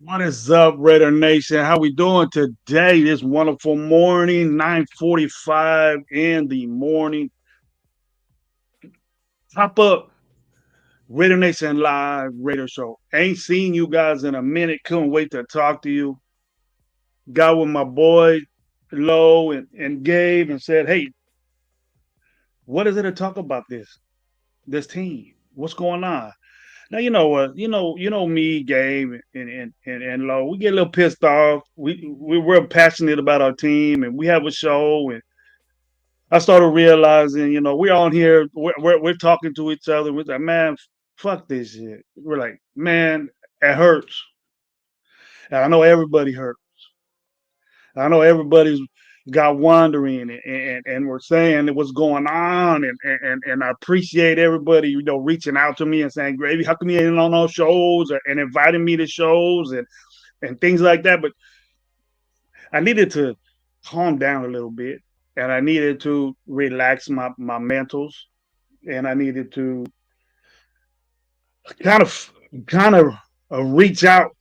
What is up, Raider Nation? How we doing today? This wonderful morning, 9:45 in the morning. Pop up Raider Nation Live Raider Show. Ain't seen you guys in a minute. Couldn't wait to talk to you. Got with my boy Lo and Gabe and said, "Hey, what is it to talk about this team? What's going on?" Now you know what you know me, Gabe, and Lo. We get a little pissed off. We're passionate about our team, and we have a show. And I started realizing, we're on here, we're talking to each other. We're like, man, fuck this shit. We're like, man, it hurts. And I know everybody hurt. I know everybody's got wondering and we're saying what's going on and I appreciate everybody reaching out to me and saying, Gravy, how come you ain't on those shows and inviting me to shows and things like that. But I needed to calm down a little bit and I needed to relax my mentals and I needed to kind of kind of reach out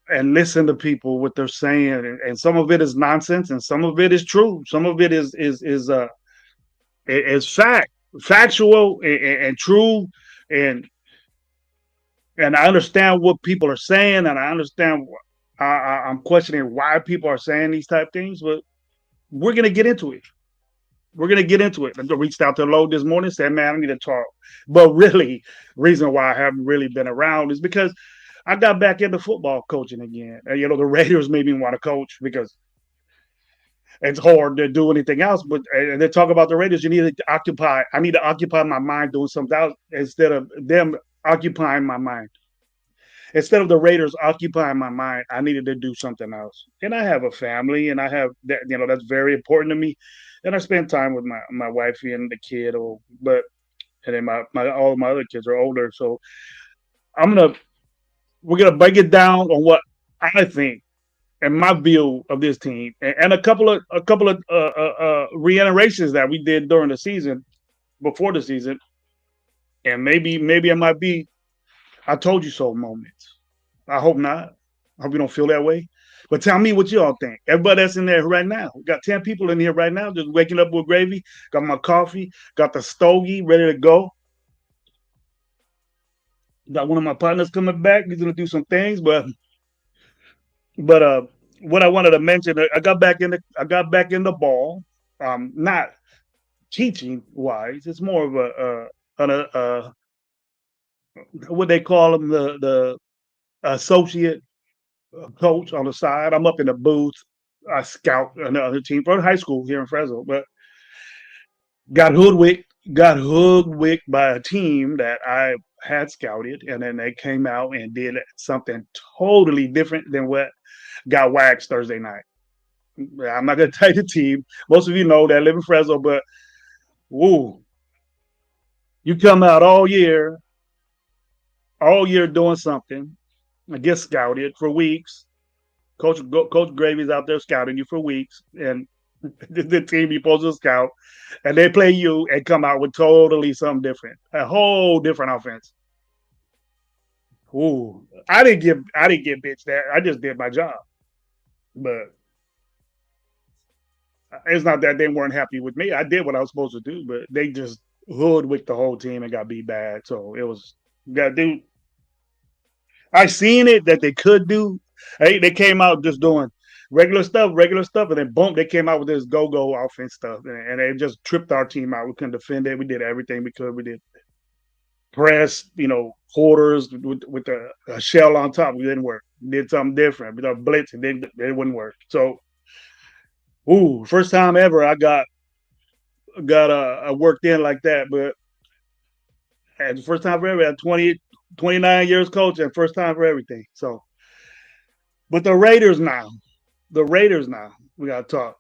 and listen to people what they're saying, and some of it is nonsense, and some of it is true. Some of it is factual and true, and and I understand what people are saying, and I understand. I'm questioning why people are saying these type things, but we're gonna get into it. We're gonna get into it. I reached out to Lo this morning, said, "Man, I need to talk." But really, reason why I haven't really been around is because I got back into football coaching again. And, the Raiders made me want to coach because it's hard to do anything else. But and they talk about the Raiders. You need to occupy. I need to occupy my mind doing something else instead of them occupying my mind. Instead of the Raiders occupying my mind, I needed to do something else. And I have a family, and I have that. That's very important to me. And I spend time with my wifey and the kid. But and then my all of my other kids are older, so I'm gonna we're gonna break it down on what I think and my view of this team, and a couple of reiterations that we did during the season, before the season, and maybe it might be I told you so moments. I hope not. I hope you don't feel that way. But tell me what y'all think. Everybody that's in there right now. We got 10 people in here right now, just waking up with gravy. Got my coffee, got the stogie ready to go. Got one of my partners coming back. He's gonna do some things, but what I wanted to mention, I got back in the ball. Not teaching wise. It's more of a what they call them, the associate coach on the side. I'm up in the booth. I scout another team for high school here in Fresno, but got hoodwinked by a team that I had scouted, and then they came out and did something totally different than what got waxed Thursday night. I'm not gonna tell you the team. Most of you know that live in Fresno, but woo, you come out all year doing something. I get scouted for weeks. Coach Gravy's out there scouting you for weeks, and The team you're supposed to scout, and they play you and come out with totally something different, a whole different offense. Ooh, I didn't get bitched that. I just did my job, but it's not that they weren't happy with me. I did what I was supposed to do, but they just hoodwinked the whole team and got beat bad. So it was that dude. I seen it that they could do. They came out just doing regular stuff, and then boom, they came out with this go offense stuff, and they just tripped our team out. We couldn't defend it. We did everything we could. We did press, quarters with a shell on top. We didn't work. We did something different. We did blitz, and then it wouldn't work. So, ooh, first time ever I got worked in like that. But and the first time for everything, 29 years coach, and first time for everything. So, but the Raiders now, we got to talk.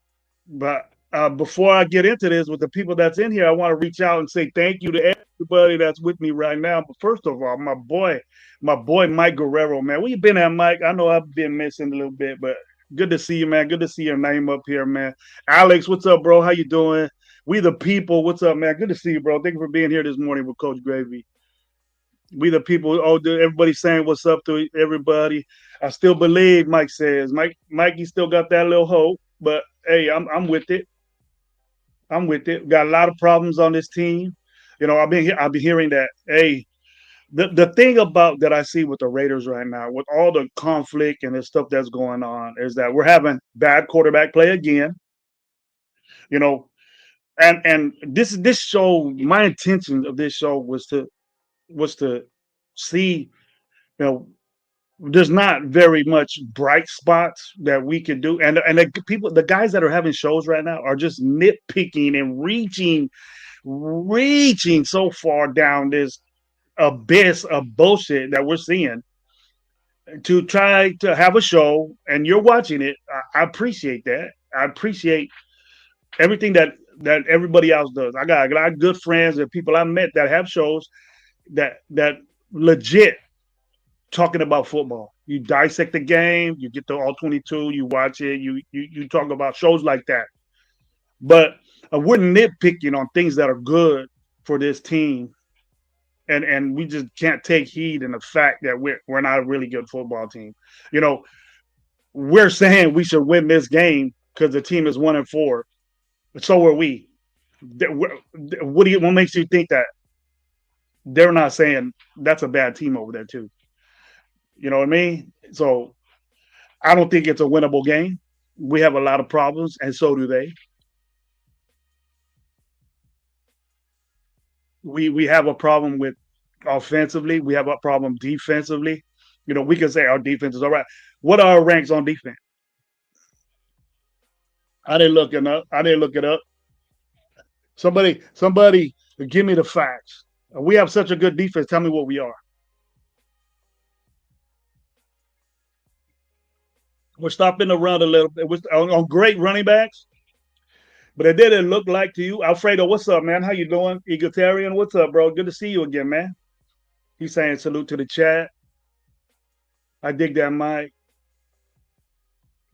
But before I get into this with the people that's in here, I want to reach out and say thank you to everybody that's with me right now. But first of all, my boy Mike Guerrero, man. Where you been at, Mike? I know I've been missing a little bit, but good to see you, man. Good to see your name up here, man. Alex, what's up, bro? How you doing? We the people, what's up, man? Good to see you, bro. Thank you for being here this morning with Coach Gravy. We the people. Oh, everybody saying what's up to everybody. I still believe. Mike says. Mikey still got that little hope, but hey, I'm with it. I'm with it. Got a lot of problems on this team. I've been hearing that. Hey, the thing about that I see with the Raiders right now, with all the conflict and the stuff that's going on, is that we're having bad quarterback play again. You know, and this show. My intention of this show was to see. You know, there's not very much bright spots that we can do, and the guys that are having shows right now are just nitpicking and reaching so far down this abyss of bullshit that we're seeing to try to have a show, and you're watching it. I appreciate that. I appreciate everything that everybody else does. I got a lot of good friends and people I met that have shows that legit talking about football. You dissect the game, you get the all 22, you watch it, you talk about shows like that. But we're nitpicking on things that are good for this team, and we just can't take heed in the fact that we're not a really good football team. You know, we're saying we should win this game because the team is 1-4. So are we. What makes you think that they're not saying that's a bad team over there too? You know what I mean? So I don't think it's a winnable game. We have a lot of problems, and so do they. We have a problem with offensively. We have a problem defensively. We can say our defense is all right. What are our ranks on defense? I didn't look it up. I didn't look it up. Somebody, give me the facts. We have such a good defense. Tell me what we are. We're stopping the run a little bit. We're on great running backs, but it didn't look like to you. Alfredo, what's up, man? How you doing? Egalitarian, what's up, bro? Good to see you again, man. He's saying salute to the chat. I dig that, Mike.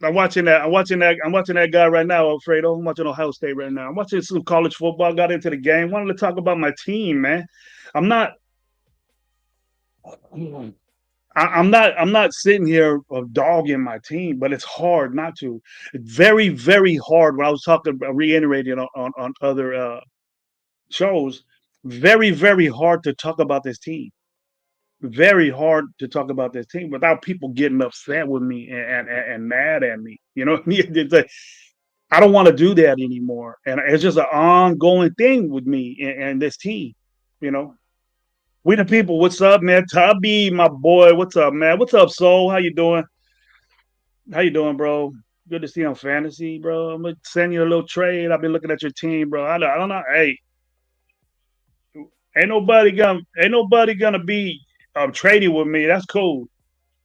I'm watching that. I'm watching that. I'm watching that guy right now, Alfredo. I'm watching Ohio State right now. I'm watching some college football. Got into the game. Wanted to talk about my team, man. I'm not. I'm not sitting here dogging my team, but it's hard not to. It's very, very hard. When I was talking, reiterating on other shows, very, very hard to talk about this team. Very hard to talk about this team without people getting upset with me and mad at me. You know what I mean? It's like, I don't want to do that anymore, and it's just an ongoing thing with me and this team. You know, we the people. What's up, man? Tubby, my boy. What's up, man? What's up, Soul? How you doing? How you doing, bro? Good to see you on fantasy, bro. I'm gonna send you a little trade. I've been looking at your team, bro. I don't know. Hey, ain't nobody gonna be trading with me. That's cool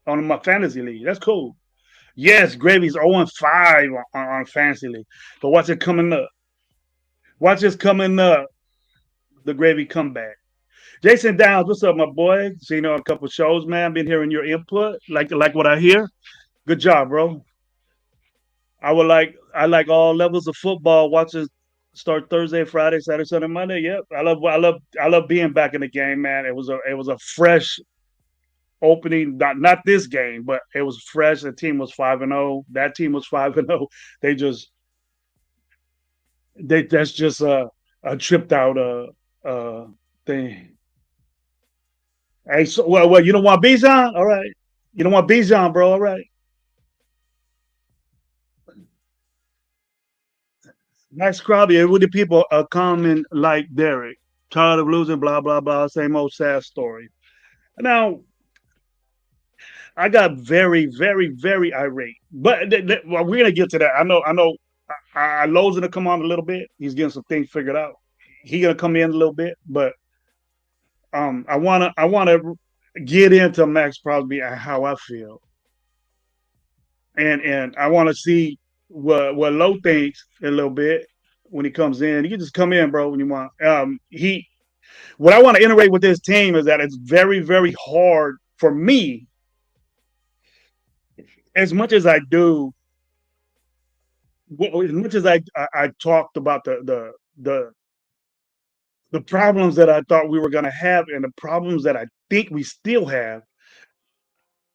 on my fantasy league. That's cool. Yes, Gravy's 0-5 on fantasy league, but watch it coming up. Watch this coming up. The Gravy comeback. Jason Downs, what's up, my boy? Seen you on a couple shows, man. Been hearing your input. Like what I hear. Good job, bro. I like all levels of football. Watches start Thursday, Friday, Saturday, Sunday, Monday. Yep, I love being back in the game, man. It was a fresh opening. Not this game, but it was fresh. The team was 5-0. That team was 5-0. They just that's just a tripped out thing. Hey, so well, you don't want Bijan? All right. You don't want Bijan, bro. All right. Nice crowd. Yeah, with the people are coming like Derek. Tired of losing, blah, blah, blah. Same old sad story. Now, I got very, very, very irate. But well, we're gonna get to that. I know Lowe's gonna come on a little bit. He's getting some things figured out. He gonna come in a little bit, but I wanna get into Max Crosby and how I feel. And I wanna see what Lowe thinks a little bit when he comes in. You can just come in, bro, when you want. He what I want to iterate with this team is that it's very, very hard for me, as much as I do, as much as I talked about the problems that I thought we were going to have and the problems that I think we still have.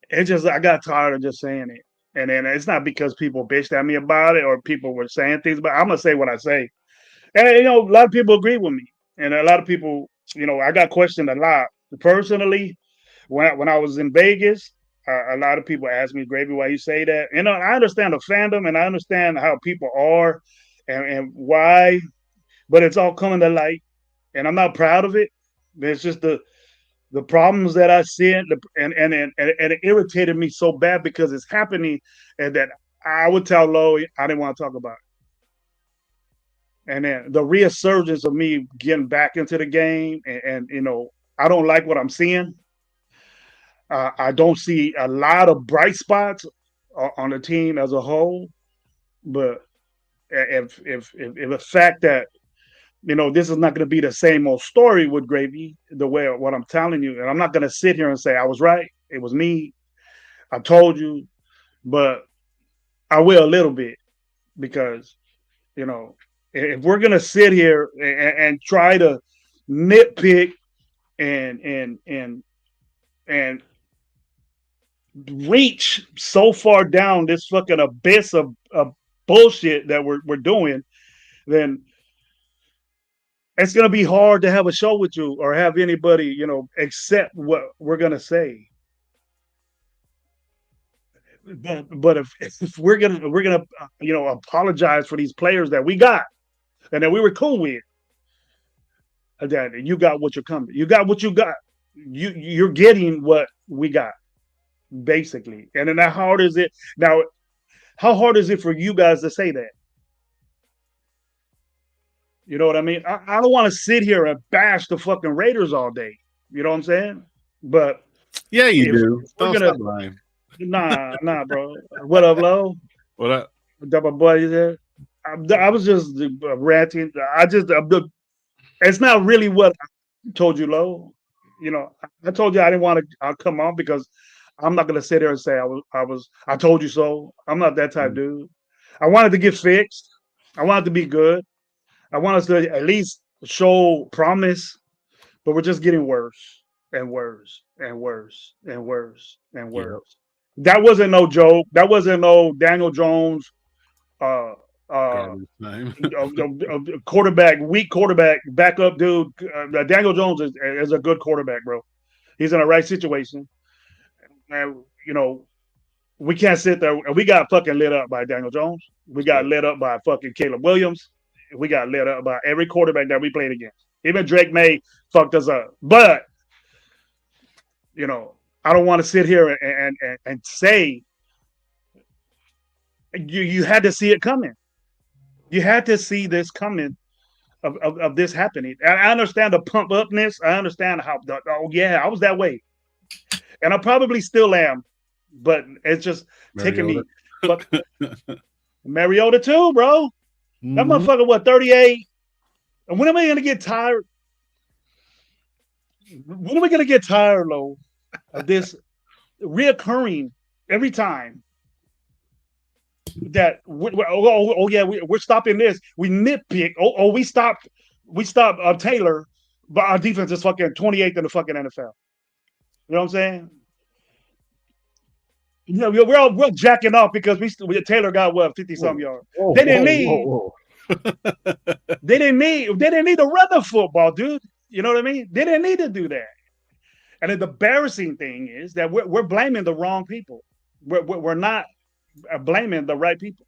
It's just I got tired of just saying it, and then it's not because people bitched at me about it or people were saying things, but I'm gonna say what I say, and a lot of people agree with me, and a lot of people, I got questioned a lot personally when I was in Vegas. A lot of people ask me, Gravy, why you say that? I understand the fandom and I understand how people are and why, but it's all coming to light, and I'm not proud of it. It's just the problems that I see, and it irritated me so bad because it's happening, and that I would tell Lowe I didn't want to talk about it. And then the resurgence of me getting back into the game, and I don't like what I'm seeing. I don't see a lot of bright spots on the team as a whole, but if the fact that this is not going to be the same old story with Gravy, the way what I'm telling you, and I'm not going to sit here and say I was right. It was me. I told you, but I will a little bit because if we're going to sit here and try to nitpick and reach so far down this fucking abyss of bullshit that we're doing, then it's gonna be hard to have a show with you or have anybody, accept what we're gonna say. But if we're gonna apologize for these players that we got and that we were cool with, that you got what you're coming, you got what you got, you're getting what we got basically. And then how hard is it now? How hard is it for you guys to say that? You know what I mean? I don't want to sit here and bash the fucking Raiders all day. You know what I'm saying? But Yeah, you do. if we're Don't gonna, stop lying. nah, bro. What up, Low? What up? What up, boy? You there? I was just ranting. it's not really what I told you, Low. I told you I didn't want to come on because I'm not gonna sit there and say I told you so. I'm not that type Mm. dude. I wanted to get fixed. I wanted to be good. I want us to at least show promise, but we're just getting worse and worse and worse and worse and Yep. worse. That wasn't no joke. That wasn't no Daniel Jones uh uh Garbage time. quarterback, weak quarterback, backup dude. Daniel Jones is a good quarterback, bro. He's in the right situation. And we can't sit there. We got fucking lit up by Daniel Jones. We got Yep. lit up by fucking Caleb Williams. We got lit up by every quarterback that we played against. Even Drake May fucked us up. But I don't want to sit here and say you had to see it coming. You had to see this coming of this happening. I understand the pump upness. I understand how. Oh yeah, I was that way, and I probably still am. But it's just taking Mariota. me. But Mariota too, bro. That Hmm. motherfucker, what, 38? And when am I going to get tired? When are we going to get tired, Lo, of this reoccurring every time? that yeah, we're stopping this. We nitpick. We stopped Taylor, but our defense is fucking 28th in the fucking NFL. You know what I'm saying? You know, we're all jacking off because Taylor got what 50 something Whoa, yards. whoa, They didn't whoa, need whoa, they didn't need to run the football, dude. You know what I mean? They didn't need to do that. And the embarrassing thing is that we're blaming the wrong people. We're not blaming the right people.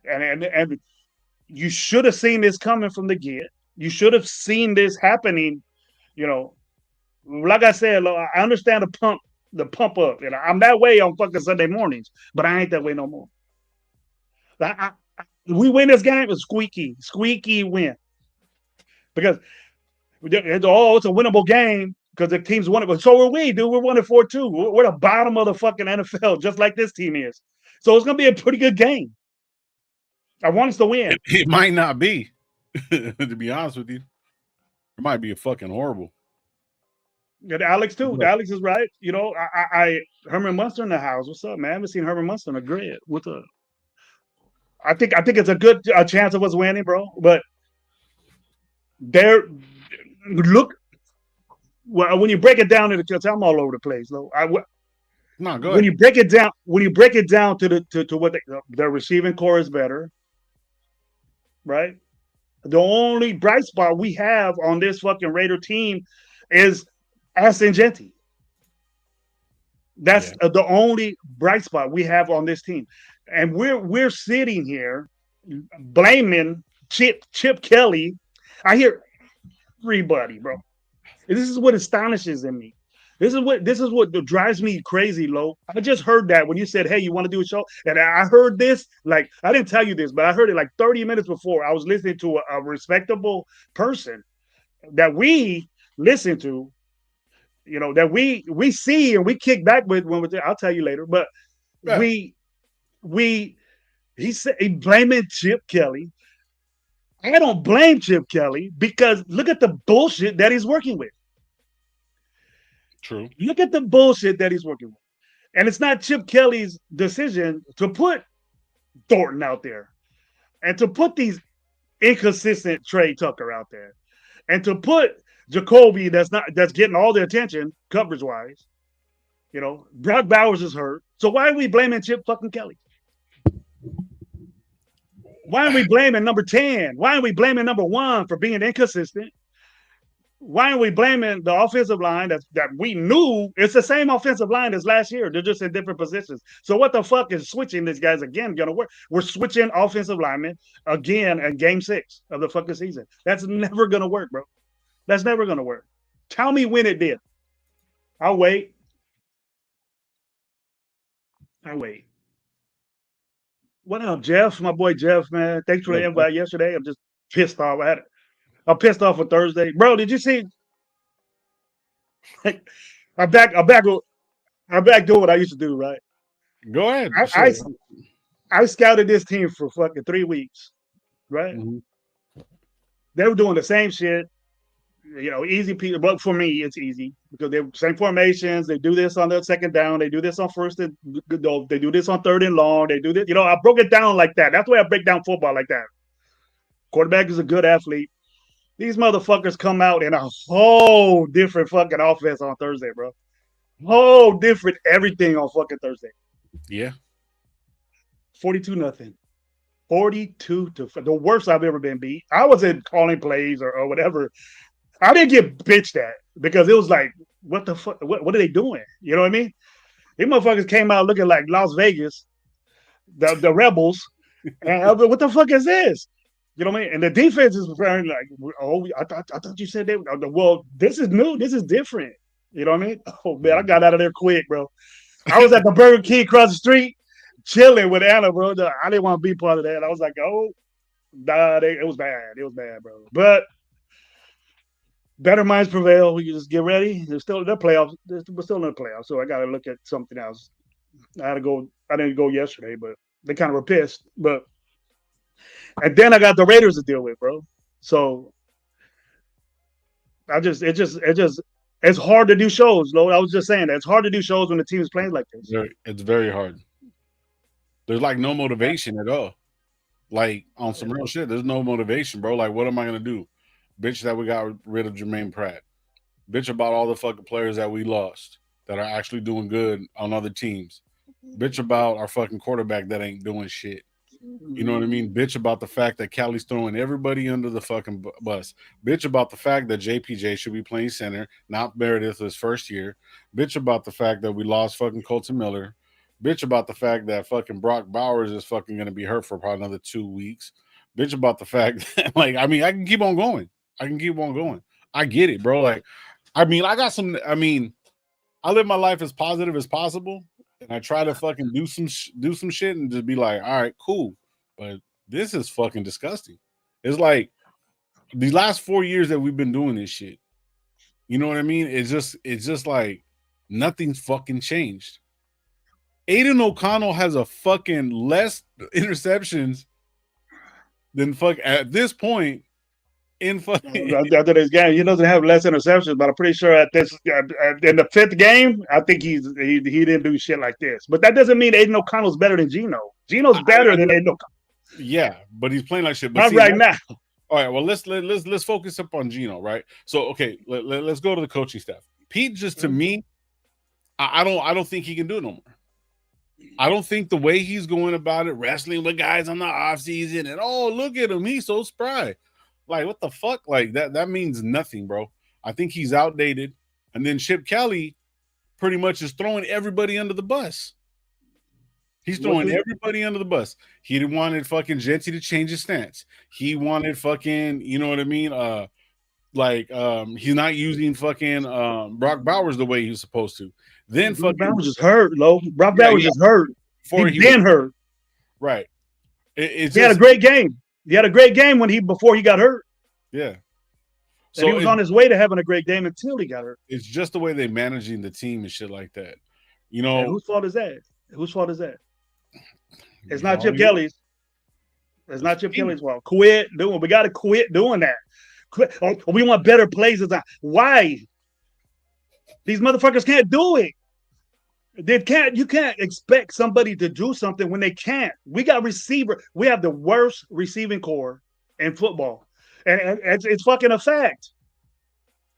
And you should have seen this coming from the get. You should have seen this happening. You know, like I said, I understand the pump up. You know, I'm that way on fucking Sunday mornings, but I ain't that way no more. We win this game, it's squeaky win because it's a winnable game because the team's won it. But so are we, dude. We're 1-4 too. We're the bottom of the fucking NFL, just like this team is. So it's gonna be a pretty good game. I want us to win. It might not be, to be honest with you. It might be a fucking horrible. And Alex too. But Alex is right. You know, I Herman Munster in the house. What's up, man? I haven't seen Herman Munster in a grid. What's up? I think it's a good chance of us winning, bro. But there, look. Well, when you break it down to the, I'm all over the place. Though. no, go When ahead. you break it down, to what the receiving core is better, right? The only bright spot we have on this fucking Raider team is Ascengenti. That's Yeah, the only bright spot we have on this team, and we're sitting here blaming Chip Kelly. I hear everybody, bro. This is what astonishes in me. This is what drives me crazy, Lo. I just heard that when you said, "Hey, you want to do a show?" And I heard this like I didn't tell you this, but I heard it like 30 minutes before. I was listening to a respectable person that we listen to, that we see and we kick back with when we're there. I'll tell you later, but yeah, we we he said he blaming Chip Kelly. I don't blame Chip Kelly because look at the bullshit that he's working with. true. Look at the bullshit that he's working with. And it's not Chip Kelly's decision to put Thornton out there and to put these inconsistent Trey Tucker out there and to put Jacoby that's getting all the attention coverage wise. Brock Bowers is hurt. So why are we blaming Chip fucking Kelly? Why are we blaming number 10? Why are we blaming number 1 for being inconsistent? Why are we blaming the offensive line that we knew it's the same offensive line as last year? They're just in different positions. So what the fuck is switching these guys again gonna work? We're switching offensive linemen again in game 6 of the fucking season. That's never gonna work, bro. That's never gonna work. Tell me when it did. I'll wait. I'll wait. What up, Jeff? My boy Jeff, man. Thanks for the invite yesterday. I'm just pissed off. I'm pissed off on Thursday. Bro, did you see I'm back. I'm back doing what I used to do, right? Go ahead. I, I Shit. I scouted this team for fucking 3 weeks, right? Mhm. They were doing the same shit, easy people. But for me, it's easy because they're same formations. They do this on the second down. They do this on first and they do this on third and long. They do this. I broke it down like that. That's the way I break down football like that. Quarterback is a good athlete. These motherfuckers come out in a whole different fucking offense on Thursday, bro. Whole different everything on fucking Thursday. Yeah. 42-0. 42 to the worst I've ever been beat. I wasn't calling plays or whatever. I didn't get bitched at because it was like, what the fuck? What are they doing? You know what I mean? These motherfuckers came out looking like Las Vegas, the Rebels. And I was like, what the fuck is this? You know what I mean? And the defense is very like, oh, I thought you said they. Well, this is new. This is different. You know what I mean? Oh man, I got out of there quick, bro. I was at the Burger King across the street, chilling with Anna, bro. I didn't want to be part of that. I was like, oh, nah, it was bad. It was bad, bro. But better minds prevail. We can just get ready. There's still the playoffs. We're still in the playoffs, so I got to look at something else. I had to go. I didn't go yesterday, but they kind of were pissed. But and then I got the Raiders to deal with, bro. So it's hard to do shows, though. I was just saying that it's hard to do shows when the team is playing like this. It's very hard. There's like no motivation at all. Like on some real shit, there's no motivation, bro. Like, what am I gonna do? Bitch that we got rid of Jermaine Pratt. Bitch about all the fucking players that we lost that are actually doing good on other teams. Bitch about our fucking quarterback that ain't doing shit. You know what I mean? Bitch about the fact that Cali's throwing everybody under the fucking bus. Bitch about the fact that JPJ should be playing center, not Meredith his first year. Bitch about the fact that we lost fucking Colton Miller. Bitch about the fact that fucking Brock Bowers is fucking going to be hurt for probably another 2 weeks. Bitch about the fact that, like, I mean, I can keep on going. I can keep on going. I get it, bro. Like, I mean, I live my life as positive as possible, and I try to fucking do some shit and just be like, all right, cool. But this is fucking disgusting. It's like these last 4 years that we've been doing this shit. You know what I mean? It's just like nothing's fucking changed. Aiden O'Connell has a fucking less interceptions than fuck at this point in fucking After this game, he doesn't have less interceptions, but I'm pretty sure at this in the fifth game, I think he didn't do shit like this. But that doesn't mean Aiden O'Connell's better than Gino. Gino's better than Aiden O'Connell. Yeah, but he's playing like shit. But not see, right now. All right, well let's focus up on Gino, right? So okay, let's go to the coaching staff. Pete, just to me, I don't think he can do it no more. I don't think the way he's going about it, wrestling with guys on the off season, and oh look at him, he's so spry. Like what the fuck? Like that means nothing, bro. I think he's outdated. And then Chip Kelly pretty much is throwing everybody under the bus. He's throwing everybody under the bus. He wanted fucking Jetty to change his stance. He wanted fucking, you know what I mean? He's not using fucking Brock Bowers the way he was supposed to. Then Brock fucking Bowers is hurt, Lo. Brock Bowers is hurt. He's been hurt. Right. He had a great game. He had a great game before he got hurt. Yeah. So he was on his way to having a great game until he got hurt. It's just the way they're managing the team and shit like that. You know, whose fault is that? Whose fault is that? It's not Chip Kelly's. It's not Chip Kelly's fault. Quit doing. We got to quit doing that. Quit. Oh, we want better plays. Why? These motherfuckers can't do it. They can't. You can't expect somebody to do something when they can't. We got receiver. We have the worst receiving core in football, and it's fucking a fact.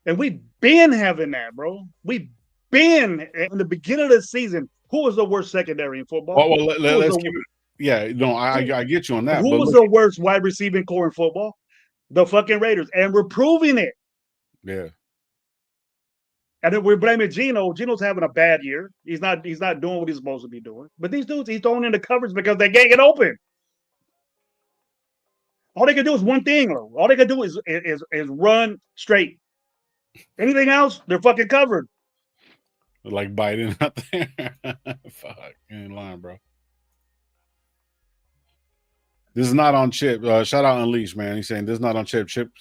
And we've been having that, bro. We've been in the beginning of the season. Who was the worst secondary in football? Well, let's keep it. Yeah, no, I get you on that. Who was the worst wide receiving core in football? The fucking Raiders, and we're proving it. Yeah. And then we're blaming Gino. Gino's having a bad year. He's not doing what he's supposed to be doing. But these dudes, he's throwing in the coverage because they can't get open. All they can do is one thing, though. All they can do is run straight. Anything else, they're fucking covered. Like Biden out there. Fuck, you ain't lying, bro. This is not on Chip. Shout out Unleash, man. He's saying this is not on Chip. Chip,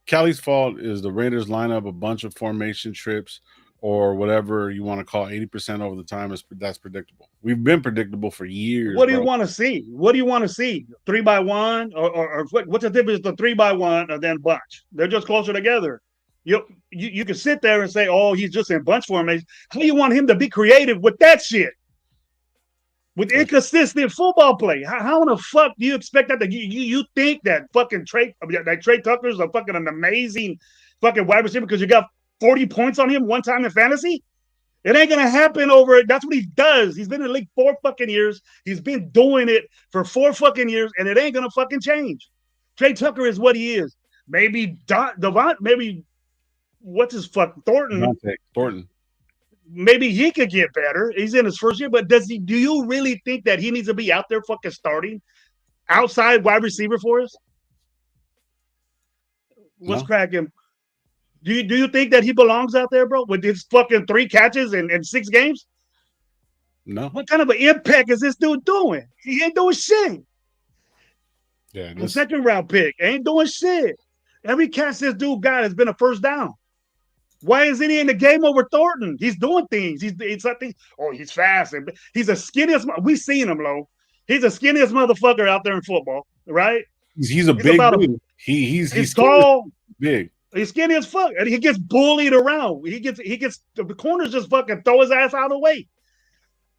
Cali's fault is the Raiders line up a bunch of formation trips or whatever you want to call 80% over the time. That's predictable. We've been predictable for years. What do you want to see? What do you want to see? 3x1 or what's the difference? The 3x1 and then bunch. They're just closer together. You can sit there and say, oh, he's just in bunch formation. How do you want him to be creative with that shit? With inconsistent football play. How in the fuck do you expect that? You think that fucking Trey Tucker is a fucking an amazing fucking wide receiver because you got 40 points on him one time in fantasy? It ain't going to happen over it. That's what he does. He's been in the league 4 fucking years. He's been doing it for 4 fucking years, and it ain't going to fucking change. Trey Tucker is what he is. Maybe maybe what's his fuck Thornton. Thornton. Maybe he could get better. He's in his first year, but do you really think that he needs to be out there fucking starting outside wide receiver for us? What's cracking? Do you think that he belongs out there, bro, with his fucking 3 catches in 6 games? No. What kind of an impact is this dude doing? He ain't doing shit. Yeah. The second round pick ain't doing shit. Every catch this dude got has been a first down. Why isn't he in the game over Thornton? He's doing things. He's fast. And he's the skinniest. We seen him, Lo. He's the skinniest motherfucker out there in football, right? He's a big dude. He's tall, big. He's skinny as fuck, and he gets bullied around. He gets the corners just fucking throw his ass out of the way.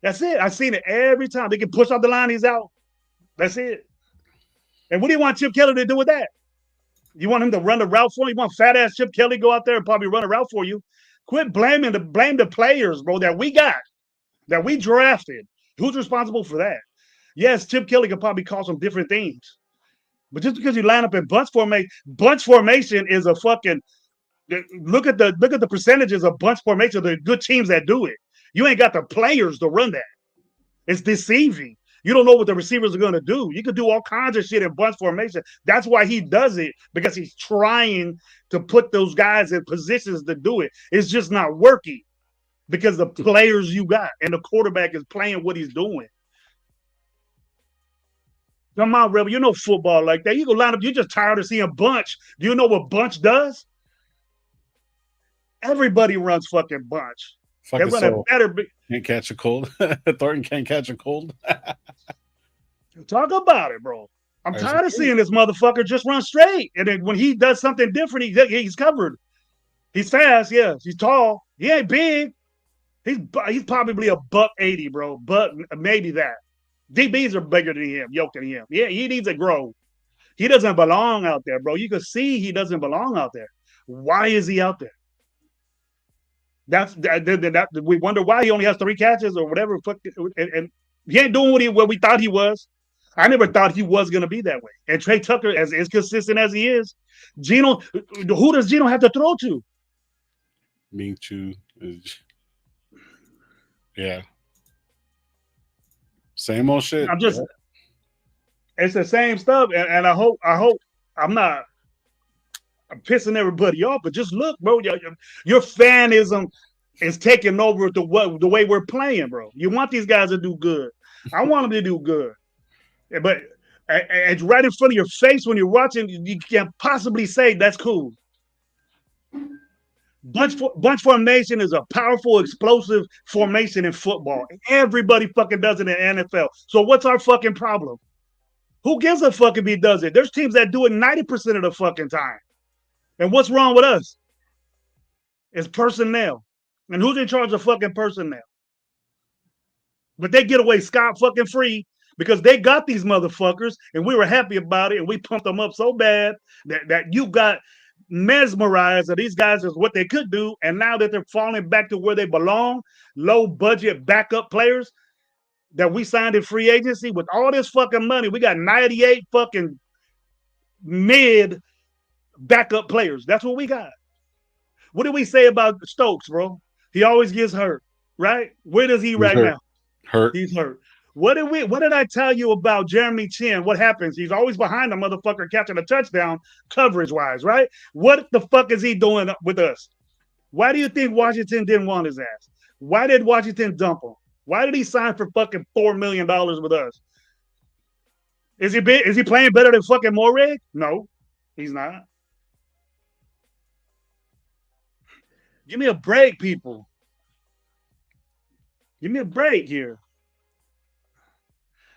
That's it. I've seen it every time. They can push off the line, he's out. That's it. And what do you want Chip Kelly to do with that? You want him to run the route for you? You want fat ass Chip Kelly go out there and probably run a route for you? Quit blame the players, bro, that we got, that we drafted. Who's responsible for that? Yes, Chip Kelly could probably call some different things. But just because you line up in bunch formation is a fucking look at the percentages of bunch formation. The good teams that do it. You ain't got the players to run that. It's deceiving. You don't know what the receivers are going to do. You could do all kinds of shit in bunch formation. That's why he does it, because he's trying to put those guys in positions to do it. It's just not working because the players you got and the quarterback is playing what he's doing. Come on, Rebel. You know football like that. You go line up. You're just tired of seeing bunch. Do you know what bunch does? Everybody runs fucking bunch. They Fucking run a so better. can't catch a cold. Thornton can't catch a cold. Talk about it, bro. I'm There's tired of seeing this motherfucker just run straight. And then when he does something different, he's covered. He's fast, yeah. He's tall. He ain't big. He's probably a buck 80, bro. But maybe that. DBs are bigger than him, yoked than him. Yeah, he needs to grow. He doesn't belong out there, bro. You can see he doesn't belong out there. Why is he out there? We wonder why he only has 3 catches or whatever. And he ain't doing what we thought he was. I never thought he was going to be that way. And Trey Tucker, as consistent as he is, Geno, who does Geno have to throw to? Me too. Yeah. Same old shit. I'm just, it's the same stuff. And I hope I'm not I'm pissing everybody off, but just look, bro. Your fanism is taking over the way we're playing, bro. You want these guys to do good. I want them to do good. But it's right in front of your face when you're watching. You can't possibly say that's cool. Bunch formation is a powerful, explosive formation in football. Everybody fucking does it in NFL. So what's our fucking problem? Who gives a fuck if he does it? There's teams that do it 90% of the fucking time. And what's wrong with us? It's personnel. And who's in charge of fucking personnel? But they get away scot fucking free because they got these motherfuckers and we were happy about it and we pumped them up so bad that you got mesmerized that these guys is what they could do. And now that they're falling back to where they belong, low budget backup players that we signed in free agency with all this fucking money, we got 98 fucking mid backup players. That's what we got. What did we say about Stokes, bro? He always gets hurt, right? Where is he right now? Hurt. He's hurt. What did I tell you about Jeremy Chin? What happens? He's always behind the motherfucker catching a touchdown coverage-wise, right? What the fuck is he doing with us? Why do you think Washington didn't want his ass? Why did Washington dump him? Why did he sign for fucking $4 million with us? Is he playing better than fucking Morrig? No, he's not. Give me a break, people. Give me a break here.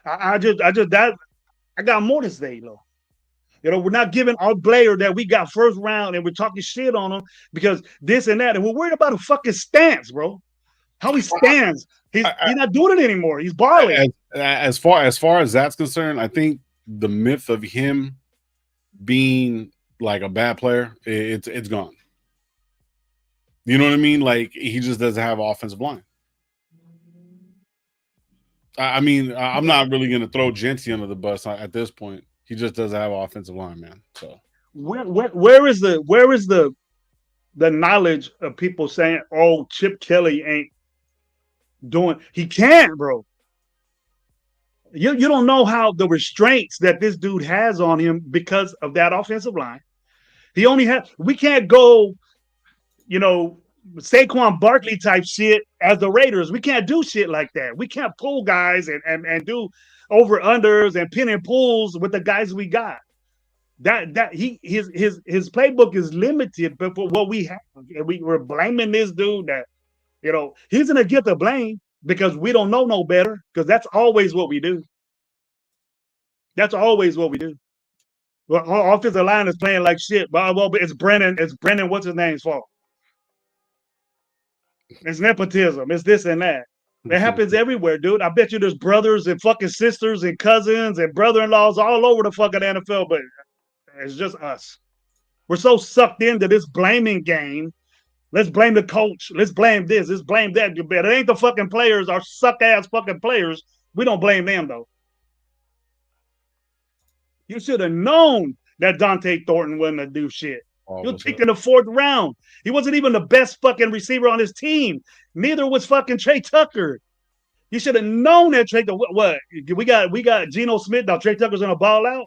I got more to say, though. You know, we're not giving our player that we got first round and we're talking shit on him because this and that. And we're worried about a fucking stance, bro. How he stands. He's not doing it anymore. He's balling. As far as that's concerned, I think the myth of him being like a bad player, it's gone. You know what I mean? Like, he just doesn't have offensive line. I mean, I'm not really going to throw Genty under the bus at this point. He just doesn't have offensive line, man. So where is the knowledge of people saying, "Oh, Chip Kelly ain't doing"? He can't, bro. You don't know how the restraints that this dude has on him because of that offensive line. He only has. We can't go, Saquon Barkley type shit as the Raiders. We can't do shit like that. We can't pull guys and do over unders and pin and pulls with the guys we got. His playbook is limited, but for what we have, we're blaming this dude that he's gonna get the blame because we don't know no better. Because that's always what we do. That's always what we do. Well, our offensive line is playing like shit. But it's Brennan. It's Brennan. What's his name's fault? It's nepotism. It's this and that. It happens everywhere, dude. I bet you there's brothers and fucking sisters and cousins and brother-in-laws all over the fucking NFL, but it's just us. We're so sucked into this blaming game. Let's blame the coach. Let's blame this. Let's blame that. But it ain't the fucking players, our suck ass fucking players. We don't blame them though. You should have known that Dante Thornton wasn't to do shit. Oh, He was what's picked up? in the fourth round. He wasn't even the best fucking receiver on his team. Neither was fucking Trey Tucker. You should have known that Trey. What we got Geno Smith. Now Trey Tucker's gonna ball out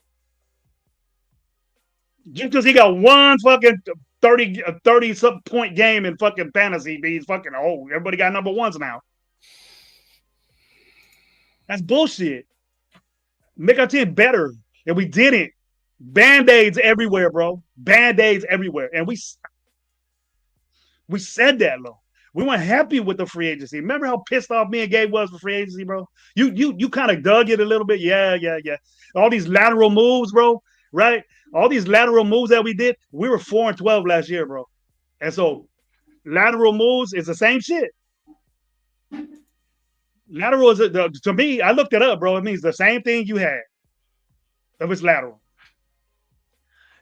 just because he got one fucking 30 some point game in fucking fantasy. He's fucking everybody got number ones now. That's bullshit. Make our team better, and we didn't. Band-aids everywhere, bro. Band-aids everywhere, and we said that, though. We weren't happy with the free agency. Remember how pissed off me and Gabe was for free agency, bro? You kind of dug it a little bit. Yeah. All these lateral moves, bro, right? All these lateral moves that we did, we were 4-12 last year, bro. And so lateral moves is the same shit. Lateral is to me, I looked it up, bro. It means the same thing you had. If it's lateral.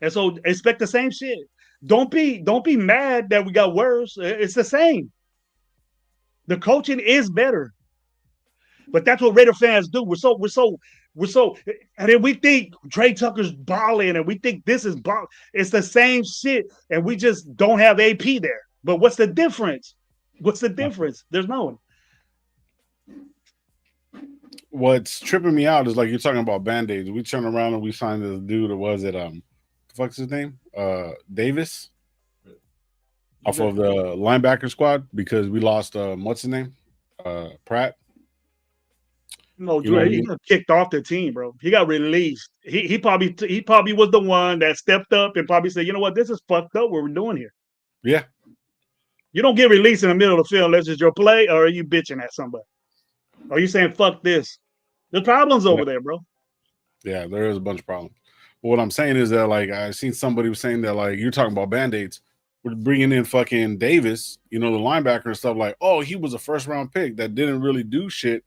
And so expect the same shit. Don't be mad that we got worse. It's the same. The coaching is better. But that's what Raider fans do. We're so, and then we think Trey Tucker's balling, and we think this is ball. It's the same shit, and we just don't have AP there. But what's the difference? What's the difference? There's no one. What's tripping me out is like you're talking about band-aids. We turn around and we signed this dude that was it the fuck's his name? Davis off of the linebacker squad because we lost what's his name? Pratt. No, he got kicked off the team, bro. He got released. He probably was the one that stepped up and probably said, you know what, this is fucked up what we're doing here. Yeah. You don't get released in the middle of the field unless it's your play, or are you bitching at somebody? Are you saying fuck this? There's problems over there, bro. Yeah, there is a bunch of problems. But what I'm saying is that like I seen somebody was saying that like you're talking about band-aids. We're bringing in fucking Davis, the linebacker and stuff like, oh, he was a first round pick that didn't really do shit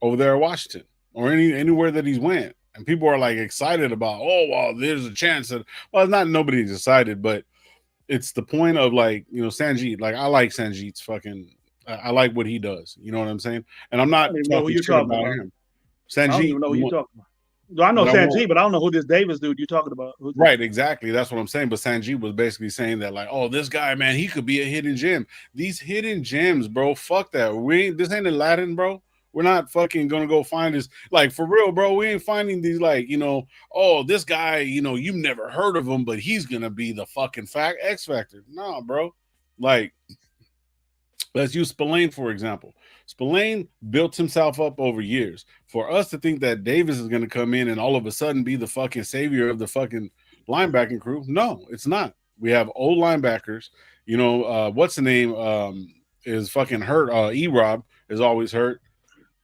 over there at Washington or anywhere that he's went. And people are like excited about, oh, well, there's a chance that, well, it's not nobody's excited, but it's the point of like, Sanjeet. Like I like Sanjeet's fucking, I like what he does. You know what I'm saying? And I'm not talking shit about him. Sanjeet, I don't even know who you're talking about. I know Sanjeet, but I don't know who this Davis dude you're talking about. Right, exactly. That's what I'm saying. But Sanjeet was basically saying that, like, oh, this guy, man, he could be a hidden gem. These hidden gems, bro, fuck that. This ain't Aladdin, bro. We're not fucking gonna go find this. Like, for real, bro, we ain't finding these, like, oh, this guy, you've never heard of him, but he's gonna be the fucking X Factor. No, bro. Like, let's use Spillane, for example. Spillane built himself up over years. For us to think that Davis is going to come in and all of a sudden be the fucking savior of the fucking linebacking crew, no, it's not. We have old linebackers. What's the name is fucking hurt. E-Rob is always hurt.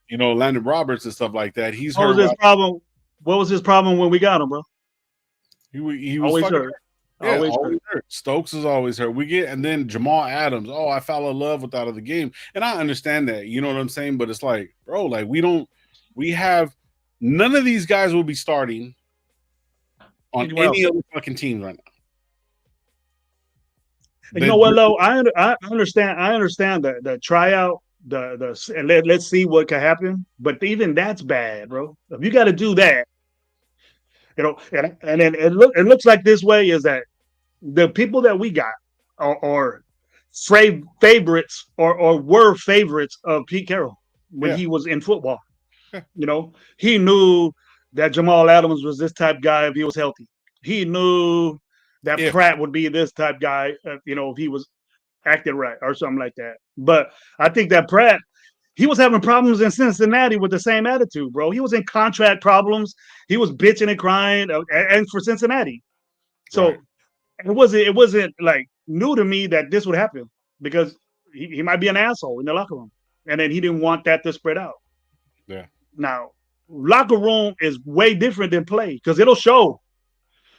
Landon Roberts and stuff like that. He's hurt. What was his problem? What was his problem when we got him, bro? He was always hurt. Yeah, always hurt. Stokes is always hurt. And then Jamal Adams. Oh, I fell in love with out of the game. And I understand that. You know what I'm saying? But it's like, bro, like we have none of these guys will be starting on any other fucking team right now. You know what, Lo? I understand the tryout, let's see what can happen. But even that's bad, bro. If you got to do that, and then it looks like this way is that the people that we got are favorites or were favorites of Pete Carroll when he was in football. He knew that Jamal Adams was this type guy if he was healthy. He knew that Pratt would be this type guy, if he was acting right or something like that. But I think that Pratt, he was having problems in Cincinnati with the same attitude, bro. He was in contract problems. He was bitching and crying, and for Cincinnati. So it wasn't like new to me that this would happen because he might be an asshole in the locker room, and then he didn't want that to spread out. Yeah. Now, locker room is way different than play because it'll show.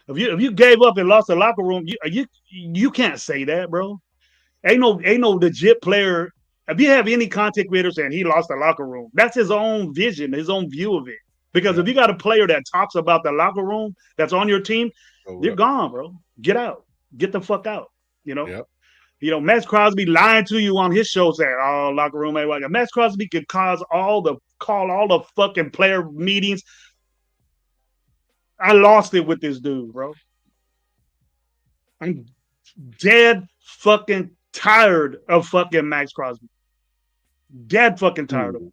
If you gave up and lost the locker room, you can't say that, bro. Ain't no legit player If you have any content creator saying he lost the locker room, that's his own vision, his own view of it. Because Yeah. if you got a player that talks about the locker room that's on your team, So, you're gone, bro. Get out. Get the fuck out. You know. yep. Max Crosby lying to you on his show saying, "Oh, locker room ain't like." Max Crosby could call all the fucking player meetings. I lost it with this dude, bro. I'm dead fucking tired of fucking Max Crosby. Dead fucking tired of him. Mm,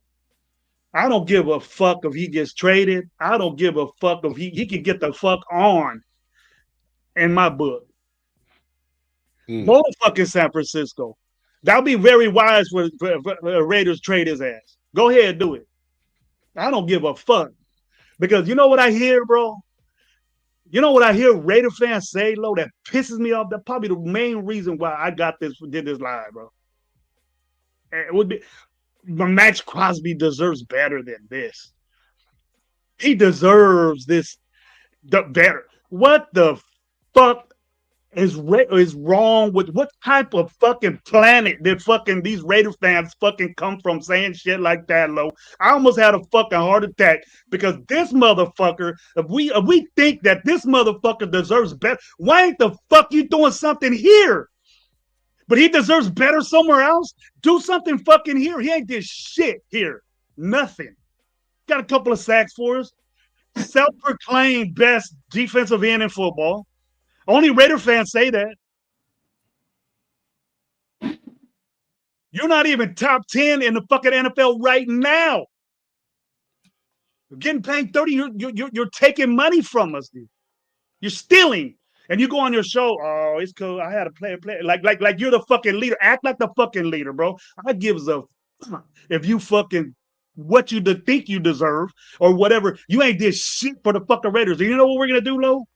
I don't give a fuck if he gets traded. I don't give a fuck if he can get the fuck on in my book. mm. Go to fucking San Francisco. That'll be very wise for Raiders trade his ass. Go ahead and do it. I don't give a fuck. Because you know what I hear, bro? You know what I hear Raider fans say, Lo, that pisses me off? That's probably the main reason why I did this live, bro. It would be Max Crosby deserves better than this. He deserves this the better. What the fuck is wrong with what type of fucking planet did fucking these Raider fans fucking come from saying shit like that, Lo? I almost had a fucking heart attack because this motherfucker, if we think that this motherfucker deserves better, why ain't the fuck you doing something here? But he deserves better somewhere else. Do something fucking here. He ain't did shit here. Nothing. Got a couple of sacks for us. Self-proclaimed best defensive end in football. Only Raider fans say that. You're not even top 10 in the fucking NFL right now. You're getting paid 30. You're taking money from us, dude. You're stealing. And you go on your show, oh, it's cool. I had a player like you're the fucking leader. Act like the fucking leader, bro. I gives a if you fucking what you think you deserve or whatever. You ain't did shit for the fucking Raiders. Do you know what we're gonna do, Lo?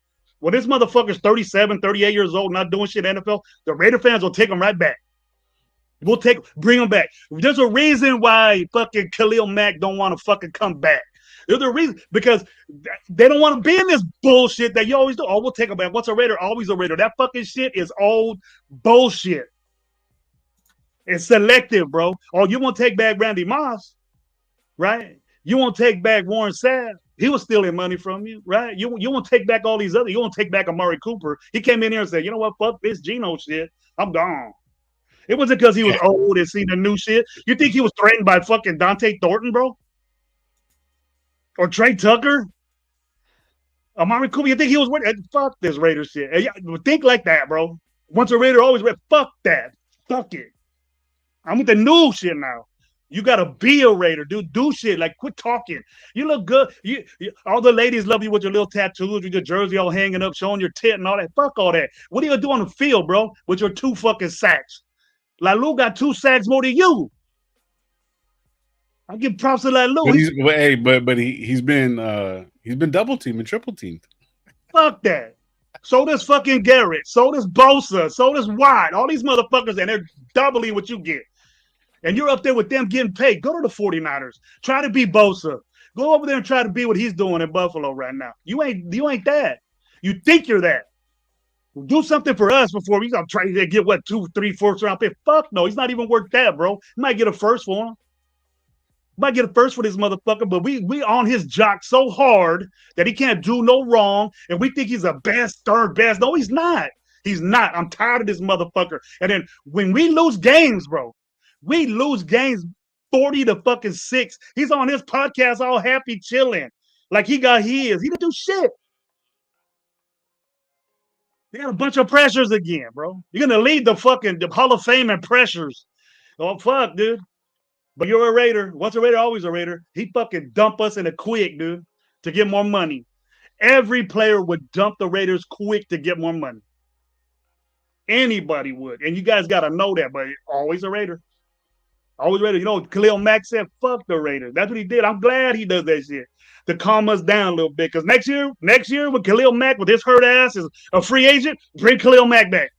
Well, this motherfucker's 37, 38 years old, not doing shit in the NFL. The Raider fans will take him right back. Bring him back. There's a reason why fucking Khalil Mack don't want to fucking come back. There's a reason because they don't want to be in this bullshit that you always do. Oh, we'll take him back. What's a Raider? Always a Raider. That fucking shit is old bullshit. It's selective, bro. Oh, you want to take back Randy Moss, right? You want to take back Warren Sapp. He was stealing money from you, right? You want to take back all these other. You want to take back Amari Cooper. He came in here and said, you know what? Fuck this Geno shit. I'm gone. It wasn't because he was old and seen the new shit. You think he was threatened by fucking Dante Thornton, bro? Or Trey Tucker? Amari Cooper? You think he was with? Fuck this Raider shit. Think like that, bro. Once a Raider, always Raider. Fuck that. Fuck it. I'm with the new shit now. You gotta be a Raider, dude. Do shit. Like, quit talking. You look good. All the ladies love you with your little tattoos, with your jersey all hanging up, showing your tit and all that. Fuck all that. What are you gonna do on the field, bro? With your 2 fucking sacks? Lalu got 2 sacks more than you. I give props to Lalu. He's been double teamed and triple teamed. Fuck that. So does fucking Garrett. So does Bosa. So does Watt. All these motherfuckers, and they're doubling what you get. And you're up there with them getting paid. Go to the 49ers. Try to be Bosa. Go over there and try to be what he's doing in Buffalo right now. You ain't that. You think you're that. Do something for us before we gonna try to get what 2, 3, 4th round pick. Fuck no, he's not even worth that, bro. You might get a first for him. Might get a first for this motherfucker, but we on his jock so hard that he can't do no wrong, and we think he's the best, third best. No, he's not. He's not. I'm tired of this motherfucker. And then when we lose games, bro, we lose games 40 to fucking 6. He's on his podcast all happy, chilling, like he got his. He didn't do shit. They got a bunch of pressures again, bro. You're gonna lead the fucking Hall of Fame in pressures. Oh fuck, dude. But you're a Raider. Once a Raider, always a Raider. He fucking dump us in a quick, dude, to get more money. Every player would dump the Raiders quick to get more money. Anybody would. And you guys got to know that, but always a Raider. Always Raider. You know, Khalil Mack said, fuck the Raiders. That's what he did. I'm glad he does that shit to calm us down a little bit. Because next year, with Khalil Mack, with his hurt ass is a free agent, bring Khalil Mack back.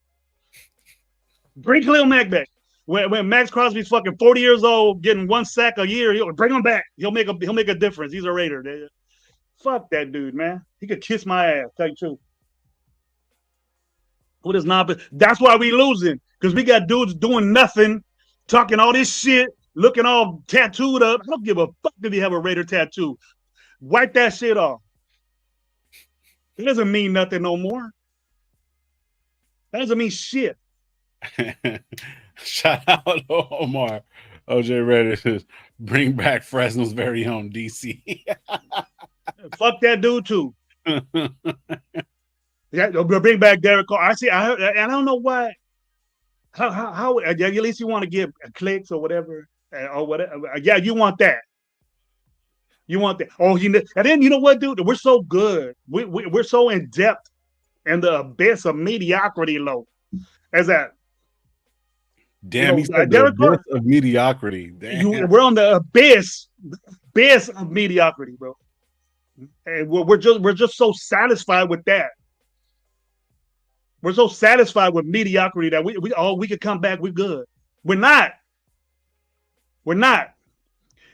Bring Khalil Mack back. When Max Crosby's fucking 40 years old, getting 1 sack a year, he'll bring him back. He'll make a difference. He's a Raider. Fuck that dude, man. He could kiss my ass. Tell you the truth. What is not? That's why we losing because we got dudes doing nothing talking all this shit, looking all tattooed up. I don't give a fuck if you have a Raider tattoo. Wipe that shit off. It doesn't mean nothing no more. That doesn't mean shit. Shout out to Omar. OJ Reddish says, bring back Fresno's very own DC. Fuck that dude too. Yeah, bring back Derek Carr. I see. I heard, and I don't know why. How at least you want to give clicks or whatever, or whatever. Yeah, you want that. You want that. Oh, and then you know what, dude? We're so good. We're so in depth in the abyss of mediocrity, low. As that, Damn, he said the Derek abyss Carr. of mediocrity. Damn. We're on the abyss of mediocrity, bro. And we're just so satisfied with that. We're so satisfied with mediocrity that we could come back. We're good. We're not. We're not.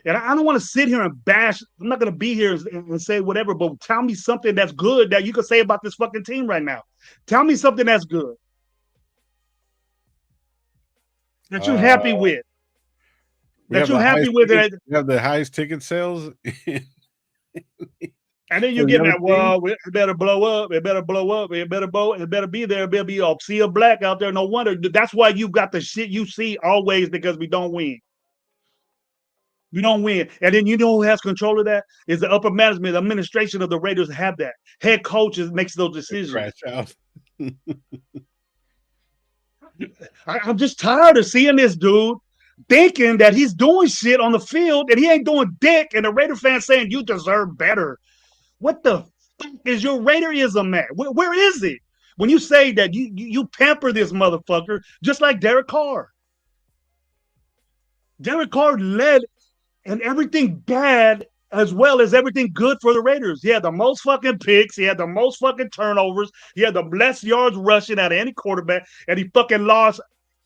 And I don't want to sit here and bash. I'm not going to be here and say whatever, but tell me something that's good that you can say about this fucking team right now. Tell me something that's good that you're happy with. That you're happy with it. We have the highest ticket sales. And then you get that, well, it better blow up. It better blow up. It better be there. It better be a sea of black out there. No wonder. That's why you got the shit you see always, because we don't win. We don't win. And then you know who has control of that? Is the upper management, the administration of the Raiders have that. Head coaches makes those decisions. Crash out. I'm just tired of seeing this dude thinking that he's doing shit on the field and he ain't doing dick, and the Raider fans saying you deserve better. What the fuck is your Raiderism at? Where is it? When you say that you pamper this motherfucker just like Derek Carr. Derek Carr led in everything bad as well as everything good for the Raiders. He had the most fucking picks. He had the most fucking turnovers. He had the less yards rushing out of any quarterback, and he fucking lost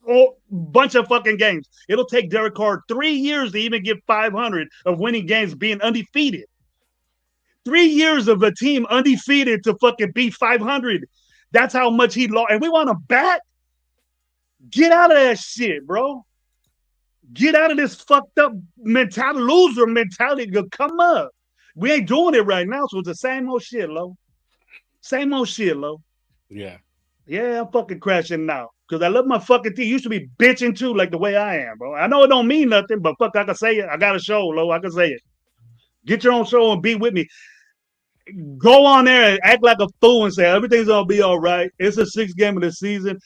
a bunch of fucking games. It'll take Derek Carr 3 years to even get 500 of winning games being undefeated. 3 years of a team undefeated to fucking beat 500. That's how much he lost. And we want to back? Get out of that shit, bro. Get out of this fucked up mentality, loser mentality. Come up. We ain't doing it right now, so it's the same old shit, Lo. Same old shit, Lo. Yeah. Yeah, I'm fucking crashing now. Because I love my fucking team. You should be bitching too, like the way I am, bro. I know it don't mean nothing, but fuck, I can say it. I got a show, Lo. I can say it. Get your own show and be with me. Go on there and act like a fool and say everything's gonna be all right. It's the 6th game of the season.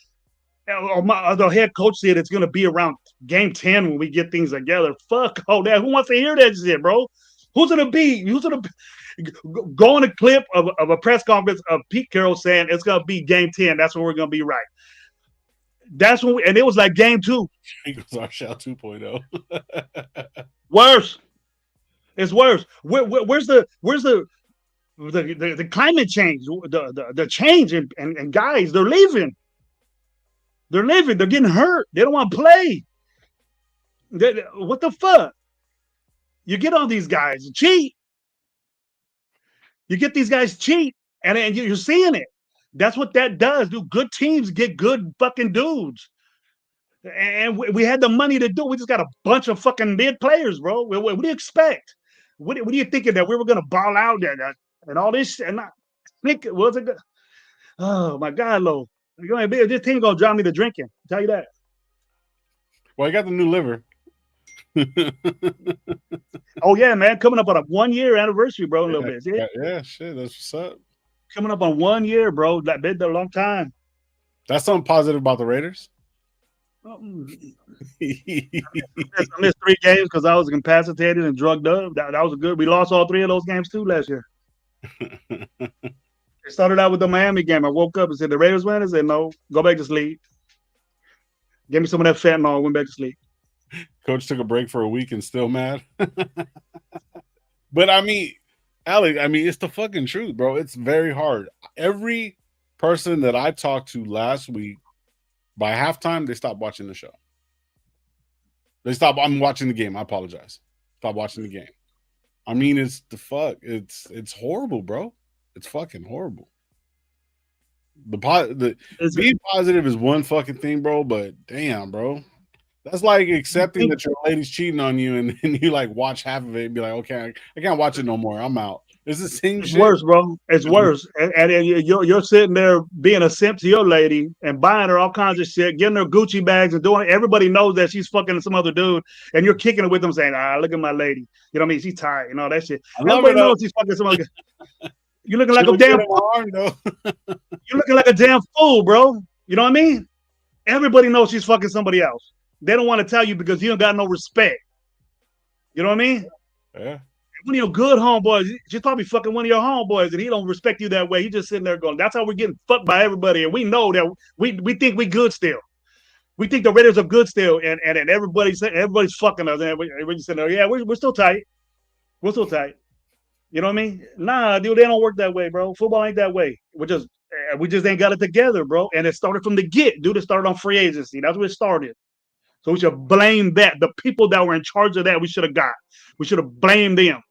The head coach said it's gonna be around game 10 when we get things together. Fuck all that. Who wants to hear that shit, bro? Who's gonna go on a clip of a press conference of Pete Carroll saying it's gonna be game 10? That's when we're gonna be right. That's when and it was like game 2. Eagles are shell 2.0. Worse. It's worse. Where's the climate change, the change, and guys, they're leaving. They're leaving. They're getting hurt. They don't want to play. What the fuck? You get all these guys cheat. You get these guys cheat, and you're seeing it. That's what that does. Do good teams get good fucking dudes? And we had the money to do it. We just got a bunch of fucking mid players, bro. What do you expect? What are you thinking that we were going to ball out and all this? And I think it was good. Oh my God, Lo. This team gonna drive me to drinking. I'll tell you that. Well, I got the new liver. Oh yeah, man. Coming up on a 1-year anniversary, bro. A little bit. Yeah, shit. That's what's up. Coming up on 1 year, bro. That been a long time. That's something positive about the Raiders. I missed 3 games because I was incapacitated and drugged up. That was good. We lost all 3 of those games too last year. It started out with the Miami game. I woke up and said, the Raiders win? I said, no, go back to sleep. Give me some of that fentanyl. Went back to sleep. Coach took a break for a week and still mad. But I mean, Alex, it's the fucking truth, bro. It's very hard. Every person that I talked to last week, by halftime, they stopped watching the show. I'm watching the game. I apologize. Stop watching the game. I mean, it's the fuck. It's horrible, bro. It's fucking horrible. Being positive is one fucking thing, bro. But damn, bro, That's like You accepting think that your lady's cheating on you, and then you like watch half of it and be like, okay, I can't watch it no more. I'm out. It's the same it's shit. worse, bro. It's worse. And then you're sitting there being a simp to your lady and buying her all kinds of shit, getting her Gucci bags and doing it. Everybody knows that she's fucking some other dude, and you're kicking it with them saying, look at my lady. You know what I mean? She's tired and all that shit. I love her Everybody though. knows she's fucking some other. You're looking She like a look good damn in my arm though. you're looking like a damn fool, bro. You know what I mean? Everybody knows she's fucking somebody else. They don't want to tell you because you don't got no respect. You know what I mean? Yeah. One of your good homeboys, she's probably fucking one of your homeboys, and he don't respect you that way. He just sitting there going, "That's how we're getting fucked by everybody," and we know that we think we good still. We think the Raiders are good still, and everybody's fucking us, and we're just sitting there, yeah, we're still tight. We're still tight. You know what I mean? Nah, dude, they don't work that way, bro. Football ain't that way. We just ain't got it together, bro. And it started from the get, dude. It started on free agency. That's where it started. So we should blame that. The people that were in charge of that, we should have got. We should have blamed them.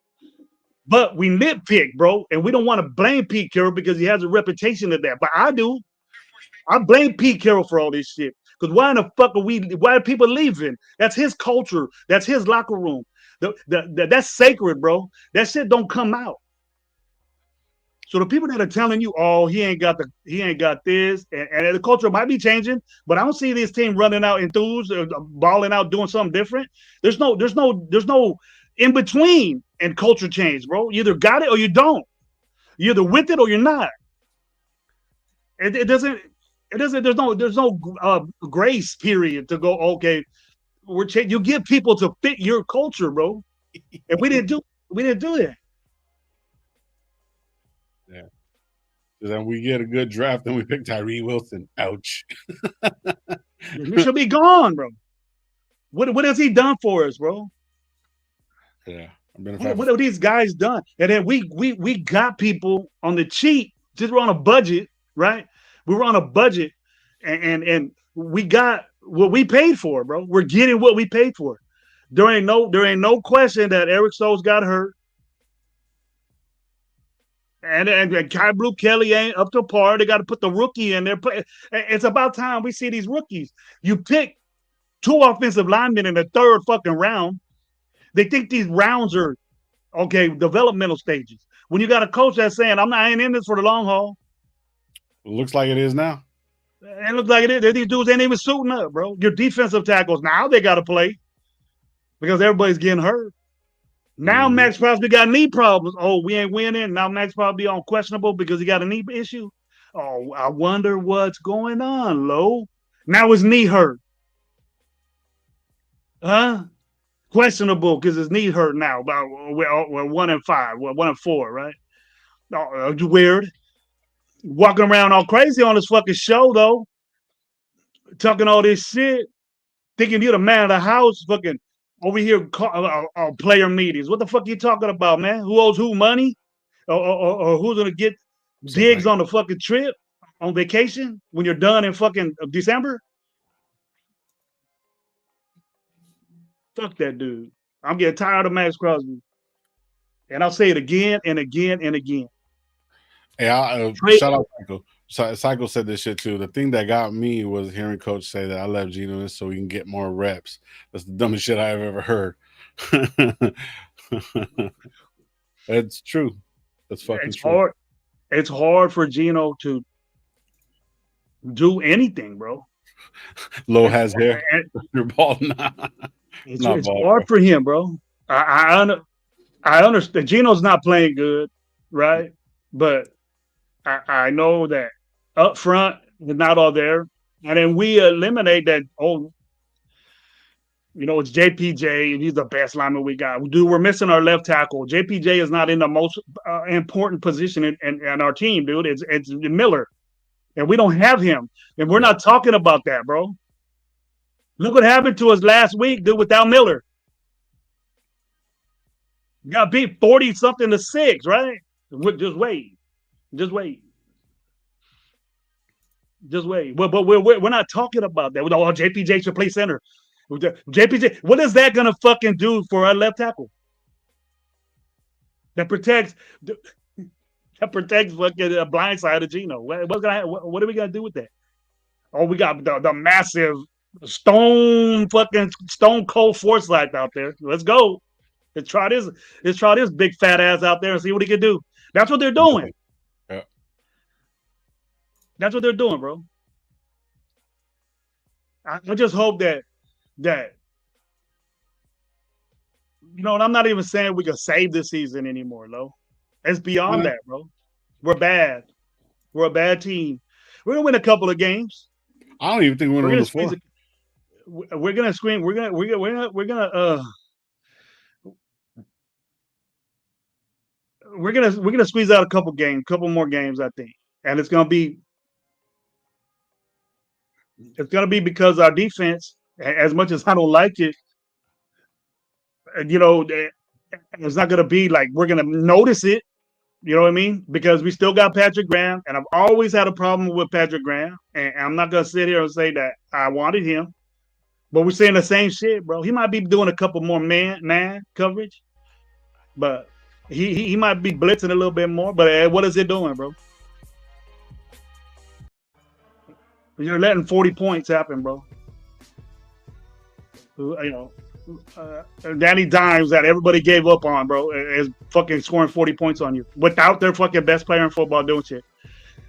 But we nitpick, bro, and we don't want to blame Pete Carroll because he has a reputation of that. But I do. I blame Pete Carroll for all this shit. Because why in the fuck are we? Why are people leaving? That's his culture. That's his locker room. That's sacred, bro. That shit don't come out. So the people that are telling you, "Oh, he ain't got this," and the culture might be changing, but I don't see this team running out enthused, balling out, doing something different. There's no in between in culture change, bro. You either got it or you don't. You're either with it or you're not. It doesn't. It doesn't. There's no grace period to go. Okay, we're changing. You get people to fit your culture, bro. And we didn't do that. Yeah. So then we get a good draft, and we pick Tyree Wilson. Ouch. He should be gone, bro. What has he done for us, bro? Yeah. I've been a fan What for have these guys done? And then we got people on the cheap. Just we're on a budget, right? We were on a budget, and we got what we paid for, bro. We're getting what we paid for. There ain't no question that Eric Stokes got hurt, and Kai Blue Kelly ain't up to par. They got to put the rookie in there. It's about time we see these rookies. You pick two offensive linemen in the third fucking round. They think these rounds are okay, developmental stages. When you got a coach that's saying, I ain't in this for the long haul. it. Looks like it is now. It looks like it is. These dudes ain't even suiting up, bro. Your defensive tackles, now they got to play because everybody's getting hurt. Now Mm-hmm. Max Crosby got knee problems. Oh, we ain't winning. Now Max Crosby on questionable because he got a knee issue. Oh, I wonder what's going on, Lo. Now his knee hurt. Huh? Questionable because his knee hurt now. About we're 1-5, we're 1-4, right? Weird. Walking around all crazy on this fucking show though, talking all this shit, thinking you're the man of the house, fucking over here player meetings. What the fuck are you talking about, man? Who owes who money, or who's gonna get So digs right. on the fucking trip on vacation when you're done in fucking December? Fuck that dude. I'm getting tired of Max Crosby, and I'll say it again and again and again. Hey, Trade. shout out Psycho. Psycho said this shit too. The thing that got me was hearing Coach say that I left Geno in so we can get more reps. That's the dumbest shit I've ever heard. It's true. That's fucking It's true. hard. It's hard for Gino to do anything, bro. Low It's has hair. You're bald. Nah, it's not it's bald, hard bro. for him, bro. I understand. Gino's not playing good, right? But I know that up front is not all there, and then we eliminate that. Oh, it's JPJ, and he's the best lineman we got. Dude, we're missing our left tackle. JPJ is not in the most important position in our team, dude. It's Miller, and we don't have him, and we're Yeah. not talking about that, bro. Look what happened to us last week, dude, without Miller. Got beat 40 something to 6, right? Just wait. Just wait. Just wait. But we're not talking about that. Oh, JPJ should play center. JPJ, what is that gonna fucking do for our left tackle? That protects fucking a blind side of Gino. What are we gonna do with that? Oh, we got the massive stone cold Forsyth out there. Let's go. Let's try this. Let's try this big fat ass out there and see what he can do. That's what they're doing. Yeah. That's what they're doing, bro. I just hope that and I'm not even saying we can save this season anymore, Lo. It's beyond that, bro. We're bad. We're a bad team. We're gonna win a couple of games. I don't even think we're We're gonna win gonna the squeeze. four. We're gonna scream. We're gonna squeeze out a couple more games, I think, and it's gonna be because our defense, as much as I don't like it, you know, it's not gonna be like we're gonna notice it. You know what I mean? Because we still got Patrick Graham, and I've always had a problem with Patrick Graham, and I'm not gonna sit here and say that I wanted him, but we're saying the same shit, bro. He might be doing a couple more man coverage, but he might be blitzing a little bit more. But what is it doing, bro? You're letting 40 points happen, bro. Danny Dimes that everybody gave up on, bro, is fucking scoring 40 points on you without their fucking best player in football doing shit.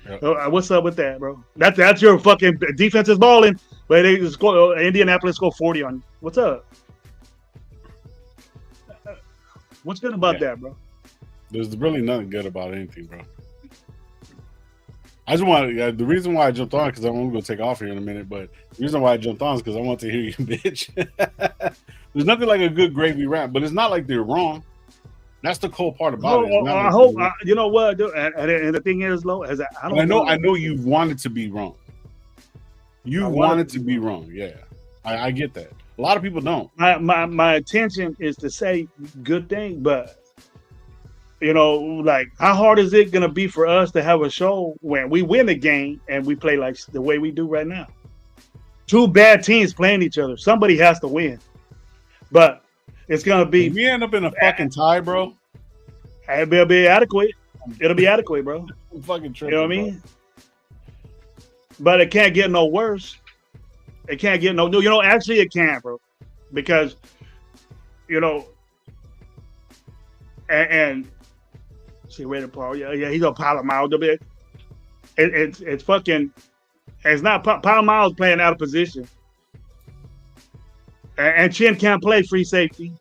Yep. What's up with that, bro? That's your fucking defense is balling, but they score, Indianapolis score 40 on you. What's up? What's good about that, bro? There's really nothing good about anything, bro. I just want the reason why I jumped on, because I'm only going to take off here in a minute, but the reason why I jumped on is because I want to hear you, bitch. There's nothing like a good gravy rap, but it's not like they're wrong. That's the cool part about it. I hope you know what, and the thing is, Lo, is that I know you wanted to be wrong. You wanted to be wrong. Yeah, I get that. A lot of people don't. My intention is to say good thing, but like how hard is it gonna be for us to have a show when we win a game and we play like the way we do right now? Two bad teams playing each other. Somebody has to win, but it's gonna be. If we end up in a fucking tie, bro. It'll be adequate. It'll be adequate, bro. I'm fucking tripping, you know what I mean? But it can't get no worse. It can't get no. Actually, it can, bro, because and see, Raider Paul, yeah, he's a pile of miles a bit. It's fucking. It's not Pile Miles playing out of position, and Chin can't play free safety.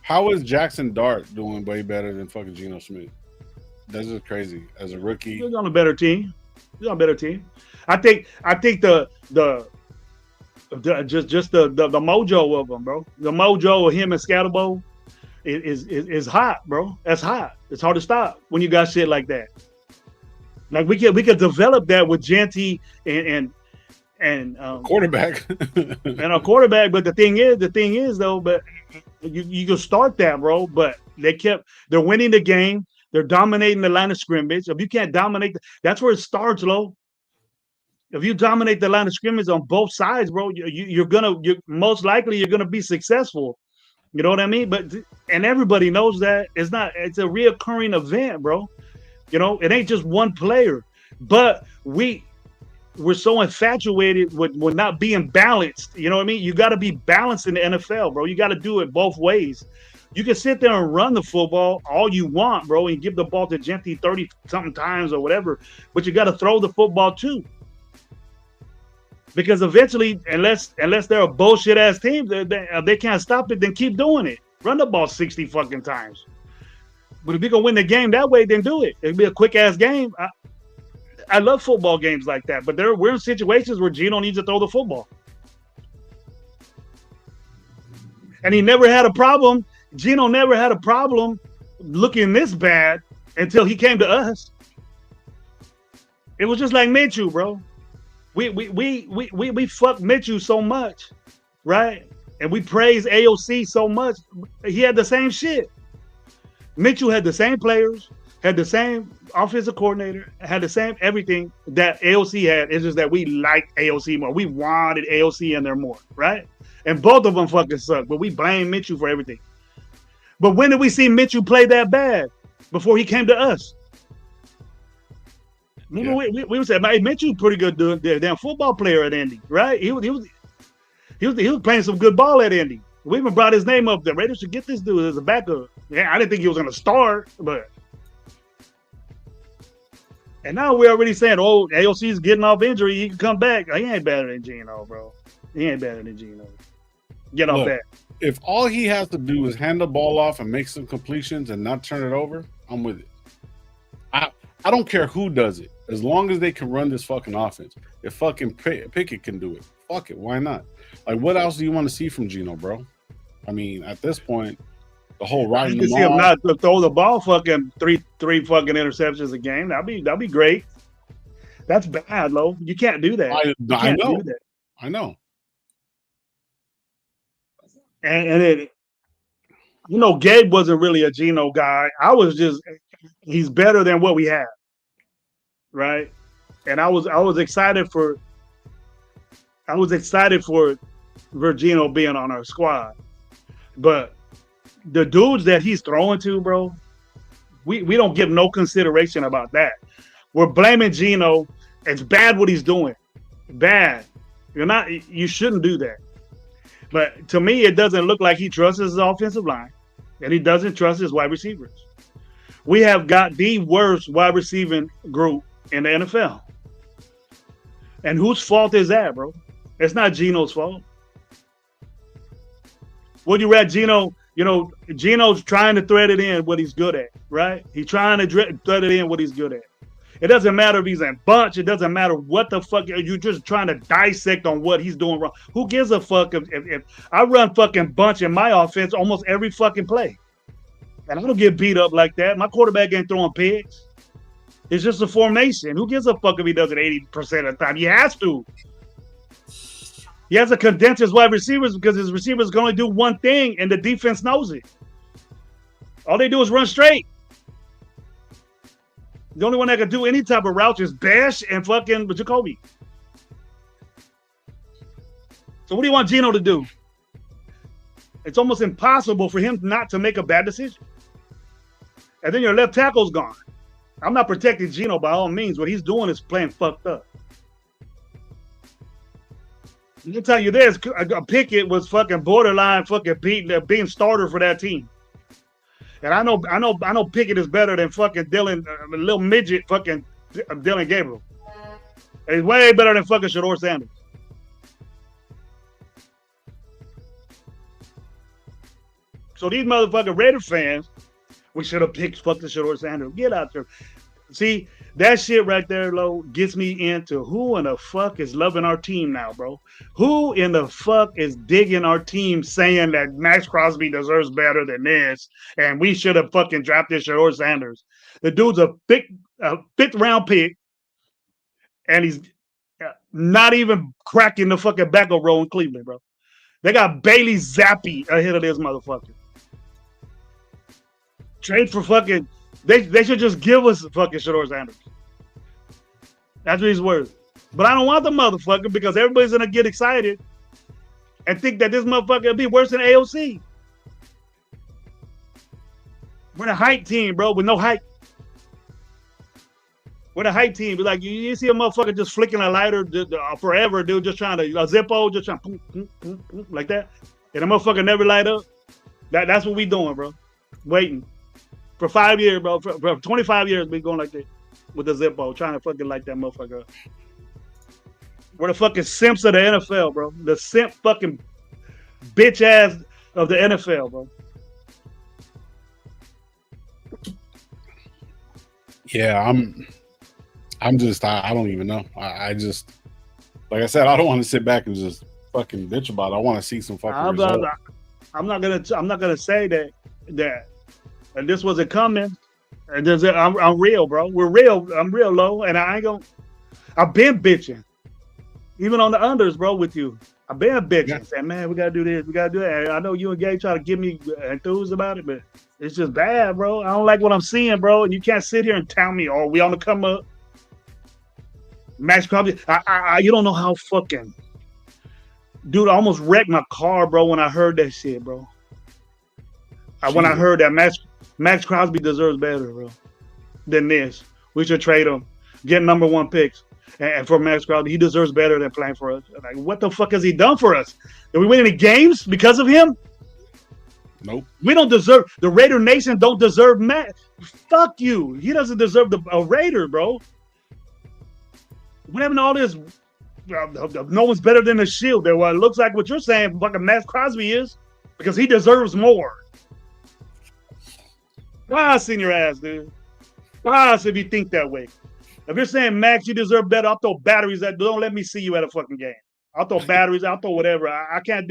How is Jackson Dart doing way better than fucking Geno Smith? That's just crazy. As a rookie, he's on a better team. I think the mojo of them, bro. The mojo of him and Scatterbo is hot, bro. That's hot. It's hard to stop when you got shit like that. Like we could develop that with Genty and quarterback and a quarterback. But the thing is though, but you can start that, bro. But they're winning the game. They're dominating the line of scrimmage. If you can't dominate, that's where it starts, Lo. If you dominate the line of scrimmage on both sides, bro, you're most likely gonna be successful. You know what I mean? And everybody knows that it's a reoccurring event, bro. It ain't just one player, but we're so infatuated with not being balanced. You know what I mean? You got to be balanced in the NFL, bro. You got to do it both ways. You can sit there and run the football all you want, bro, and give the ball to Genty 30-something times or whatever, but you got to throw the football too. Because eventually, unless they're a bullshit ass team, they can't stop it. Then keep doing it. Run the ball 60 fucking times. But if you can win the game that way, then do it. It'll be a quick ass game. I love football games like that, but we're in situations where Geno needs to throw the football, and he never had a problem. Geno never had a problem looking this bad until he came to us. It was just like Minshew, bro. We fucked Minshew so much, right? And we praised AOC so much. He had the same shit. Minshew had the same players, had the same offensive coordinator, had the same everything that AOC had. It's just that we liked AOC more. We wanted AOC in there more, right? And both of them fucking suck, but we blame Minshew for everything. But when did we see Minshew play that bad? Before he came to us. Remember Yeah. we was saying, man, Mitchell pretty good damn football player at Indy, right? He was playing some good ball at Indy. We even brought his name up. The Raiders should get this dude as a backup. Yeah, I didn't think he was going to start, but and now we're already saying, oh, AOC is getting off injury. He can come back. He ain't better than Geno, bro. He ain't better than Geno. Get off Look, that. if all he has to do is hand the ball off and make some completions and not turn it over, I'm with it. I don't care who does it, as long as they can run this fucking offense. If fucking Pickett can do it, fuck it, why not? Like, what else do you want to see from Geno, bro? I mean, at this point, the whole I riding can them see him off. not throw the ball fucking three fucking interceptions a game. That'd be great. That's bad, Lo. You can't do that. You I can't know, do that. I know. And it, Gabe wasn't really a Geno guy. He's better than what we have, right? And I was excited for Virgino being on our squad, but the dudes that he's throwing to, bro, we don't give no consideration about that. We're blaming Geno. It's bad what he's doing. Bad. You shouldn't do that. But to me, it doesn't look like he trusts his offensive line, and he doesn't trust his wide receivers. We have got the worst wide receiving group in the NFL. And whose fault is that, bro? It's not Geno's fault. Would you rather Geno? Geno's trying to thread it in what he's good at, right? He's trying to thread it in what he's good at. It doesn't matter if he's in bunch. It doesn't matter what the fuck. You're just trying to dissect on what he's doing wrong. Who gives a fuck if I run fucking bunch in my offense almost every fucking play? And I don't get beat up like that. My quarterback ain't throwing pigs. It's just a formation. Who gives a fuck if he does it 80% of the time? He has to. He has to condense his wide receivers because his receivers can only do one thing, and the defense knows it. All they do is run straight. The only one that can do any type of route is Bash and fucking Jacoby. So what do you want Geno to do? It's almost impossible for him not to make a bad decision. And then your left tackle's gone. I'm not protecting Geno by all means. What he's doing is playing fucked up. I can tell you this, Pickett was fucking borderline fucking being starter for that team. And I know Pickett is better than fucking Dylan, little midget fucking Dylan Gabriel. And he's way better than fucking Shador Sanders. So these motherfucking Raider fans, we should have picked fucking Shador Sanders. Get out there. See, that shit right there, Lo, gets me into who in the fuck is loving our team now, bro? Who in the fuck is digging our team saying that Max Crosby deserves better than this and we should have fucking drafted Shador Sanders? The dude's a fifth round pick and he's not even cracking the fucking backup row in Cleveland, bro. They got Bailey Zappi ahead of this motherfucker. Trade for fucking... They should just give us fucking Shador Sanders. That's what he's worth. But I don't want the motherfucker because everybody's going to get excited and think that this motherfucker will be worse than AOC. We're the hype team, bro, with no hype. We're the hype team. Like, you see a motherfucker just flicking a lighter forever, dude, just trying to, a Zippo, just trying to, like that. And the motherfucker never light up. That's what we doing, bro. Waiting. For 5 years, bro. For 25 years, we going like that with the Zippo, trying to fucking light that motherfucker up. We're the fucking simps of the NFL, bro. The simp fucking bitch ass of the NFL, bro. Yeah, I'm just, I don't even know. I just, like I said, I don't want to sit back and just fucking bitch about it. I want to see some fucking results. I'm not gonna say that and this wasn't coming. And I'm real, bro. We're real. I'm real low, and I ain't gonna. I've been bitching, even on the unders, bro. With you, I've been bitching, yeah. Saying, "Man, we gotta do this, we gotta do that." And I know you and Gabe try to get me enthused about it, but it's just bad, bro. I don't like what I'm seeing, bro. And you can't sit here and tell me, "Oh, we on the come up." Max Crosby, you don't know how fucking, dude. I almost wrecked my car, bro, when I heard that shit, bro. When I heard that Max Crosby deserves better, bro, than this. We should trade him. getting number one picks. And for Max Crosby, he deserves better than playing for us. Like, what the fuck has he done for us? Did we win any games because of him? Nope. We don't deserve the Raider Nation. Don't deserve Matt. Fuck you. He doesn't deserve a Raider, bro. What happened to all this? No one's better than the Shield. Well, it looks like what you're saying, fucking Max Crosby is, because he deserves more. Pass in your ass, dude. Pass if you think that way. If you're saying Max, you deserve better, I'll throw batteries at. Don't let me see you at a fucking game. I'll throw batteries. I'll throw whatever. I can't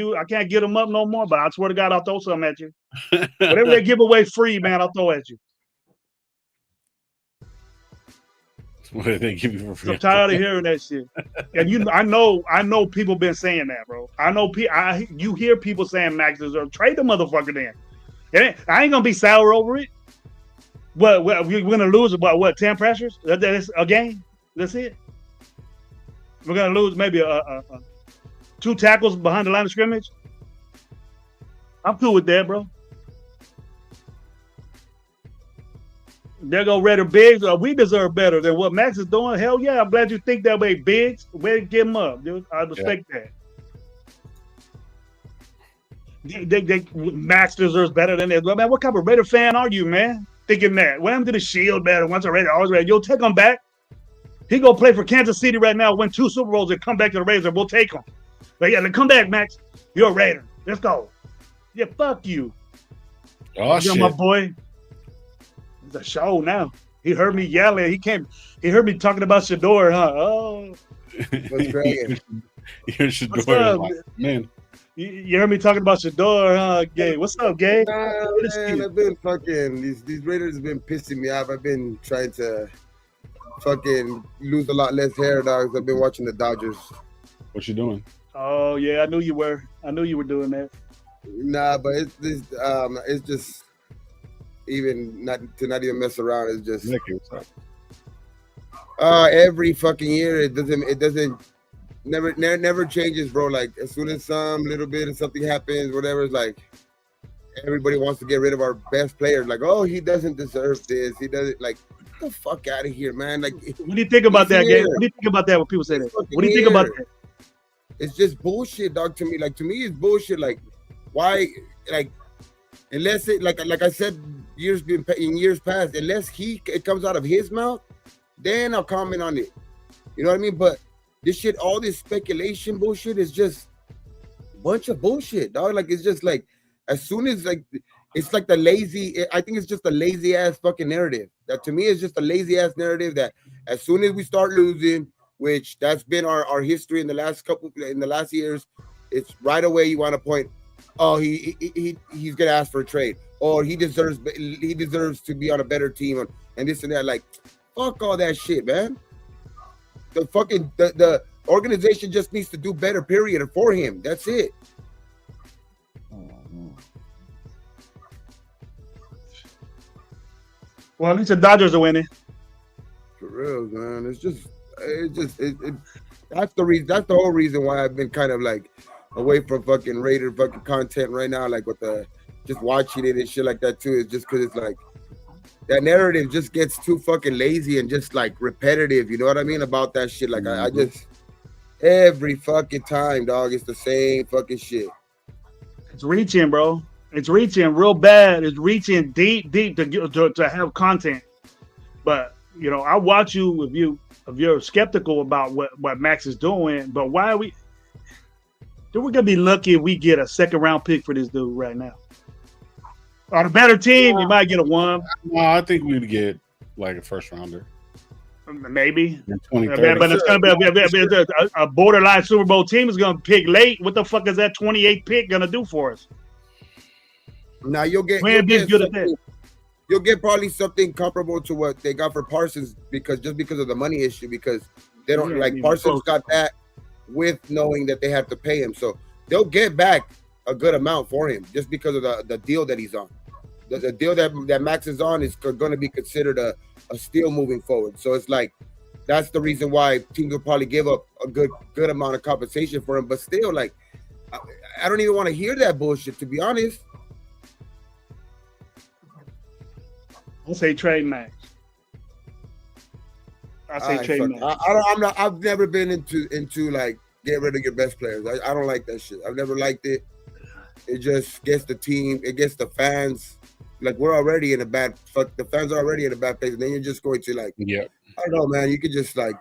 get them up no more. But I swear to God, I'll throw something at you. Whatever they give away free, man, I'll throw at you. What did they give you for free? I'm tired of hearing that shit. And I know people been saying that, bro. I know you hear people saying Max deserves trade the motherfucker then. I ain't gonna be sour over it. We're gonna lose about what 10 pressures? That's a game. That's it. We're gonna lose maybe 2 tackles behind the line of scrimmage. I'm cool with that, bro. There go Raider Biggs. We deserve better than what Max is doing. Hell yeah, I'm glad you think that way, Biggs. Way to get him up, dude. I respect that. Max deserves better than that. Man, what kind of Raider fan are you, man? Thinking that. What happened to the Shield better? Once a Raider, always Raider. You'll take him back. He go play for Kansas City right now, win 2 Super Bowls, and come back to the Raiders, and we'll take him. But yeah, come back, Max. You're a Raider. Let's go. Yeah, fuck you. Oh, shit. My boy. It's a show now. He heard me yelling. He heard me talking about Shador, huh? Oh. What's great? You're Shador. Man. You heard me talking about Shador, huh, Gay? What's up, Gay? Nah, man, I've been fucking these Raiders have been pissing me off. I've been trying to fucking lose a lot less hair, dogs. I've been watching the Dodgers. What you doing? Oh yeah, I knew you were doing that. Nah, but it's just even not even mess around. It's just every fucking year it doesn't never changes, bro. Like as soon as some little bit of something happens, whatever, it's like everybody wants to get rid of our best players. Like, oh, he doesn't deserve this. He doesn't like. Get the fuck out of here, man. Like, what do you think about that, Gabe? What do you think about that when people say that? What do you think about that? It's just bullshit, dog. To me, it's bullshit. Like, why? Like, unless it, like I said, in years past, unless it comes out of his mouth, then I'll comment on it. You know what I mean? But this shit, all this speculation bullshit is just a bunch of bullshit, dog. Like, it's just like as soon as like. It's like the lazy. I think it's just a lazy ass fucking narrative. That to me is just a lazy ass narrative. That as soon as we start losing, which that's been our history in the last years, it's right away you want to point. Oh, he's gonna ask for a trade, or he deserves to be on a better team, and this and that. Like, fuck all that shit, man. The organization just needs to do better. Period. For him, that's it. Well, at least the Dodgers are winning. For real, man. It's just that's the reason. That's the whole reason why I've been kind of like away from fucking Raider fucking content right now. Like with the just watching it and shit like that too. It's just because it's like that narrative just gets too fucking lazy and just like repetitive. You know what I mean about that shit? Like I just every fucking time, dog. It's the same fucking shit. It's reaching, bro. It's reaching real bad. It's reaching deep to have content. But you know, I watch you if you're skeptical about what Max is doing. But why are we? We're gonna be lucky if we get a 2nd round pick for this dude right now. On a better team, you might get a 1. No, I think we'd get like a 1st rounder. Maybe. But it's gonna be a borderline Super Bowl team is gonna pick late. What the fuck is that 28th pick gonna do for us? Now you'll get probably something comparable to what they got for Parsons because of the money issue, because they don't Parsons got that with knowing that they have to pay him. So they'll get back a good amount for him just because of the deal that he's on. The deal that Max is on is going to be considered a steal moving forward. So it's like that's the reason why teams will probably give up a good amount of compensation for him. But still, like I don't even want to hear that bullshit, to be honest. I'll say trade Max. I say trade Max. I'm not. I've never been into like get rid of your best players. I don't like that shit. I've never liked it. It just gets the team. It gets the fans. Like we're already in a bad. Fuck, the fans are already in a bad place, and then you're just going to like. Yeah. I don't know, man. You could just like.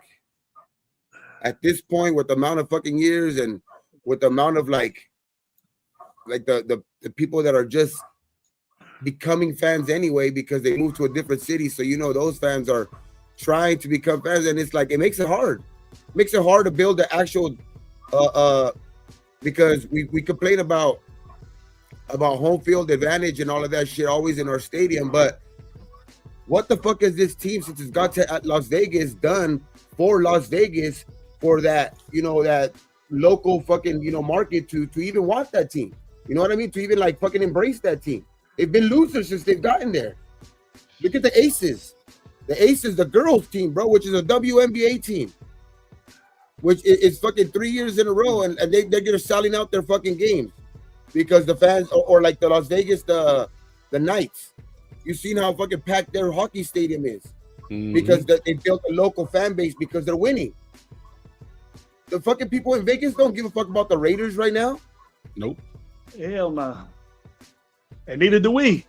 At this point, with the amount of fucking years and with the amount of like the people that are just becoming fans anyway because they moved to a different city, so you know those fans are trying to become fans, and it's like it makes it hard. It makes it hard to build the actual because we complain about home field advantage and all of that shit always in our stadium, but what the fuck has this team since it's got to Las Vegas done for Las Vegas for that, you know, that local fucking, you know, market to even want that team? You know what I mean? To even like fucking embrace that team. They've been losers since they've gotten there. Look at the Aces. The Aces, the girls team, bro, which is a WNBA team, which is fucking 3 years in a row, and they're gonna selling out their fucking games because the fans, or like the Las Vegas, the Knights. You've seen how fucking packed their hockey stadium is because they built a local fan base because they're winning. The fucking people in Vegas don't give a fuck about the Raiders right now. Nope. Hell no. And neither do we.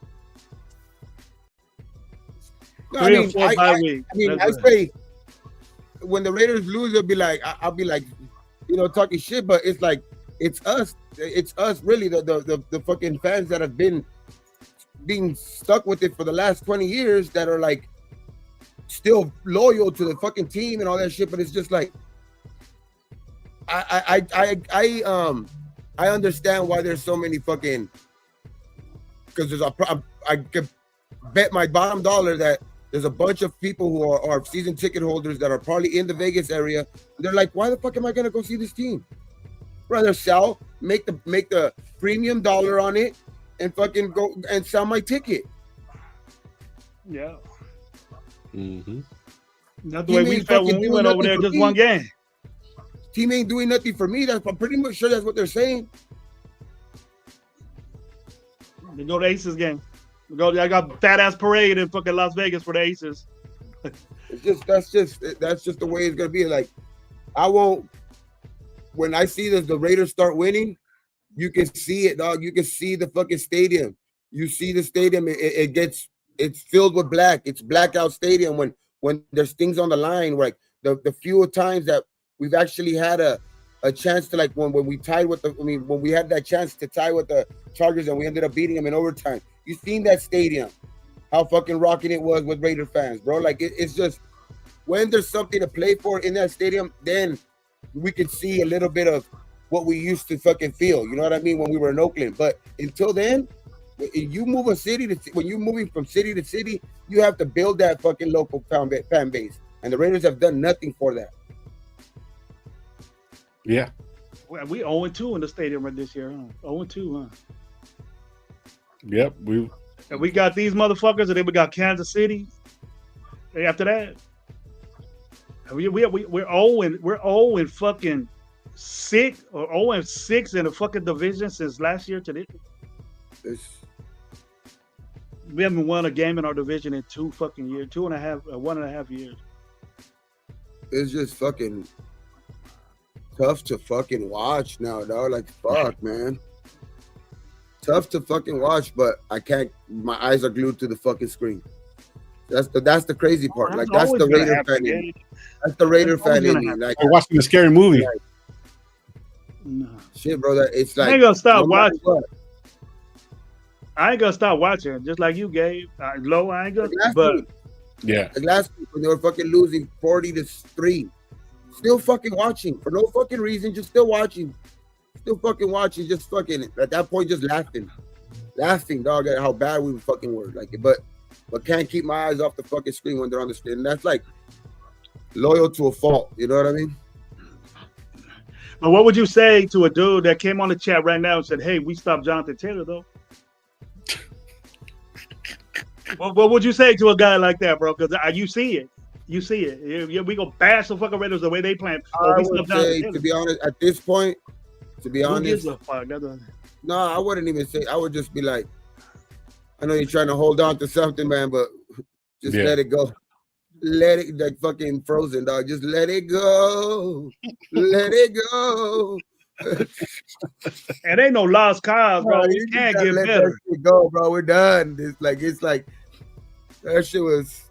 No, I say when the Raiders lose, I'll be like, you know, talking shit, but it's like it's us really the fucking fans that have been being stuck with it for the last 20 years that are like still loyal to the fucking team and all that shit. But it's just like I understand why there's so many fucking, because I could bet my bottom dollar that there's a bunch of people who are season ticket holders that are probably in the Vegas area. They're like, why the fuck am I gonna go see this team? Rather sell, make the premium dollar on it, and fucking go and sell my ticket. Yeah. Mm-hmm. That's the way we felt when we went over there just one game. Team ain't doing nothing for me. I'm pretty much sure that's what they're saying. They go to Aces game. I got fat ass parade in fucking Las Vegas for the Aces. That's just the way it's gonna be. Like, I won't. When I see the Raiders start winning, you can see it, dog. You can see the fucking stadium. You see the stadium. It's filled with black. It's blackout stadium when there's things on the line. Like the few times that we've actually had a chance to, like when we tied with when we had that chance to tie with the Chargers and we ended up beating them in overtime. You seen that stadium, how fucking rocking it was with Raider fans, bro. Like it's just when there's something to play for in that stadium, then we could see a little bit of what we used to fucking feel. You know what I mean? When we were in Oakland. But until then, when you're moving from city to city, you have to build that fucking local fan base. And the Raiders have done nothing for that. Yeah. We 0-2 in the stadium right this year. 0-2, huh? Yep. And we got these motherfuckers, and then we got Kansas City. After that, we're 0 and fucking 6 or 0 and 6 in the fucking division since last year to this. We haven't won a game in our division in 2 fucking years, 1.5 years. It's just fucking tough to fucking watch now, dog. Like, fuck, man. Tough to fucking watch, but I can't. My eyes are glued to the fucking screen. That's the crazy part. Like, that's the Raider fan in me. That's the Raider fan in me. Like, I'm watching a scary movie. Like, no. Shit, bro. It's like I ain't gonna stop watching. What. I ain't gonna stop watching, just like you, Gabe. I ain't gonna. Yeah. Like last week when they were fucking losing 40-3, still fucking watching for no fucking reason, just still watching, just fucking at that point, just laughing, dog, at how bad we fucking were. Like, but can't keep my eyes off the fucking screen when they're on the screen. And that's like loyal to a fault. You know what I mean? But what would you say to a dude that came on the chat right now and said, "Hey, we stopped Jonathan Taylor, though"? What would you say to a guy like that, bro? Because you see it. We go bash the fucking Raiders the way they play. I would say, to be honest, at this point, no, I wouldn't even say. I would just be like, I know you're trying to hold on to something, man, but just let it go. let it like fucking Frozen, dog. Just let it go, let it go. And ain't no lost cause, bro. We You just can't gotta get let that better. shit go, bro. We're done. It's like that shit was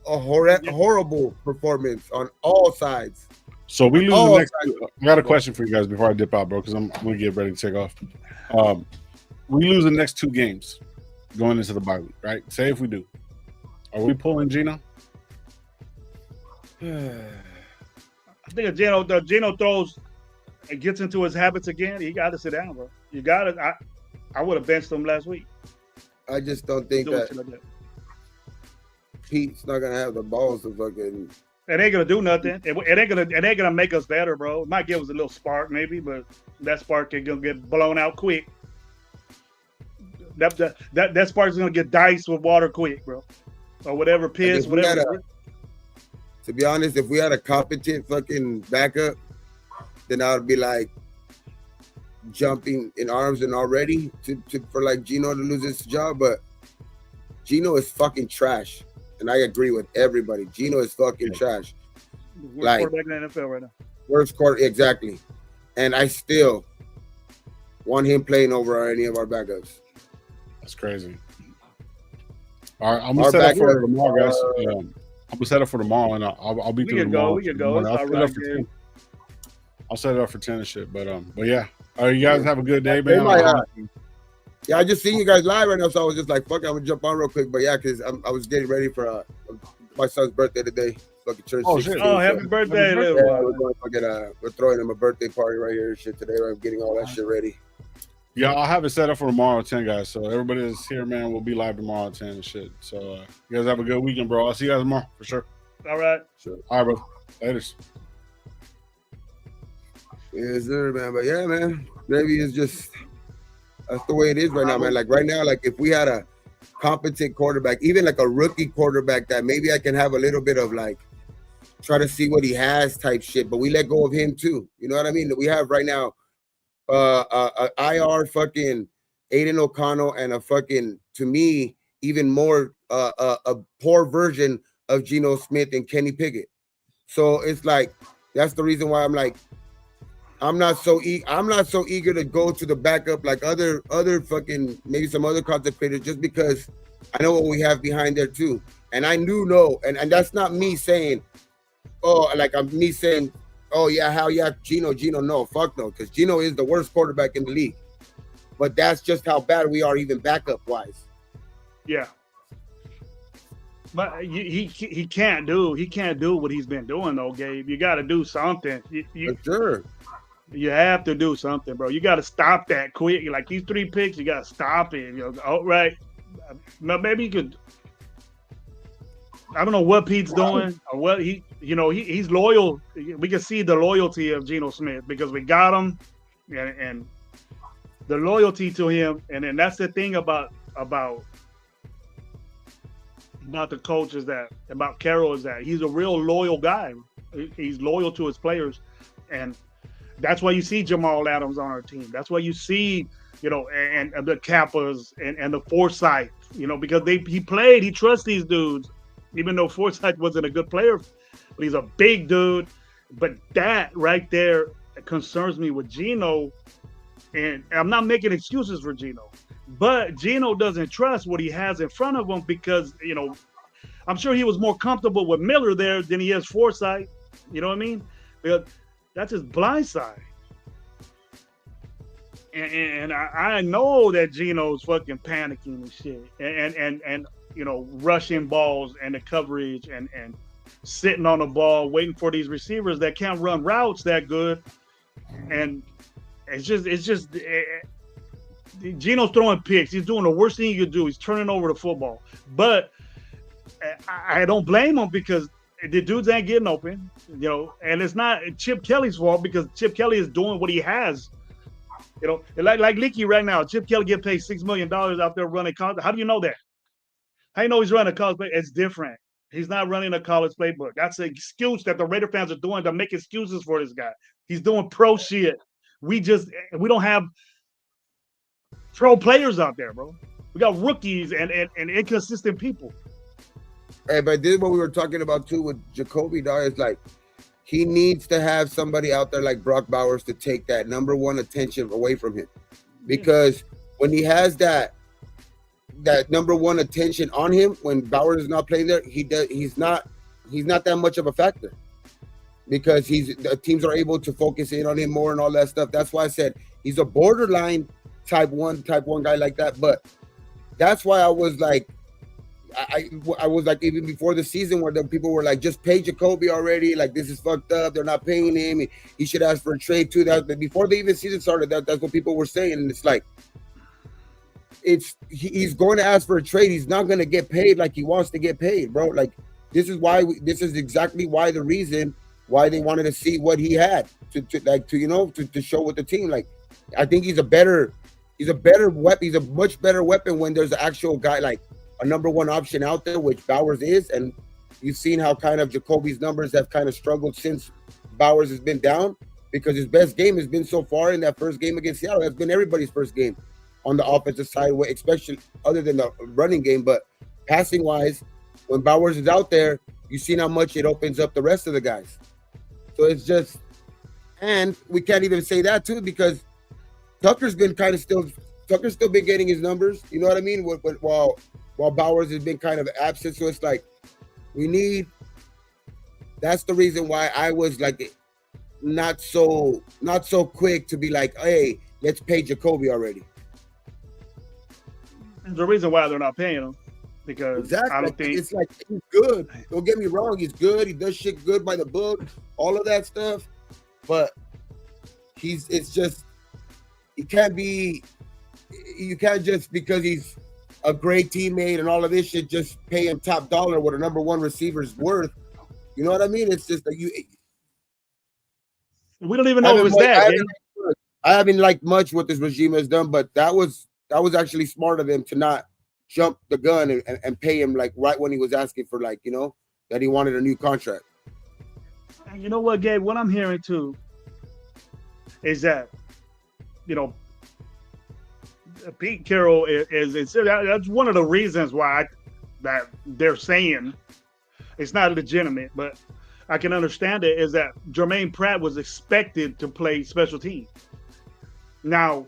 horrible performance on all sides. So we On lose the all next. sides. I got a question for you guys before I dip out, bro, because I'm gonna get ready to take off. We lose the next 2 games going into the bye week, right? Say if we do, are we pulling Gino? I think if Gino throws and gets into his habits again, he got to sit down, bro. You got to. I would have benched him last week. I just don't think Doing that shit like that. Pete's not gonna have the balls to fucking. It ain't gonna do nothing. It ain't gonna make us better, bro. It might give us a little spark, maybe, but that spark is gonna get blown out quick. That spark is gonna get diced with water quick, bro, or whatever Like piss, if we had whatever. to be honest, if we had a competent fucking backup, then I would be like jumping in arms and already for like Gino to lose his job. But Gino is fucking trash, and I agree with everybody. Gino is fucking trash. Worst Like- quarterback in the NFL right now. Worst quarter, exactly. And I still want him playing over any of our backups. That's crazy. All right, I'm gonna Our set up for backup, tomorrow, guys. I'm gonna set up for tomorrow, and I'll be We through can go. tomorrow. We can go. It's I'll all set it up right, for dude. 10. I'll set it up for 10 and shit. But yeah. All right, you guys have a good day, Hey, man. my, yeah, I just seen you guys live right now, so I was just like, "Fuck, I'm gonna jump on real quick." But yeah, because I was getting ready for my son's birthday today. Fucking turn Oh, 16. shit. Oh, so- happy birthday, Happy little Yeah, one. we're going fucking we're throwing him a birthday party right here and shit today. I'm getting all that shit ready. Yeah, I'll have it set up for tomorrow at 10, guys. So everybody that's here, man, will be live tomorrow at 10 and shit. So you guys have a good weekend, bro. I'll see you guys tomorrow for sure. All right. Sure. All right, bro. Laters. Yes, sir, man. But yeah, man, maybe it's just that's the way it is right now, man. Like right now, like if we had a competent quarterback, even like a rookie quarterback, that maybe I can have a little bit of like try to see what he has type shit. But we let go of him too. You know what I mean? We have right now IR fucking Aiden O'Connell and a fucking, to me, even more a poor version of Geno Smith and Kenny Pickett. So it's like that's the reason why I'm like I'm not so eager to go to the backup like other fucking maybe some other contemplated just because I know what we have behind there too. And I know, and that's not me saying, oh, like I'm me saying, oh yeah, hell yeah, Geno, no, fuck no, because Geno is the worst quarterback in the league. But that's just how bad we are, even backup wise. Yeah. But he can't do what he's been doing though, Gabe. You got to do something. For sure. You have to do something, bro. You got to stop that quick. Like these 3 picks, you got to stop it. You know, oh, right. Maybe you could. I don't know what Pete's doing or what he's loyal. We can see the loyalty of Geno Smith because we got him, and the loyalty to him. And that's the thing about the coach is that about Carroll is that he's a real loyal guy. He's loyal to his players, and that's why you see Jamal Adams on our team. That's why you see, and the Kappas and the Forsyth, because he trusts these dudes, even though Forsyth wasn't a good player, but he's a big dude. But that right there concerns me with Geno, and I'm not making excuses for Geno, but Geno doesn't trust what he has in front of him because, I'm sure he was more comfortable with Miller there than he is Forsyth. You know what I mean? Because that's his blind side. And I know that Geno's fucking panicking and shit. And rushing balls and the coverage and sitting on the ball, waiting for these receivers that can't run routes that good. And it's just Geno's throwing picks. He's doing the worst thing you could do. He's turning over the football. But I don't blame him because the dudes ain't getting open, and it's not Chip Kelly's fault because Chip Kelly is doing what he has. Like Leaky right now, Chip Kelly get paid $6 million out there running college. How do you know that? How do you know he's running a college play? It's different. He's not running a college playbook. That's an excuse that the Raider fans are doing to make excuses for this guy. He's doing pro shit. We don't have pro players out there, bro. We got rookies and inconsistent people. But this is what we were talking about too with Jacoby. Dog, is like he needs to have somebody out there like Brock Bowers to take that number one attention away from him, Yeah. because when he has that number one attention on him, when Bowers is not playing there, he's not that much of a factor, because the teams are able to focus in on him more and all that stuff. That's why I said he's a borderline type one guy like that. But that's why I was like, I was like, even before the season, where the people were like, just pay Jacoby already. Like, this is fucked up. They're not paying him. He should ask for a trade too. That before the even season started, that's what people were saying. And it's like, he's going to ask for a trade. He's not going to get paid like he wants to get paid, bro. Like, this is exactly why the reason why they wanted to see what he had to show with the team. Like, I think he's a better weapon. He's a much better weapon when there's an actual guy like a number one option out there, which Bowers is. And you've seen how kind of Jacoby's numbers have kind of struggled since Bowers has been down, because his best game has been so far in that first game against Seattle. That's been everybody's first game on the offensive side, especially other than the running game. But passing wise, when Bowers is out there, you've seen how much it opens up the rest of the guys. So it's just, and we can't even say that too, because Tucker's been still been getting his numbers. You know what I mean? While Bowers has been kind of absent. So it's like, that's the reason why I was like, not so quick to be like, hey, let's pay Jacoby already. The reason why they're not paying him, because exactly. I don't think it's like, he's good. Don't get me wrong, he's good. He does shit good by the book, all of that stuff. But it's just, you can't just, because he's a great teammate and all of this shit, just pay him top dollar what a number one receiver's worth. You know what I mean? It's just that we don't even know if it's that. I haven't liked much what this regime has done, but that was actually smart of them to not jump the gun and pay him like right when he was asking for, like, that he wanted a new contract. And you know what, Gabe? What I'm hearing too is that, Pete Carroll is that's one of the reasons why that they're saying it's not legitimate, but I can understand it, is that Jermaine Pratt was expected to play special teams. Now,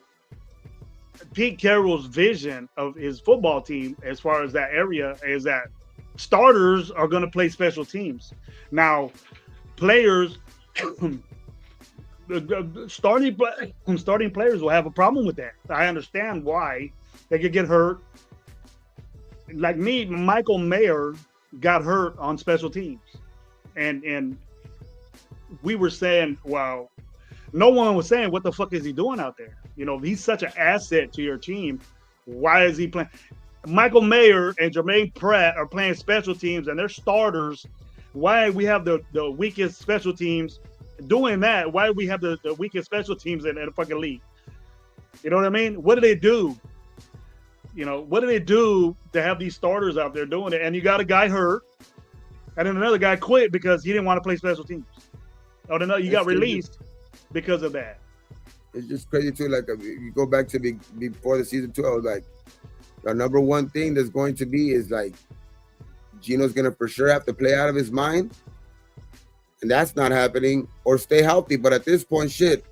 Pete Carroll's vision of his football team, as far as that area, is that starters are going to play special teams. Now, players, starting players will have a problem with that. I understand why. They could get hurt. Like me, Michael Mayer got hurt on special teams. And we were saying, well, no one was saying, what the fuck is he doing out there? He's such an asset to your team. Why is he playing? Michael Mayer and Jermaine Pratt are playing special teams, and they're starters. Why we have the weakest special teams doing that? Why we have the weakest special teams in the fucking league? You know what I mean? What do they do? What do they do to have these starters out there doing it? And you got a guy hurt, and then another guy quit because he didn't want to play special teams. Oh, no, you got released because of that. It's just crazy too. Like, you go back to before the season 2, I was like, the number one thing that's going to be is like, Gino's gonna for sure have to play out of his mind, and that's not happening, or stay healthy. But at this point, shit,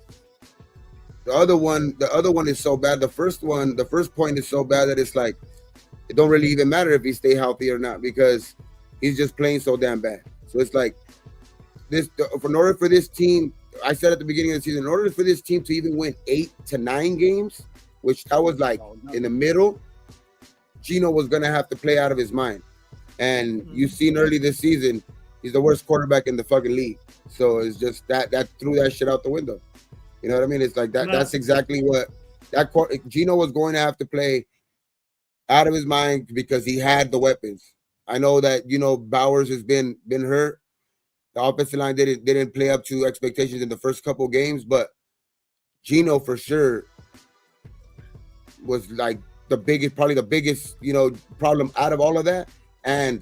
the other one is so bad. The first point is so bad that it's like, it don't really even matter if he stay healthy or not, because he's just playing so damn bad. So it's like, in order for this team, I said at the beginning of the season, in order for this team to even win 8 to 9 games, which that was like in the middle, Gino was gonna have to play out of his mind. And you've seen early this season, he's the worst quarterback in the fucking league. So it's just that threw that shit out the window. You know what I mean? It's like that. No. That's exactly what Gino was going to have to play out of his mind, because he had the weapons. I know that Bowers has been hurt. The offensive line didn't play up to expectations in the first couple of games, but Gino for sure was like probably the biggest problem out of all of that. And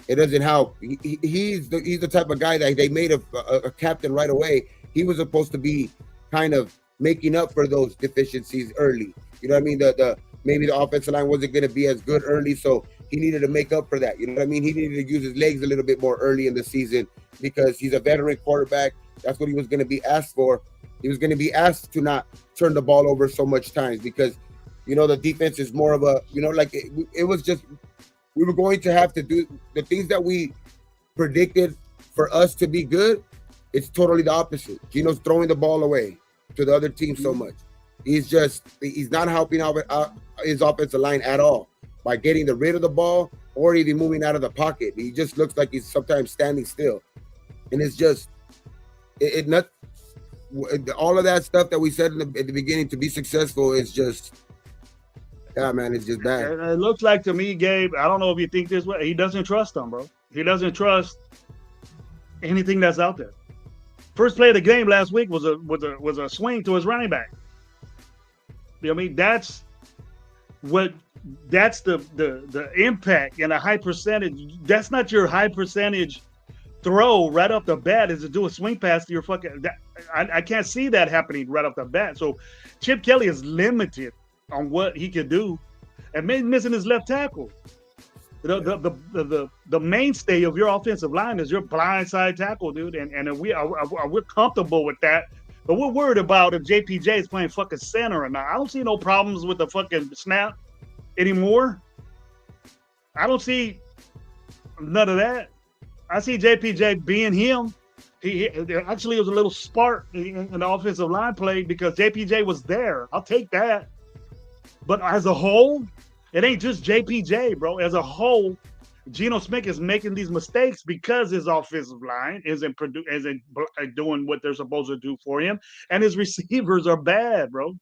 it doesn't help. He's the type of guy that they made a captain right away. He was supposed to be kind of making up for those deficiencies early. You know what I mean? Maybe the offensive line wasn't going to be as good early, so he needed to make up for that. You know what I mean? He needed to use his legs a little bit more early in the season because he's a veteran quarterback. That's what he was going to be asked for. He was going to be asked to not turn the ball over so much times because, the defense is more of a, like it was just, we were going to have to do the things that we predicted for us to be good. It's totally the opposite. Gino's throwing the ball away to the other team so much. He's not helping out his offensive line at all by getting rid of the ball or even moving out of the pocket. He just looks like he's sometimes standing still. And it's just, all of that stuff that we said at the beginning to be successful is just, man, it's just bad. It looks like to me, Gabe, I don't know if you think this way, he doesn't trust them, bro. He doesn't trust anything that's out there. First play of the game last week was a swing to his running back. You know what I mean? That's the impact and a high percentage. That's not your high percentage throw right off the bat, is to do a swing pass to your fucking. I can't see that happening right off the bat. So Chip Kelly is limited on what he can do, and missing his left tackle. The mainstay of your offensive line is your blindside tackle, dude, and we're comfortable with that. But we're worried about if JPJ is playing fucking center or not. I don't see no problems with the fucking snap anymore. I don't see none of that. I see JPJ being him. He actually was a little spark in the offensive line play because JPJ was there. I'll take that. But as a whole, it ain't just JPJ, bro. As a whole, Geno Smith is making these mistakes because his offensive line isn't doing what they're supposed to do for him, and his receivers are bad, bro.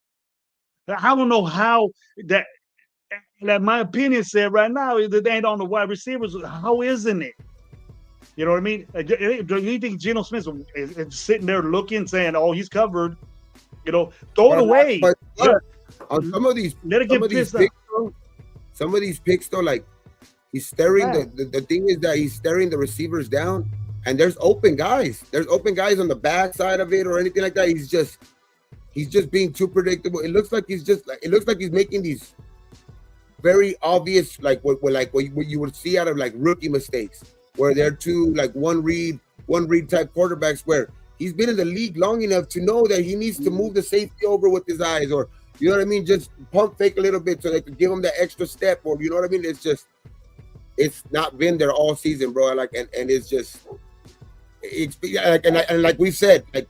I don't know how that my opinion said right now is that they ain't on the wide receivers. How isn't it? You know what I mean? Do you think Geno Smith is sitting there looking, saying, "Oh, he's covered"? Throw it away. But on some of these, some of these picks, though, like he's staring. The thing is that he's staring the receivers down, and there's open guys. There's open guys on the back side of it or anything like that. He's just being too predictable. It looks like he's making these very obvious, like what you would see out of like rookie mistakes, where they're two like one read type quarterbacks, where he's been in the league long enough to know that he needs to move the safety over with his eyes, or you know what I mean, just pump fake a little bit so they could give him that extra step, or you know what I mean. It's not been there all season, bro. Like and it's like and like we said, like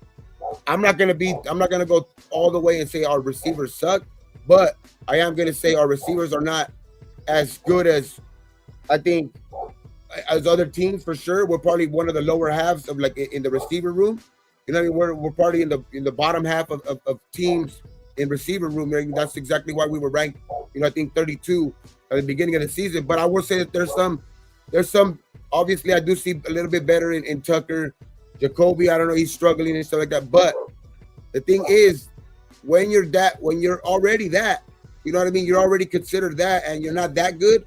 I'm not gonna go all the way and say our receivers suck, but I am gonna say our receivers are not as good as I think as other teams for sure. We're probably one of the lower halves of like in the receiver room. You know what I mean? We're probably in the bottom half of teams in receiver room. That's exactly why we were ranked, I think 32 at the beginning of the season. But I will say that there's some obviously I do see a little bit better in Tucker. Jacoby, I don't know, he's struggling and stuff like that. But the thing is, when you're already that, you know what I mean? You're already considered that and you're not that good.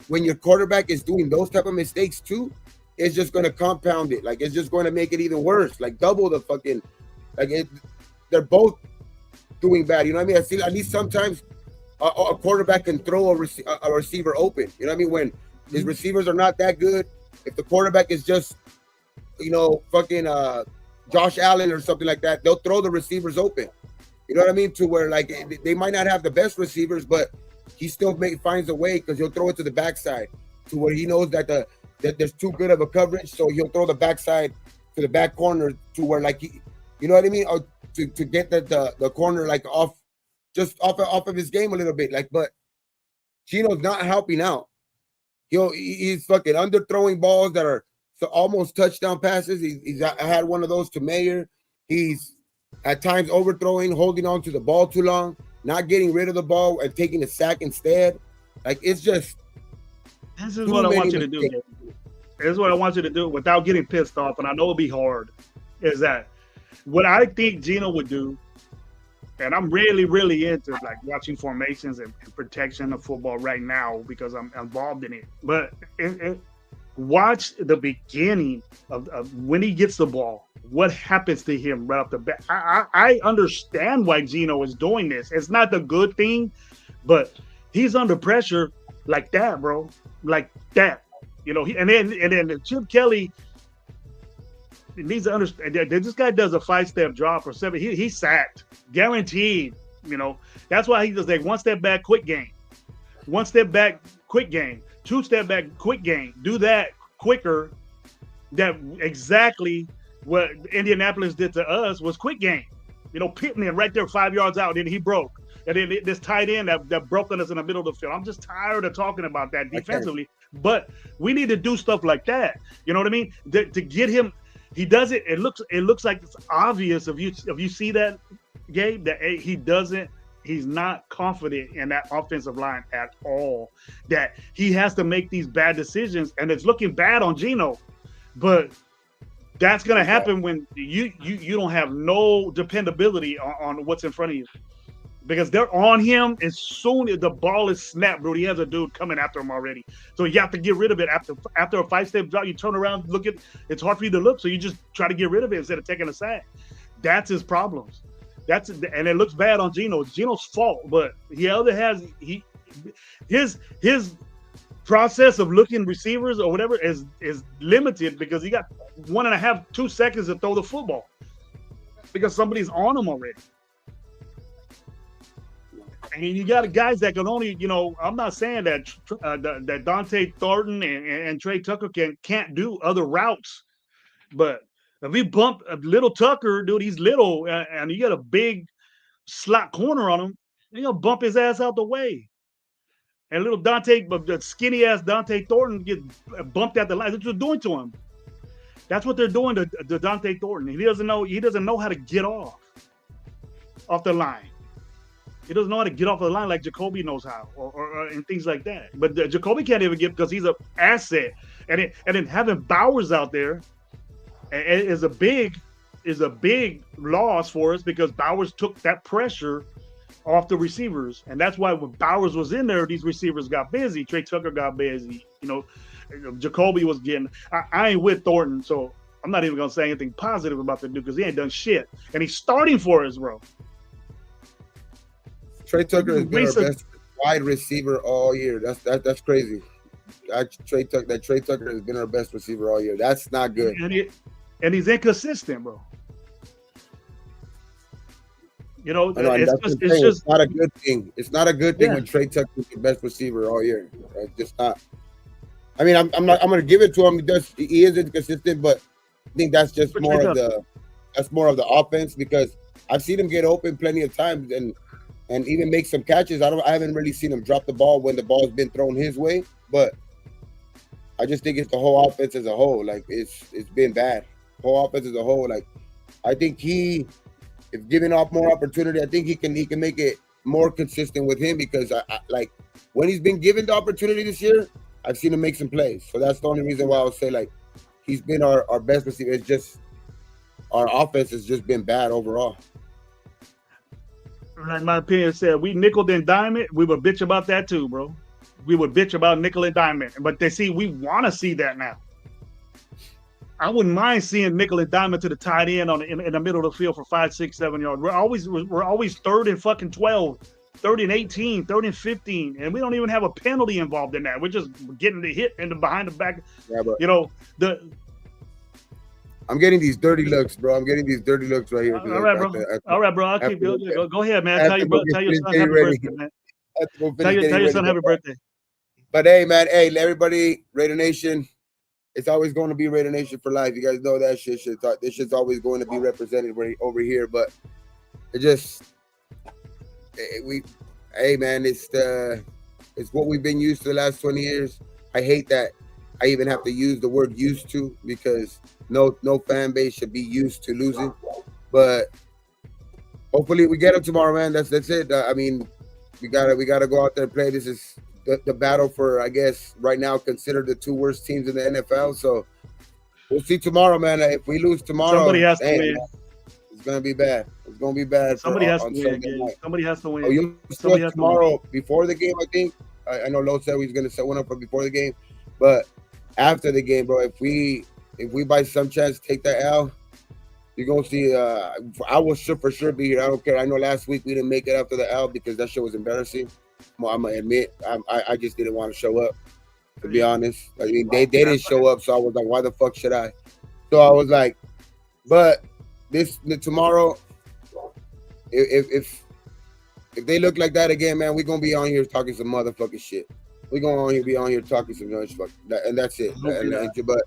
When your quarterback is doing those type of mistakes too, it's just going to compound it. Like, it's just going to make it even worse. Like, double the fucking, they're both doing bad. You know what I mean? I see at least sometimes a quarterback can throw a receiver open. You know what I mean? When his receivers are not that good, if the quarterback is just, fucking Josh Allen or something like that, they'll throw the receivers open. You know what I mean? To where like they might not have the best receivers, but he still finds a way because he'll throw it to the backside to where he knows that there's too good of a coverage, so he'll throw the backside to the back corner to where like you know what I mean, or to get the corner like off of his game a little bit. Like, but Gino's not helping out. He's fucking underthrowing balls that are almost touchdown passes. He's had one of those to Mayer. He's at times overthrowing, holding on to the ball too long, not getting rid of the ball and taking a sack instead. Like, it's just. This is what I want you to do. This is what I want you to do without getting pissed off, and I know it'll be hard, is that what I think Gino would do, and I'm really, really into like watching formations and protection of football right now because I'm involved in it. But watch the beginning of when he gets the ball. What happens to him right off the bat? I understand why Gino is doing this. It's not the good thing, but he's under pressure like that, bro. like that. And then Chip Kelly needs to understand that this guy does a 5-step drop or 7. He's sacked, guaranteed. That's why he does like 1 step back, quick game, 1 step back, quick game, 2 step back, quick game. Do that quicker. That exactly what Indianapolis did to us was quick game. Pittman right there 5 yards out, and then he broke. And then this tight end that broke on us in the middle of the field. I'm just tired of talking about that defensively. But we need to do stuff like that. You know what I mean? To get him, he does it. It looks like it's obvious if you see that, Gabe, that he's not confident in that offensive line at all. That he has to make these bad decisions, and it's looking bad on Geno. But that's going to happen when you don't have no dependability on what's in front of you, because they're on him as soon as the ball is snapped, bro. He has a dude coming after him already, so you have to get rid of it after a 5-step drop. You turn around, look at it's hard for you to look, so you just try to get rid of it instead of taking a sack. That's his problems. And it looks bad on Geno. It's Geno's fault, but his process of looking receivers or whatever is limited because he got 1.5, 2 seconds to throw the football because somebody's on him already. And you got guys that can only, I'm not saying that that Dante Thornton and Trey Tucker can't do other routes, but if we bump a little Tucker, dude, he's little, and you got a big slot corner on him, you're gonna bump his ass out the way. And little Dante, but the skinny ass Dante Thornton gets bumped at the line. That's what they're doing to him. That's what they're doing to Dante Thornton. He doesn't know how to get off the line. He doesn't know how to get off the line like Jacoby knows how, or and things like that. But Jacoby can't even get because he's an asset. And then having Bowers out there is a big loss for us because Bowers took that pressure off the receivers, and that's why when Bowers was in there, these receivers got busy. Trey Tucker got busy. Jacoby was getting. I ain't with Thornton, so I'm not even gonna say anything positive about the dude because he ain't done shit, and he's starting for us, bro. Trey Tucker has been our best wide receiver all year. That's crazy. Trey Tucker has been our best receiver all year. That's not good. And he's inconsistent, bro. It's just not a good thing. It's not a good thing when Trey Tucker is the best receiver all year. It's just not. I mean, I'm going to give it to him. He is inconsistent, but I think that's just more of the offense because I've seen him get open plenty of times and even make some catches. I haven't really seen him drop the ball when the ball's been thrown his way, but I just think it's the whole offense as a whole. Like it's been bad. Whole offense as a whole. Like I think if given off more opportunity, I think he can make it more consistent with him because I like when he's been given the opportunity this year, I've seen him make some plays. So that's the only reason why I would say like he's been our best receiver. It's just our offense has just been bad overall. Like my opinion said, we nickel and dime it. We would bitch about that too, bro. We would bitch about nickel and dime it. But we want to see that now. I wouldn't mind seeing nickel and dime to the tight end in the middle of the field for 5, 6, 7 yards. We're always third and fucking 12, third and 18, third and 15, and we don't even have a penalty involved in that. We're just getting the hit in the behind the back. Yeah, but I'm getting these dirty looks, bro. I'm getting these dirty looks right here. All right, bro. All right, bro. I'll keep going. Go ahead, man. Tell your son happy birthday, man. Tell your son happy birthday. But hey, man. Hey, everybody, Raider Nation. It's always going to be Raider Nation for life. You guys know that shit. This shit's always going to be represented over here. But it just, hey, man, it's what we've been used to the last 20 years. I hate that I even have to use the word used to because no fan base should be used to losing. But hopefully we get it tomorrow, man. That's it. I mean, we gotta go out there and play. This is the battle for, I guess, right now considered the 2 worst teams in the NFL. So we'll see tomorrow, man. If we lose tomorrow, somebody has to win. It's gonna be bad. It's gonna be bad. Somebody has to win. Somebody has to win. Oh, you still tomorrow before the game, I think. I know Lo said he's gonna set one up for before the game, but after the game, bro, if we by some chance take that L, you're gonna see. I will for sure be here. I don't care. I know last week we didn't make it after the L because that shit was embarrassing. Well, I'm gonna admit, I just didn't want to show up. To be honest, I mean they didn't show up, so I was like, why the fuck should I? So I was like, but this tomorrow, if they look like that again, man, we're gonna be on here talking some motherfucking shit. We're gonna be on here talking some noise, fuck, and that's it. But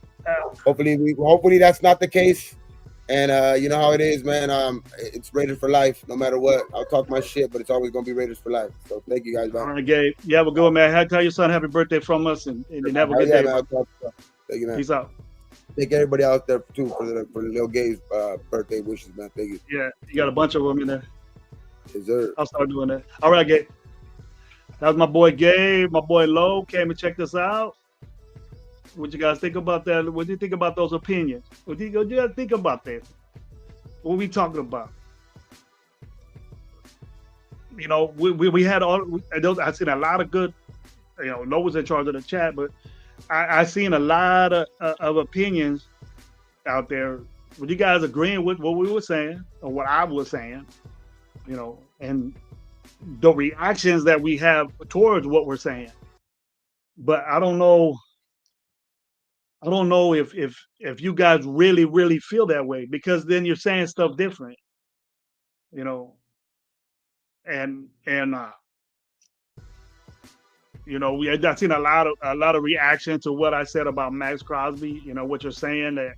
hopefully that's not the case. And you know how it is, man. It's Raiders for life, no matter what. I'll talk my shit, but it's always gonna be Raiders for life. So thank you guys, man. All right, Gabe. You have a good one, man. Tell your son happy birthday from us, and have a good day, man. Thank you, man. Peace out. Thank everybody out there too for little Gabe's birthday wishes, man. Thank you. Yeah, you got a bunch of them in there. Yes, sir. I'll start doing that. All right, Gabe. That was my boy Gabe. My boy Lowe came and checked us out. What you guys think about that? What do you think about those opinions? What do you guys think about that? What are we talking about? You know, we had all those. I've seen a lot of good. You know, Noah's in charge of the chat, but I seen a lot of opinions out there. With you guys agreeing with what we were saying or what I was saying, you know, and the reactions that we have towards what we're saying. But I don't know if you guys really feel that way, because then you're saying stuff different, you know, and you know, I've seen a lot of reaction to what I said about Max Crosby. You know, what you're saying, that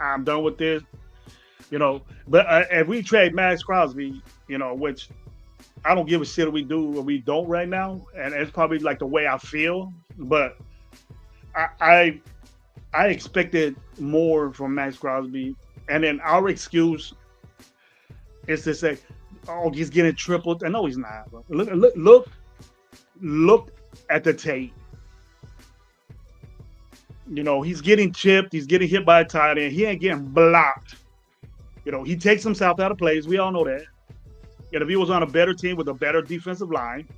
I'm done with this, you know. But if we trade Max Crosby, you know, which I don't give a shit if we do or we don't right now, and it's probably like the way I feel. But I expected more from Max Crosby, and then our excuse is to say, "Oh, he's getting tripled." And no, he's not. Look at the tape. You know, he's getting chipped. He's getting hit by a tight end. He ain't getting blocked. You know, he takes himself out of plays. We all know that. And if he was on a better team with a better defensive line,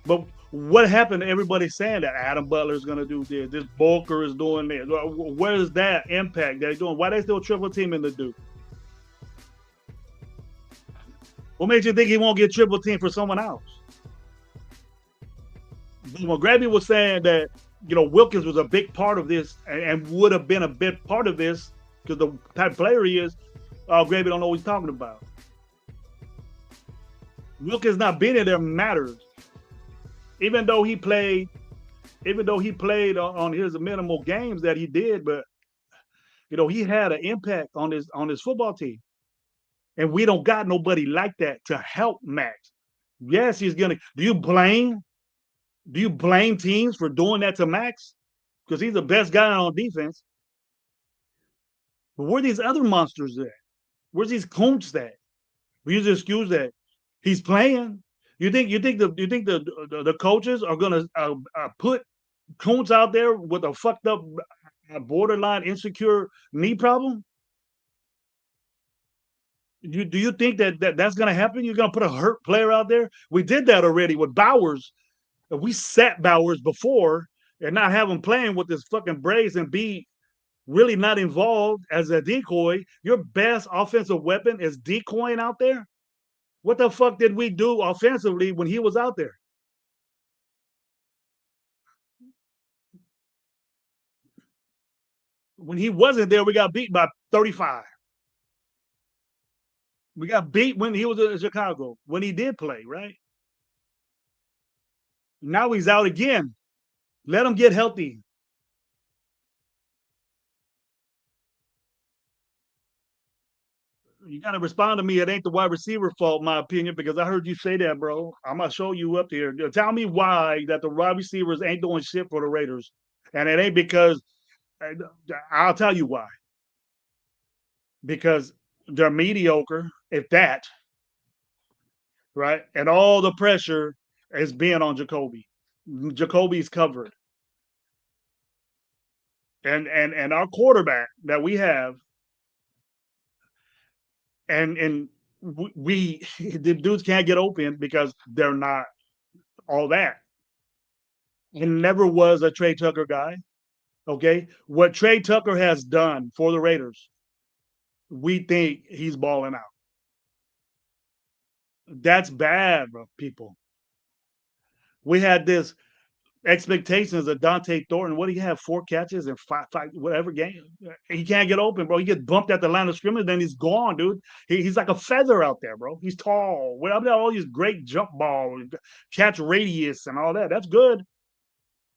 but what happened to everybody saying that Adam Butler is going to do this Bulker is doing this? Where is that impact they're doing? Why they still triple teaming the dude? What makes you think he won't get triple team for someone else? When Gravy was saying that, you know, Wilkins was a big part of this and would have been a big part of this because the type of player he is, Gravy don't know what he's talking about. Wilkins not being in there matters. Even though he played on his minimal games that he did, but you know, he had an impact on his football team. And we don't got nobody like that to help Max. Yes, he's gonna. Do you blame teams for doing that to Max? Because he's the best guy on defense. But where are these other monsters at? Where's these Coons at? We use the excuse that he's playing. You think the coaches are gonna put Coons out there with a fucked up, borderline insecure knee problem? Do you think that's gonna happen? You're gonna put a hurt player out there? We did that already with Bowers. We sat Bowers before and not have him playing with this fucking brace and be really not involved as a decoy. Your best offensive weapon is decoying out there. What the fuck did we do offensively when he was out there? When he wasn't there, we got beat by 35. We got beat when he was in Chicago, when he did play, right? Now he's out again. Let him get healthy. You got to respond to me. It ain't the wide receiver fault, in my opinion, because I heard you say that, bro. I'm going to show you up here. Tell me why that the wide receivers ain't doing shit for the Raiders. And it ain't because, I'll tell you why. Because they're mediocre, if that, right? And all the pressure is being on Jacoby. Jacoby's covered. And our quarterback that we have, and we the dudes can't get open because they're not all that. He never was a Trey Tucker guy. Okay, what Trey Tucker has done for the Raiders, we think he's balling out. That's bad, bro, people. We had this expectations of Dante Thornton. What do you have? 4 catches and five whatever game. He can't get open, bro. He gets bumped at the line of scrimmage, then he's gone, dude. He's like a feather out there, bro. He's tall. Whatever all these great jump ball, catch radius, and all that. That's good.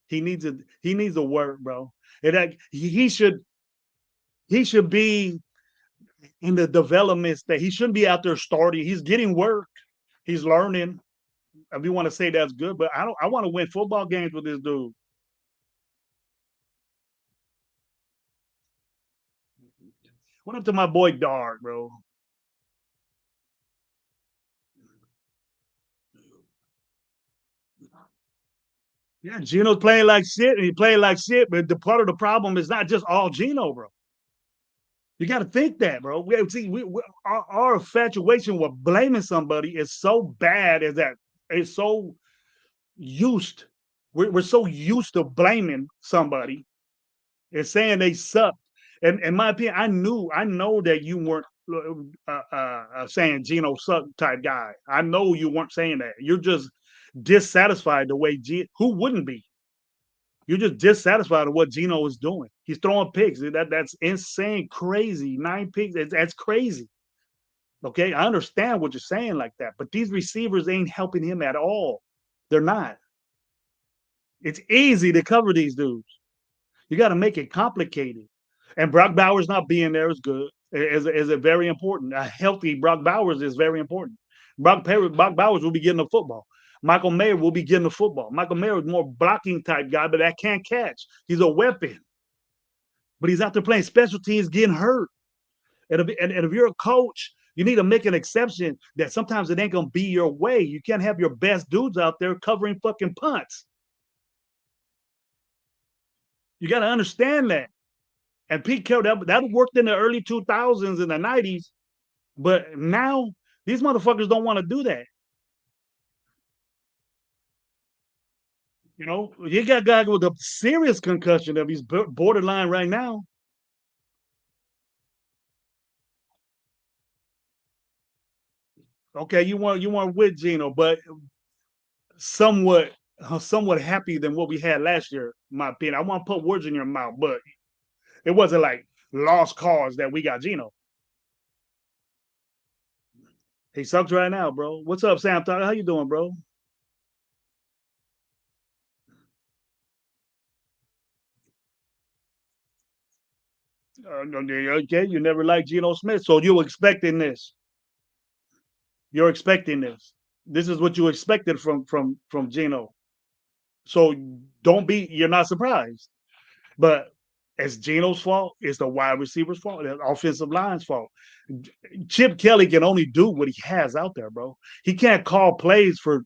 He needs to work, bro. And he should be in the development stage. He shouldn't be out there starting. He's getting work. He's learning. If you want to say that's good, but I want to win football games with this dude. What up to my boy Dart, bro? Yeah, Gino's playing like shit, and he playing like shit. But the part of the problem is not just all Gino, bro. You got to think that, bro. Our infatuation with blaming somebody is so bad, is that it's so used. We're so used to blaming somebody and saying they suck. And in my opinion, I know that you weren't saying Gino suck type guy. I know you weren't saying that. You're just dissatisfied the way who wouldn't be? You're just dissatisfied with what Gino is doing. He's throwing picks. That's insane, crazy. 9 picks. That's crazy. Okay, I understand what you're saying like that, but these receivers ain't helping him at all. They're not. It's easy to cover these dudes. You got to make it complicated. And Brock Bowers not being there is good. Is it very important? A healthy Brock Bowers is very important. Brock Bowers will be getting the football. Michael Mayer will be getting the football. Michael Mayer is more blocking type guy, but that can't catch. He's a weapon. But he's out there playing special teams, getting hurt. And if you're a coach, you need to make an exception that sometimes it ain't gonna be your way. You can't have your best dudes out there covering fucking punts. You got to understand that. And Pete Carroll, that worked in the early 2000s and the 90s. But now these motherfuckers don't want to do that. You know, you got guys with a serious concussion that he's borderline right now. Okay, you want with Gino, but somewhat happy than what we had last year, in my opinion. I want to put words in your mouth, but it wasn't like lost cause that we got Gino. He sucks right now, bro. What's up, Sam? How you doing, bro? Okay, you never liked Geno Smith, so you're expecting this. You're expecting this. This is what you expected from Geno. So don't be. You're not surprised. But it's Geno's fault. It's the wide receiver's fault. It's the offensive line's fault. Chip Kelly can only do what he has out there, bro. He can't call plays for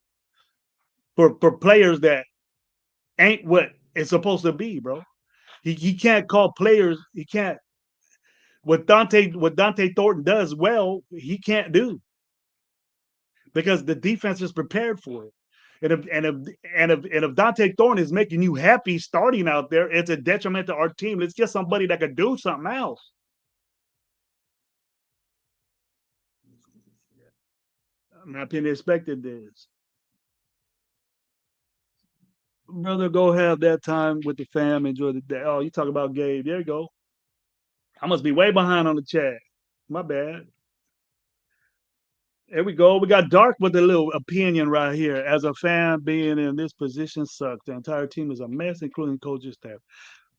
players that ain't what it's supposed to be, bro. He can't call players. He can't what Dante Thornton does well, he can't do because the defense is prepared for it. And if Dante Thornton is making you happy starting out there, it's a detriment to our team. Let's get somebody that could do something else. I'm not being expected this. Brother, go have that time with the fam, enjoy the day. Oh, you talk about Gabe. There you go. I must be way behind on the chat. My bad. There we go. We got Dark with a little opinion right here. As a fan, being in this position sucks. The entire team is a mess, including coaching staff.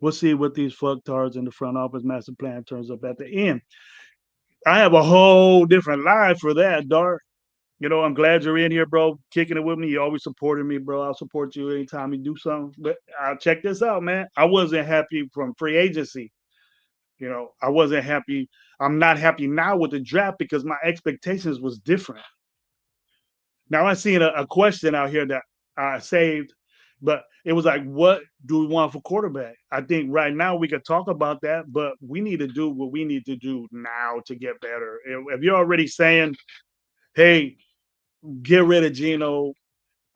We'll see what these fucktards in the front office master plan turns up at the end. I have a whole different life for that, Dark. You know, I'm glad you're in here, bro, kicking it with me. You always supported me, bro. I'll support you anytime you do something. But I'll check this out, man. I wasn't happy from free agency. You know, I wasn't happy. I'm not happy now with the draft because my expectations was different. Now I seen a question out here that I saved, but it was like, what do we want for quarterback? I think right now we could talk about that, but we need to do what we need to do now to get better. If you're already saying, hey, get rid of Geno,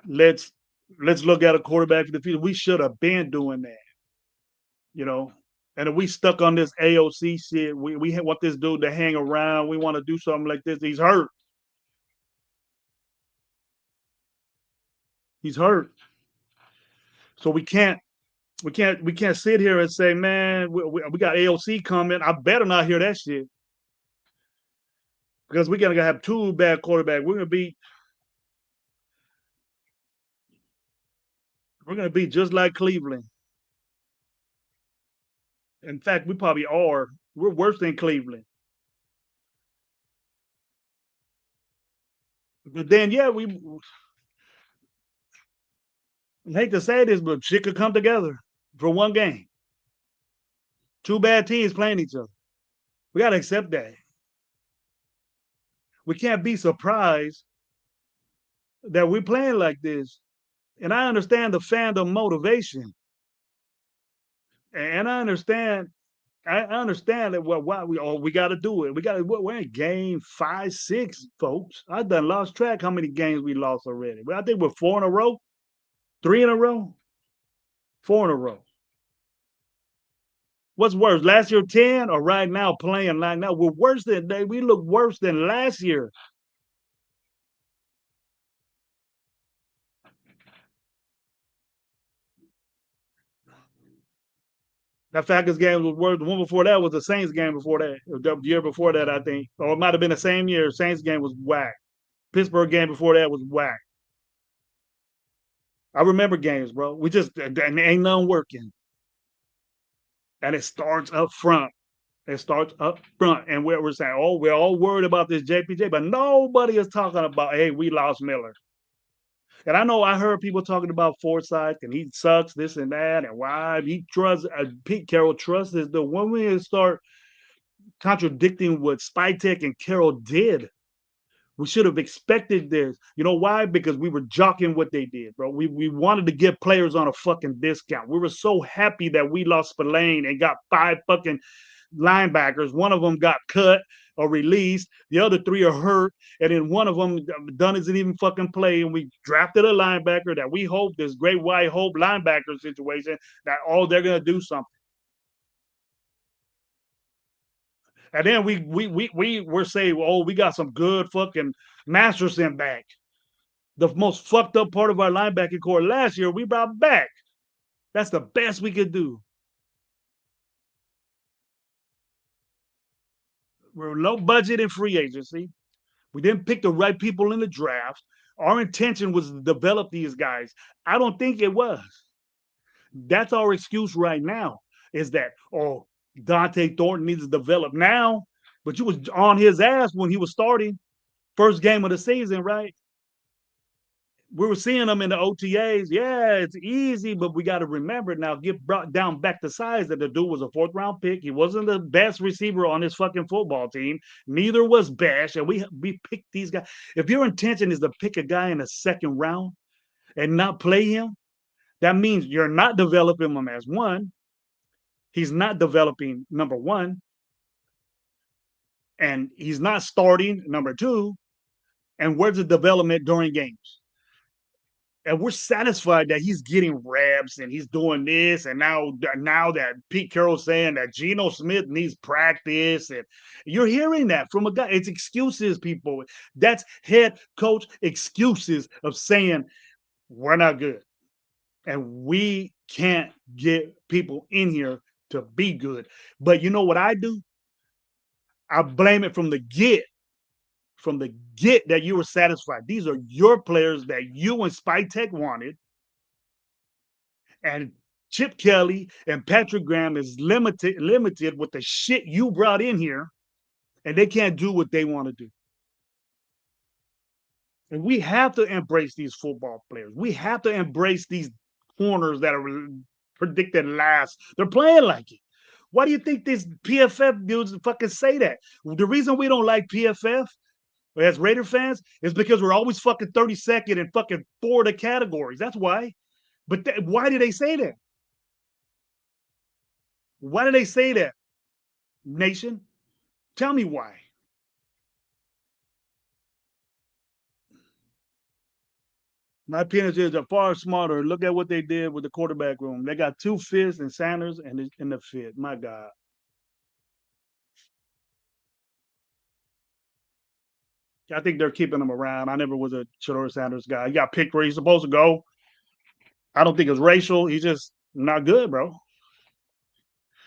let's look at a quarterback for the future, we should have been doing that, you know. And if we stuck on this AOC shit, we want this dude to hang around. We want to do something like this. He's hurt. He's hurt. So we can't sit here and say, man, we got AOC coming. I better not hear that shit because we're gonna have two bad quarterbacks. We're gonna be just like Cleveland. In fact, we probably are. We're worse than Cleveland. But then, yeah, I hate to say this, but shit could come together for one game. Two bad teams playing each other. We gotta accept that. We can't be surprised that we're playing like this. And I understand the fandom motivation, and I understand that why we got to do it. We're in game 5, 6, folks. I done lost track how many games we lost already. Well, I think we're 4 in a row, 3 in a row, 4 in a row. What's worse, last year 10 or right now playing like now? We're worse than we look worse than last year. That Falcons game was worse. The one before that was the Saints game before that. The year before that, I think. Or it might have been the same year. Saints game was whack. Pittsburgh game before that was whack. I remember games, bro. We just and ain't none working. And it starts up front. It starts up front. And we're saying, oh, we're all worried about this JPJ, but nobody is talking about, hey, we lost Miller. And I know I heard people talking about Forsyth and he sucks, this and that, and why he trusts Pete Carroll trusts is the one we start contradicting what Spytek and Carroll did. We should have expected this. You know why? Because we were jocking what they did, bro. We wanted to get players on a fucking discount. We were so happy that we lost Spillane and got 5 fucking linebackers. One of them got cut or released. The other 3 are hurt. And then one of them done isn't even fucking play. And we drafted a linebacker that we hope, this great white hope linebacker situation, that they're going to do something. And then we're saying, oh, we got some good fucking Masterson back. The most fucked up part of our linebacking core last year, we brought back. That's the best we could do. We're low budget in free agency. We didn't pick the right people in the draft. Our intention was to develop these guys. I don't think it was. That's our excuse right now, is that, oh, Dante Thornton needs to develop now, but you was on his ass when he was starting first game of the season, right? We were seeing them in the OTAs. Yeah, it's easy, but we got to remember now, get brought down back to size that the dude was a 4th round pick. He wasn't the best receiver on his fucking football team. Neither was Bash. And we picked these guys. If your intention is to pick a guy in the 2nd round and not play him, that means you're not developing him as one. He's not developing, number one. And he's not starting, number 2. And where's the development during games? And we're satisfied that he's getting reps and he's doing this. And now that Pete Carroll's saying that Geno Smith needs practice, and you're hearing that from a guy. It's excuses, people. That's head coach excuses of saying we're not good. And we can't get people in here to be good. But you know what I do? I blame it from the get that you were satisfied. These are your players that you and Spytek wanted. And Chip Kelly and Patrick Graham is limited with the shit you brought in here, and they can't do what they want to do. And we have to embrace these football players. We have to embrace these corners that are predicted last. They're playing like it. Why do you think these PFF dudes fucking say that? The reason we don't like PFF as Raider fans is because we're always fucking 32nd and fucking 4 of the categories. That's why. But why do they say that? Why do they say that, nation? Tell me why. My opinion is they're far smarter. Look at what they did with the quarterback room. They got 2 Fitz and Sanders and in the fit. My God. I think they're keeping him around. I never was a Shador Sanders guy. He got picked where he's supposed to go. I don't think it's racial. He's just not good, bro.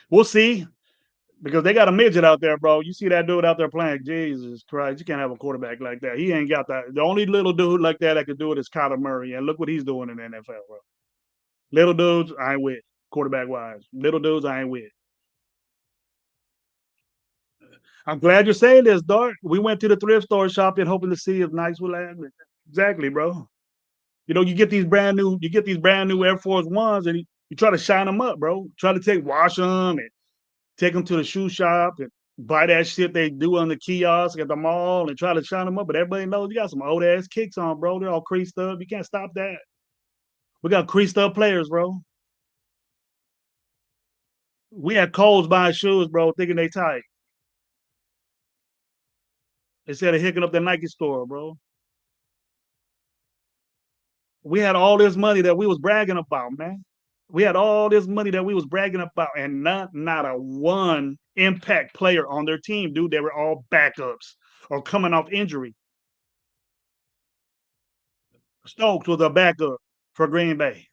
We'll see. Because they got a midget out there, bro. You see that dude out there playing. Jesus Christ, you can't have a quarterback like that. He ain't got that. The only little dude like that could do it is Kyler Murray. And look what he's doing in the NFL, bro. Little dudes, I ain't with. Quarterback wise. Little dudes, I ain't with. I'm glad you're saying this, Dart. We went to the thrift store shopping, hoping to see if Nikes will last. Exactly, bro. You know, you get these brand new Air Force Ones, and you try to shine them up, bro. Try to wash them and take them to the shoe shop and buy that shit they do on the kiosk at the mall and try to shine them up. But everybody knows you got some old ass kicks on, bro. They're all creased up. You can't stop that. We got creased up players, bro. We had Coles buying shoes, bro, thinking they tight. Instead of hooking up the Nike store, bro. We had all this money that we was bragging about, man. We had all this money that we was bragging about, and not a one impact player on their team, dude. They were all backups or coming off injury. Stokes was a backup for Green Bay.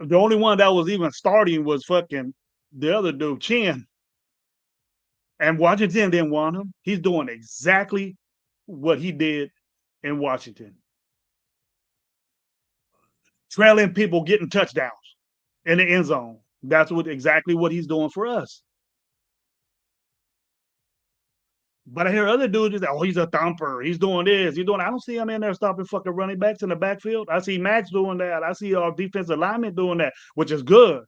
The only one that was even starting was fucking the other dude, Chin. And Washington didn't want him. He's doing exactly what he did in Washington. Trailing people, getting touchdowns in the end zone. That's exactly what he's doing for us. But I hear other dudes just, oh, he's a thumper. He's doing this. He's doing. I don't see him in there stopping fucking running backs in the backfield. I see Max doing that. I see our defensive linemen doing that, which is good.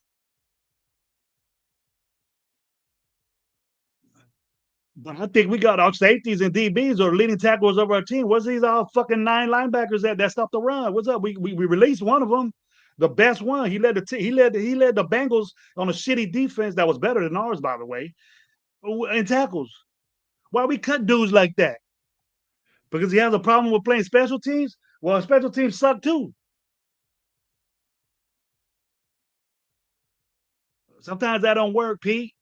But I think we got our safeties and DBs or leading tackles of our team. What's these all fucking 9 linebackers that stopped the run? What's up? We released one of them, the best one. He led the Bengals on a shitty defense that was better than ours, by the way, in tackles. Why we cut dudes like that? Because he has a problem with playing special teams? Well, special teams suck too. Sometimes that don't work, Pete.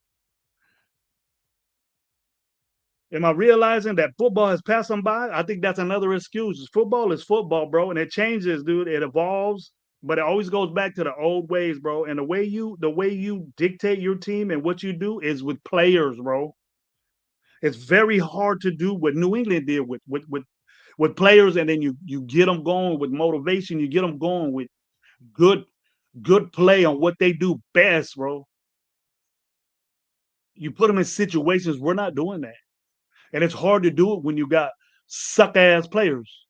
Am I realizing that football has passed them by? I think that's another excuse. Football is football, bro, and it changes, dude. It evolves, but it always goes back to the old ways, bro. And the way you dictate your team and what you do is with players, bro. It's very hard to do what New England did with players, and then you get them going with motivation. You get them going with good play on what they do best, bro. You put them in situations. We're not doing that. And it's hard to do it when you got suck ass players.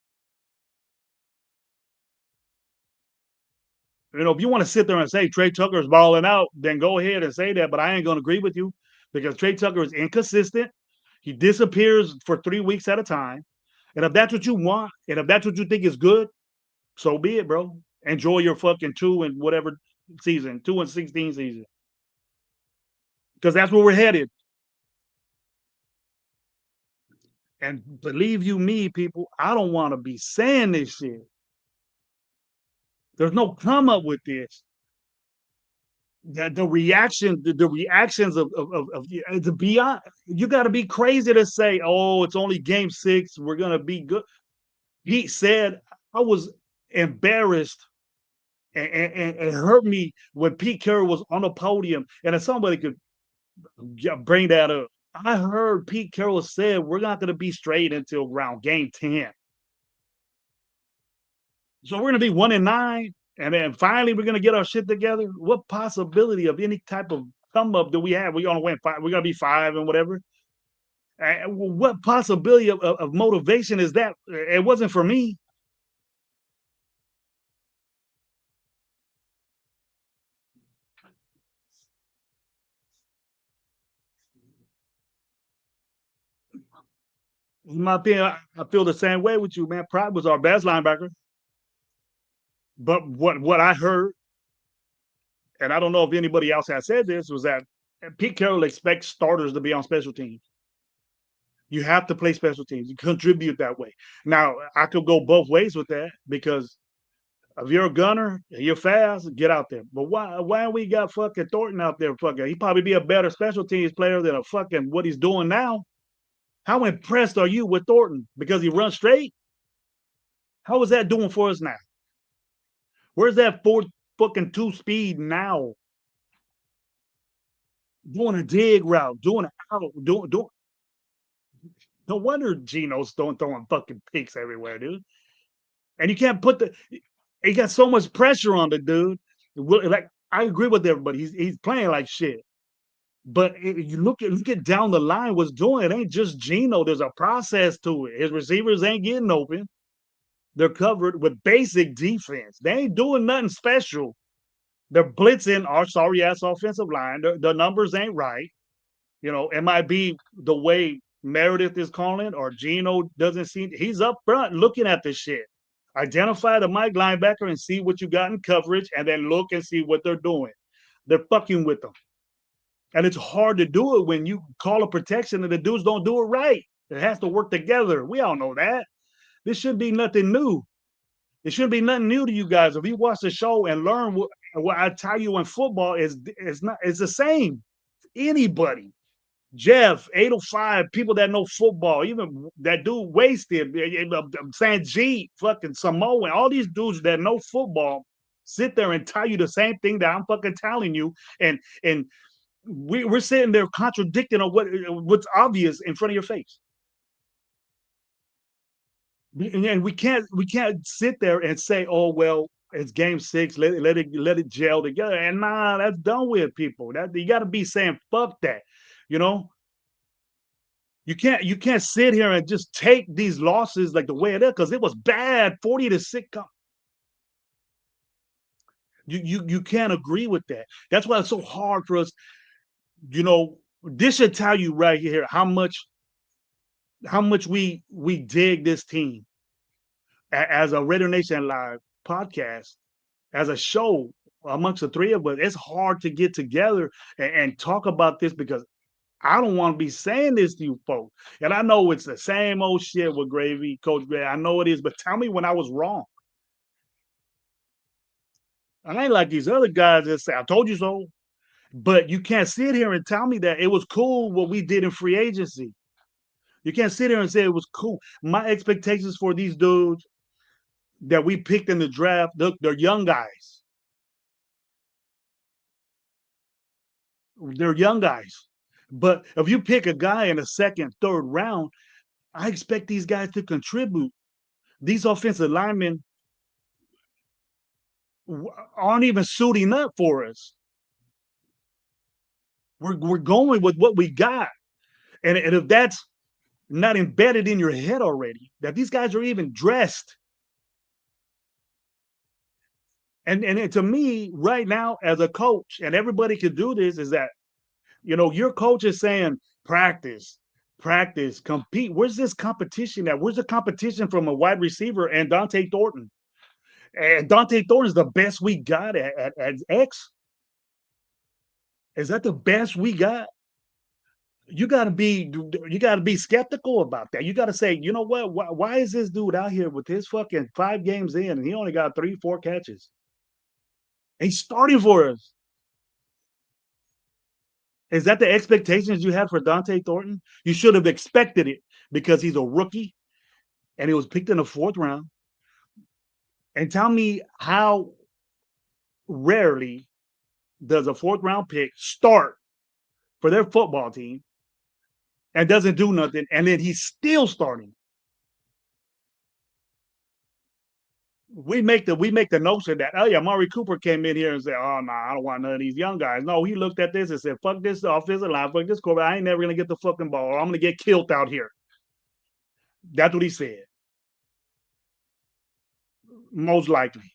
You know, if you want to sit there and say Trey Tucker's balling out, then go ahead and say that. But I ain't going to agree with you because Trey Tucker is inconsistent. He disappears for 3 weeks at a time. And if that's what you want, and if that's what you think is good, so be it, bro. Enjoy your fucking 2 and whatever season, 2-16 season. Because that's where we're headed. And believe you me, people, I don't want to be saying this shit. There's no come up with this. The reactions of the beyond. You got to be crazy to say, oh, it's only game 6. We're gonna be good. He said, I was embarrassed and it hurt me when Pete Carroll was on the podium, and if somebody could bring that up. I heard Pete Carroll said we're not going to be straight until around game 10. So we're going to be 1-9, and then finally we're going to get our shit together. What possibility of any type of come up do we have? We're going to win 5. We're going to be 5 and whatever. What possibility of motivation is that? It wasn't for me. In my opinion, I feel the same way with you, man. Pride was our best linebacker. But what I heard, and I don't know if anybody else has said this, was that Pete Carroll expects starters to be on special teams. You have to play special teams. You contribute that way. Now, I could go both ways with that because if you're a gunner, you're fast, get out there. But why we got fucking Thornton out there? Fucking, he'd probably be a better special teams player than a fucking what he's doing now. How impressed are you with Thornton? Because he runs straight? How is that doing for us now? Where's that fourth fucking two speed now? Doing a dig route, doing an out, doing. No wonder Geno's throwing fucking picks everywhere, dude. And you can't put the. He got so much pressure on the dude. Like I agree with everybody. He's playing like shit. But you look at down the line what's doing. It ain't just Geno. There's a process to it. His receivers ain't getting open. They're covered with basic defense. They ain't doing nothing special. They're blitzing our sorry ass offensive line. The numbers ain't right. It might be the way Meredith is calling or Geno doesn't see. He's up front looking at this shit. Identify the Mike linebacker and see what you got in coverage, and then look and see what they're doing. They're fucking with them. And it's hard to do it when you call a protection and the dudes don't do it right. It has to work together. We all know that. This shouldn't be nothing new. It shouldn't be nothing new to you guys. If you watch the show and learn what I tell you in football it's the same. Anybody. Jeff, 805, people that know football, even that dude Wasted, Sanjeet, fucking Samoan, all these dudes that know football sit there and tell you the same thing that I'm fucking telling you. And we're sitting there contradicting on what's obvious in front of your face. And we can't sit there and say, oh well, it's game 6, let it gel together. And nah, that's done with, people. That you got to be saying fuck that. You can't sit here and just take these losses like the way it is, because it was bad, 40-6. You can't agree with that. That's why it's so hard for us. This should tell you right here how much we dig this team as a Raider Nation Live podcast, as a show amongst the three of us. It's hard to get together and talk about this, because I don't want to be saying this to you folks. And I know it's the same old shit with Gravy, Coach Gray. I know it is, but tell me when I was wrong. I ain't like these other guys that say, I told you so. But you can't sit here and tell me that it was cool what we did in free agency. You can't sit here and say it was cool. My expectations for these dudes that we picked in the draft, they're young guys. They're young guys. But if you pick a guy in the second, third round, I expect these guys to contribute. These offensive linemen aren't even suiting up for us. We're going with what we got. And if that's not embedded in your head already, that these guys are even dressed. And to me, right now, as a coach, and everybody can do this, is that, your coach is saying, practice, compete. Where's this competition at? Where's the competition from a wide receiver and Dante Thornton? And Dante Thornton is the best we got at X. Is that the best we got? You got to be skeptical about that. You got to say, you know what? Why is this dude out here with his fucking 5 games in and he only got 3-4 catches? He's starting for us. Is that the expectations you had for Dante Thornton? You should have expected it, because he's a rookie and he was picked in the 4th round. And tell me how rarely does a 4th round pick start for their football team and doesn't do nothing, and then he's still starting. We make the notion that, oh yeah, Amari Cooper came in here and said, oh no, I don't want none of these young guys. No, he looked at this and said, fuck this offensive line, fuck this quarterback. I ain't never gonna get the fucking ball, or I'm gonna get killed out here. That's what he said. Most likely.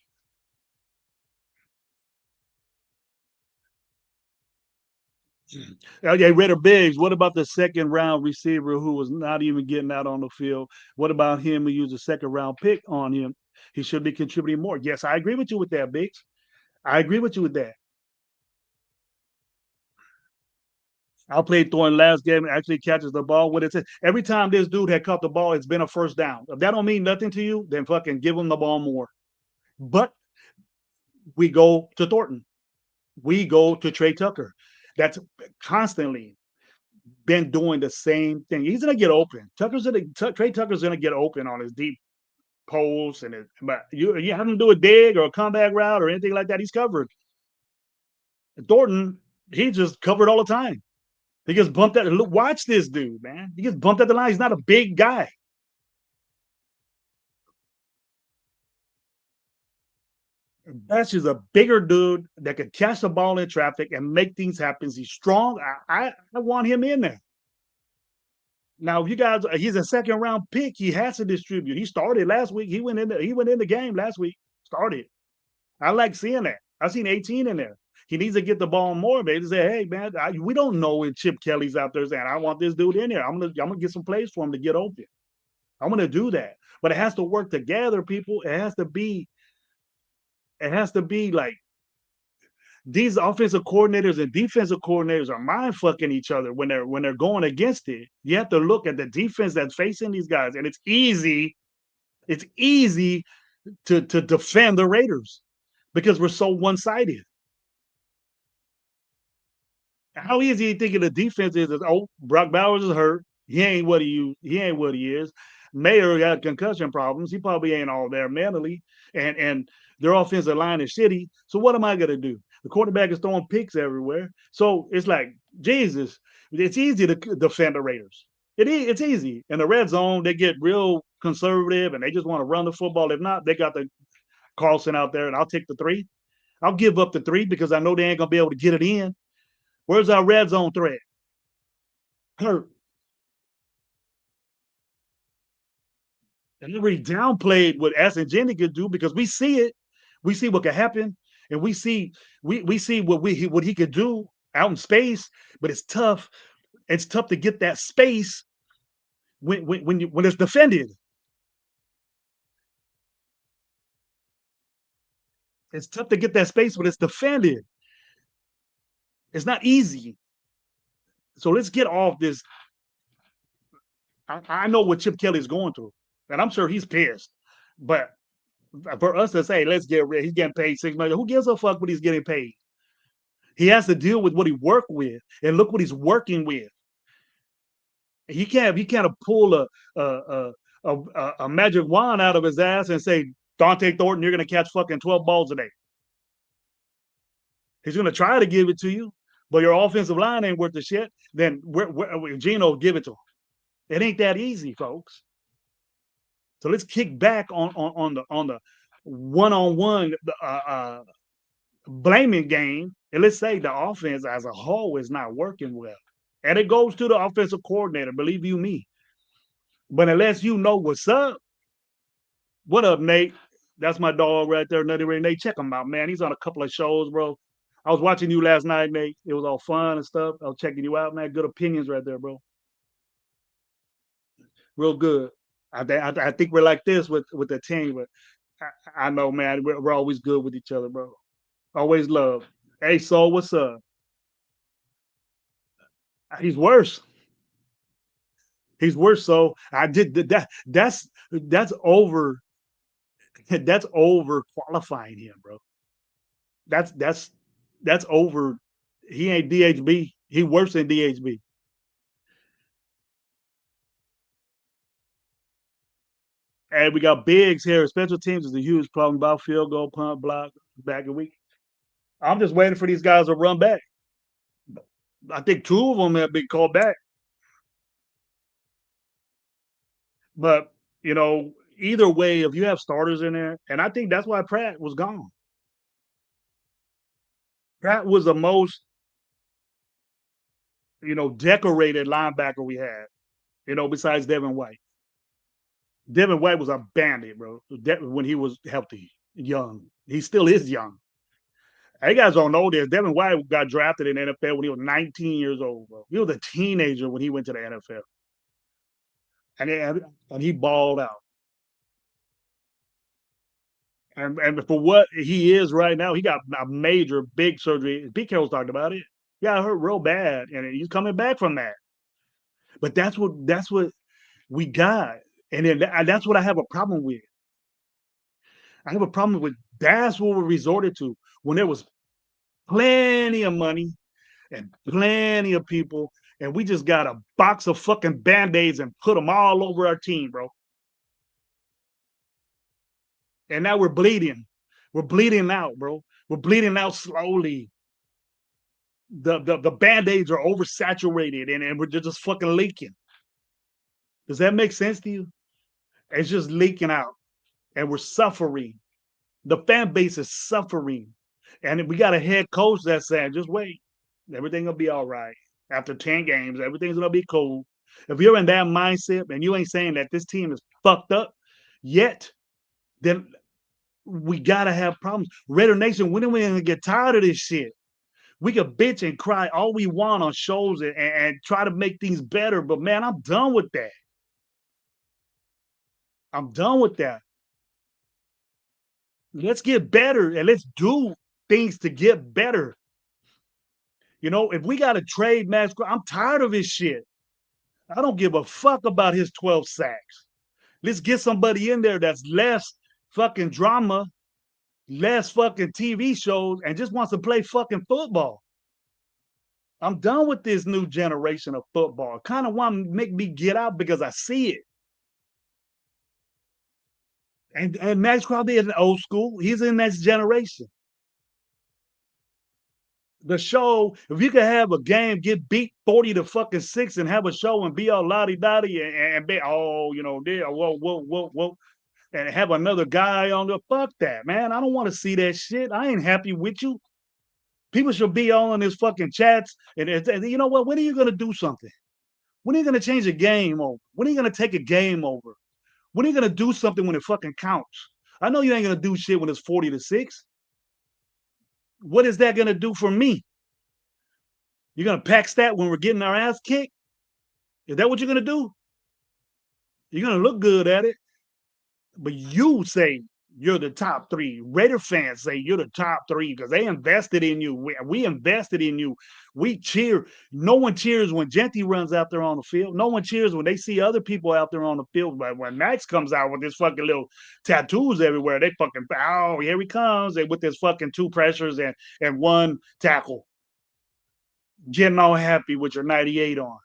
Okay, Ritter Biggs, what about the 2nd round receiver who was not even getting out on the field? What about him who used a 2nd round pick on him? He should be contributing more. Yes, I agree with you with that, Biggs. I agree with you with that. I played Thornton last game and actually catches the ball. What it says, every time this dude had caught the ball, it's been a first down. If that don't mean nothing to you, then fucking give him the ball more. But we go to Thornton. We go to Trey Tucker. That's constantly been doing the same thing. He's gonna get open. Trey Tucker's gonna get open on his deep posts and but you have him do a dig or a comeback route or anything like that, he's covered. Thornton, he just covered all the time. He gets bumped at. Look, watch this dude, man. He gets bumped at the line. He's not a big guy. That's just a bigger dude that can catch the ball in traffic and make things happen. He's strong. I want him in there. Now, if you guys, he's a second round pick. He has to distribute. He started last week. He went in the game last week. Started. I like seeing that. I seen 18 in there. He needs to get the ball more, man. To say, hey, man, we don't know when Chip Kelly's out there saying, I want this dude in there. I'm gonna get some plays for him to get open. I'm gonna do that. But it has to work together, people. It has to be like these offensive coordinators and defensive coordinators are mind fucking each other when they're going against it. You have to look at the defense that's facing these guys, and it's easy to defend the Raiders because we're so one-sided. How easy you thinking the defense is? Oh, Brock Bowers is hurt. He ain't what he is. Mayer got concussion problems. He probably ain't all there mentally, and their offensive line is shitty. So what am I gonna do? The quarterback is throwing picks everywhere. So it's like Jesus. It's easy to defend the Raiders. It's easy. In the red zone, they get real conservative and they just want to run the football. If not, they got the Carlson out there, and I'll take the 3. I'll give up the 3 because I know they ain't gonna be able to get it in. Where's our red zone threat? Hurt. And we downplayed what Aston Jenny could do because we see it. We see what could happen, and we see what he could do out in space. But it's tough. It's tough to get that space when it's defended. It's tough to get that space when it's defended. It's not easy. So let's get off this. I know what Chip Kelly's going through, and I'm sure he's pissed. But for us to say, let's get rid, he's getting paid $6 million. Who gives a fuck what he's getting paid? He has to deal with what he worked with, and look what he's working with. He can't pull a magic wand out of his ass and say, Dante Thornton, you're gonna catch fucking 12 balls a day. He's gonna try to give it to you, but your offensive line ain't worth the shit. Then Gino give it to him. It ain't that easy, folks. So let's kick back on the one-on-one blaming game, and let's say the offense as a whole is not working well. And it goes to the offensive coordinator, believe you me. But unless you know what's up, what up, Nate? That's my dog right there, Nutty Ray. Nate, check him out, man. He's on a couple of shows, bro. I was watching you last night, Nate. It was all fun and stuff. I was checking you out, man. Good opinions right there, bro. Real good. I think we're like this with the team, but I know, man. We're always good with each other, bro. Always love. Hey, Soul, what's up? He's worse. He's worse. So I did that. That's over. That's over qualifying him, bro. That's over. He ain't DHB. He worse than DHB. And we got Biggs here. Special teams is a huge problem about field goal, punt, block, back a week. I'm just waiting for these guys to run back. I think 2 of them have been called back. But, either way, if you have starters in there, and I think that's why Pratt was gone. Pratt was the most, decorated linebacker we had, besides Devin White. Devin White was a bandit, bro, when he was healthy, young. He still is young. You guys don't know this. Devin White got drafted in the NFL when he was 19 years old, bro. He was a teenager when he went to the NFL. And he balled out. And for what he is right now, he got a major, big surgery. Pete Carroll's talked about it. He got hurt real bad, and he's coming back from that. But that's what we got. And then that's what I have a problem with. I have a problem with that's what we resorted to when there was plenty of money and plenty of people, and we just got a box of fucking Band-Aids and put them all over our team, bro. And now we're bleeding. We're bleeding out, bro. We're bleeding out slowly. The band-aids are oversaturated and we're just fucking leaking. Does that make sense to you? It's just leaking out and we're suffering. The fan base is suffering. And we got a head coach that's saying, just wait. Everything will be all right. After 10 games, everything's gonna be cool. If you're in that mindset and you ain't saying that this team is fucked up yet, then we gotta have problems. Raider Nation, when are we gonna get tired of this shit? We could bitch and cry all we want on shows and try to make things better, but man, I'm done with that. I'm done with that. Let's get better and let's do things to get better. You know, if we got to trade Max, I'm tired of his shit. I don't give a fuck about his 12 sacks. Let's get somebody in there that's less fucking drama, less fucking TV shows, and just wants to play fucking football. I'm done with this new generation of football. Kind of want to make me get out because I see it. And Max Crosby is an old school. He's in that generation. The show, if you could have a game, get beat 40 to fucking 6 and have a show and be all lottie dotty and be, oh, you know, there, whoa, and have another guy on the fuck that, man. I don't want to see that shit. I ain't happy with you. People should be all in this fucking chats. And you know what? When are you going to do something? When are you going to change a game over? When are you going to take a game over? When are you going to do something when it fucking counts? I know you ain't going to do shit when it's 40 to 6. What is that going to do for me? You're going to pack stat when we're getting our ass kicked? Is that what you're going to do? You're going to look good at it. But you say you're the top 3. Raider fans say you're the top 3 because they invested in you. We invested in you. We cheer. No one cheers when Genty runs out there on the field. No one cheers when they see other people out there on the field. But when Max comes out with his fucking little tattoos everywhere, they fucking, oh, here he comes. And with his fucking 2 pressures and 1 tackle. Getting all happy with your 98 on.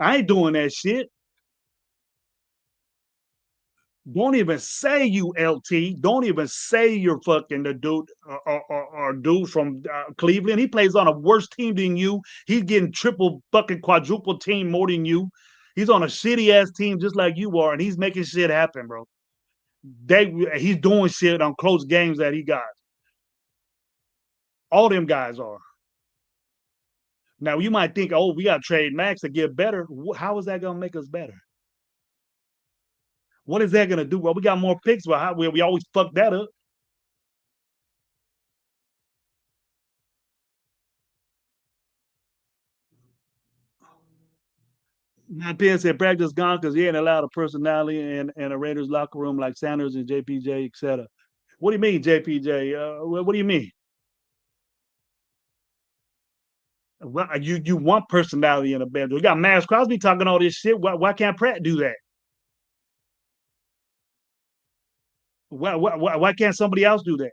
I ain't doing that shit. Don't even say you LT. Don't even say you're fucking the dude or dude from Cleveland. He plays on a worse team than you. He's getting triple fucking quadruple team more than you. He's on a shitty ass team just like you are, and he's making shit happen, bro. He's doing shit on close games that he got. All them guys are. Now you might think, oh, we got to trade Max to get better. How is that gonna make us better? What is that gonna do? Well, we got more picks, but how we always fuck that up. Matt Penn said practice gone because he ain't allowed a personality in a Raiders locker room like Sanders and JPJ, etc. What do you mean, JPJ? What do you mean? Well, you want personality in a band. We got Max Crosby talking all this shit. Why can't Pratt do that? Why can't somebody else do that?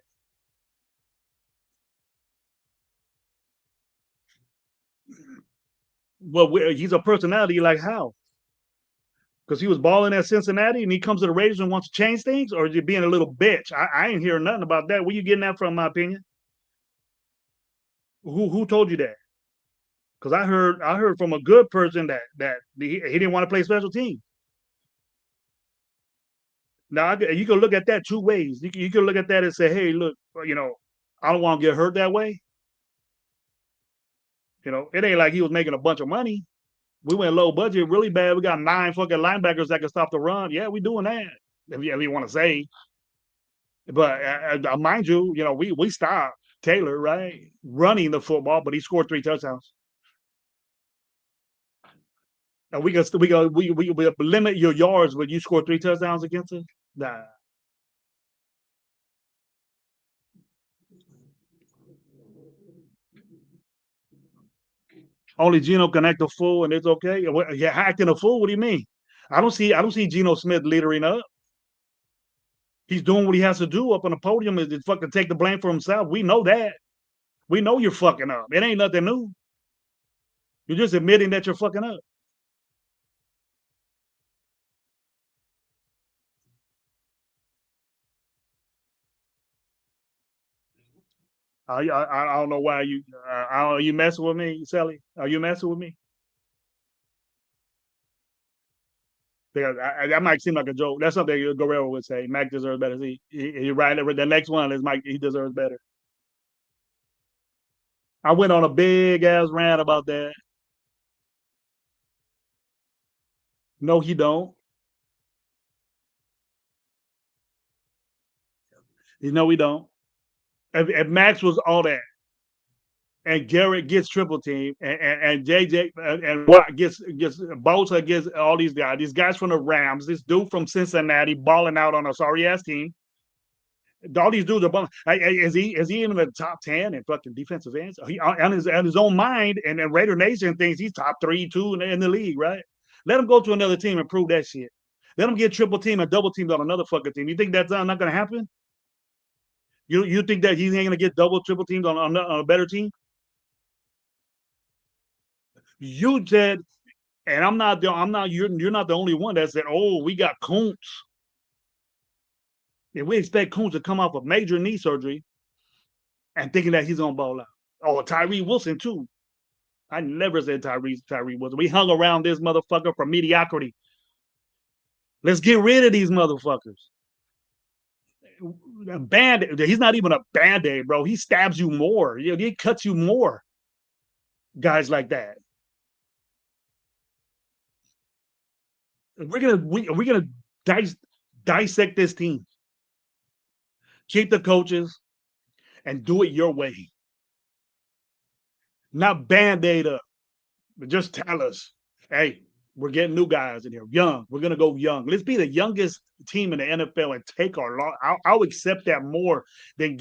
Well, he's a personality. Like how? Because he was balling at Cincinnati and he comes to the Raiders and wants to change things, or is he being a little bitch? I ain't hearing nothing about that. Where you getting that from? My opinion. Who told you that? Because I heard from a good person that he didn't want to play special teams. Now you can look at that 2 ways. You can look at that and say, hey, look, you know, I don't want to get hurt that way. You know, it ain't like he was making a bunch of money. We went low budget really bad. We got 9 fucking linebackers that can stop the run. Yeah, we doing that. If you want to say. But mind you, you know, we stopped Taylor, right, running the football, but he scored 3 touchdowns. And we limit your yards when you score 3 touchdowns against us. Nah. Only Geno can act a fool and it's okay. Yeah, acting a fool. What do you mean? I don't see Geno Smith leadering up. He's doing what he has to do up on the podium is to fucking take the blame for himself. We know that. We know you're fucking up. It ain't nothing new. You're just admitting that you're fucking up. I don't know why you. I don't. Are you messing with me, Sally? Are you messing with me? Because that might seem like a joke. That's something Guerrero would say. Mac deserves better. He right. The next one is Mike. He deserves better. I went on a big ass rant about that. No, he don't. No, we don't. If Max was all that, and Garrett gets triple team, and JJ and Watt gets Bosa gets all these guys from the Rams, this dude from Cincinnati balling out on a sorry ass team. All these dudes are balling. Is he even in the top 10 in fucking defensive ends? He on his own mind, and then Raider Nation thinks he's top 3, 2 in the league, right? Let him go to another team and prove that shit. Let him get triple team and double teamed on another fucking team. You think that's not going to happen? You think that he ain't going to get double triple teamed on a better team? You said, and you're not the only one that said, oh, we got Kuntz. If we expect Kuntz to come off of major knee surgery and thinking that he's gonna ball out. Oh, Tyree Wilson too. I never said Tyree Wilson. We hung around this motherfucker for mediocrity. Let's get rid of these motherfuckers. He's not even a band-aid, bro. He stabs you more. He cuts you more. Guys like that. We're gonna dissect this team. Keep the coaches and do it your way. Not band-aid up, but just tell us, hey, we're getting new guys in here, young. We're gonna go young. Let's be the youngest team in the NFL and take our loss. I'll accept that more than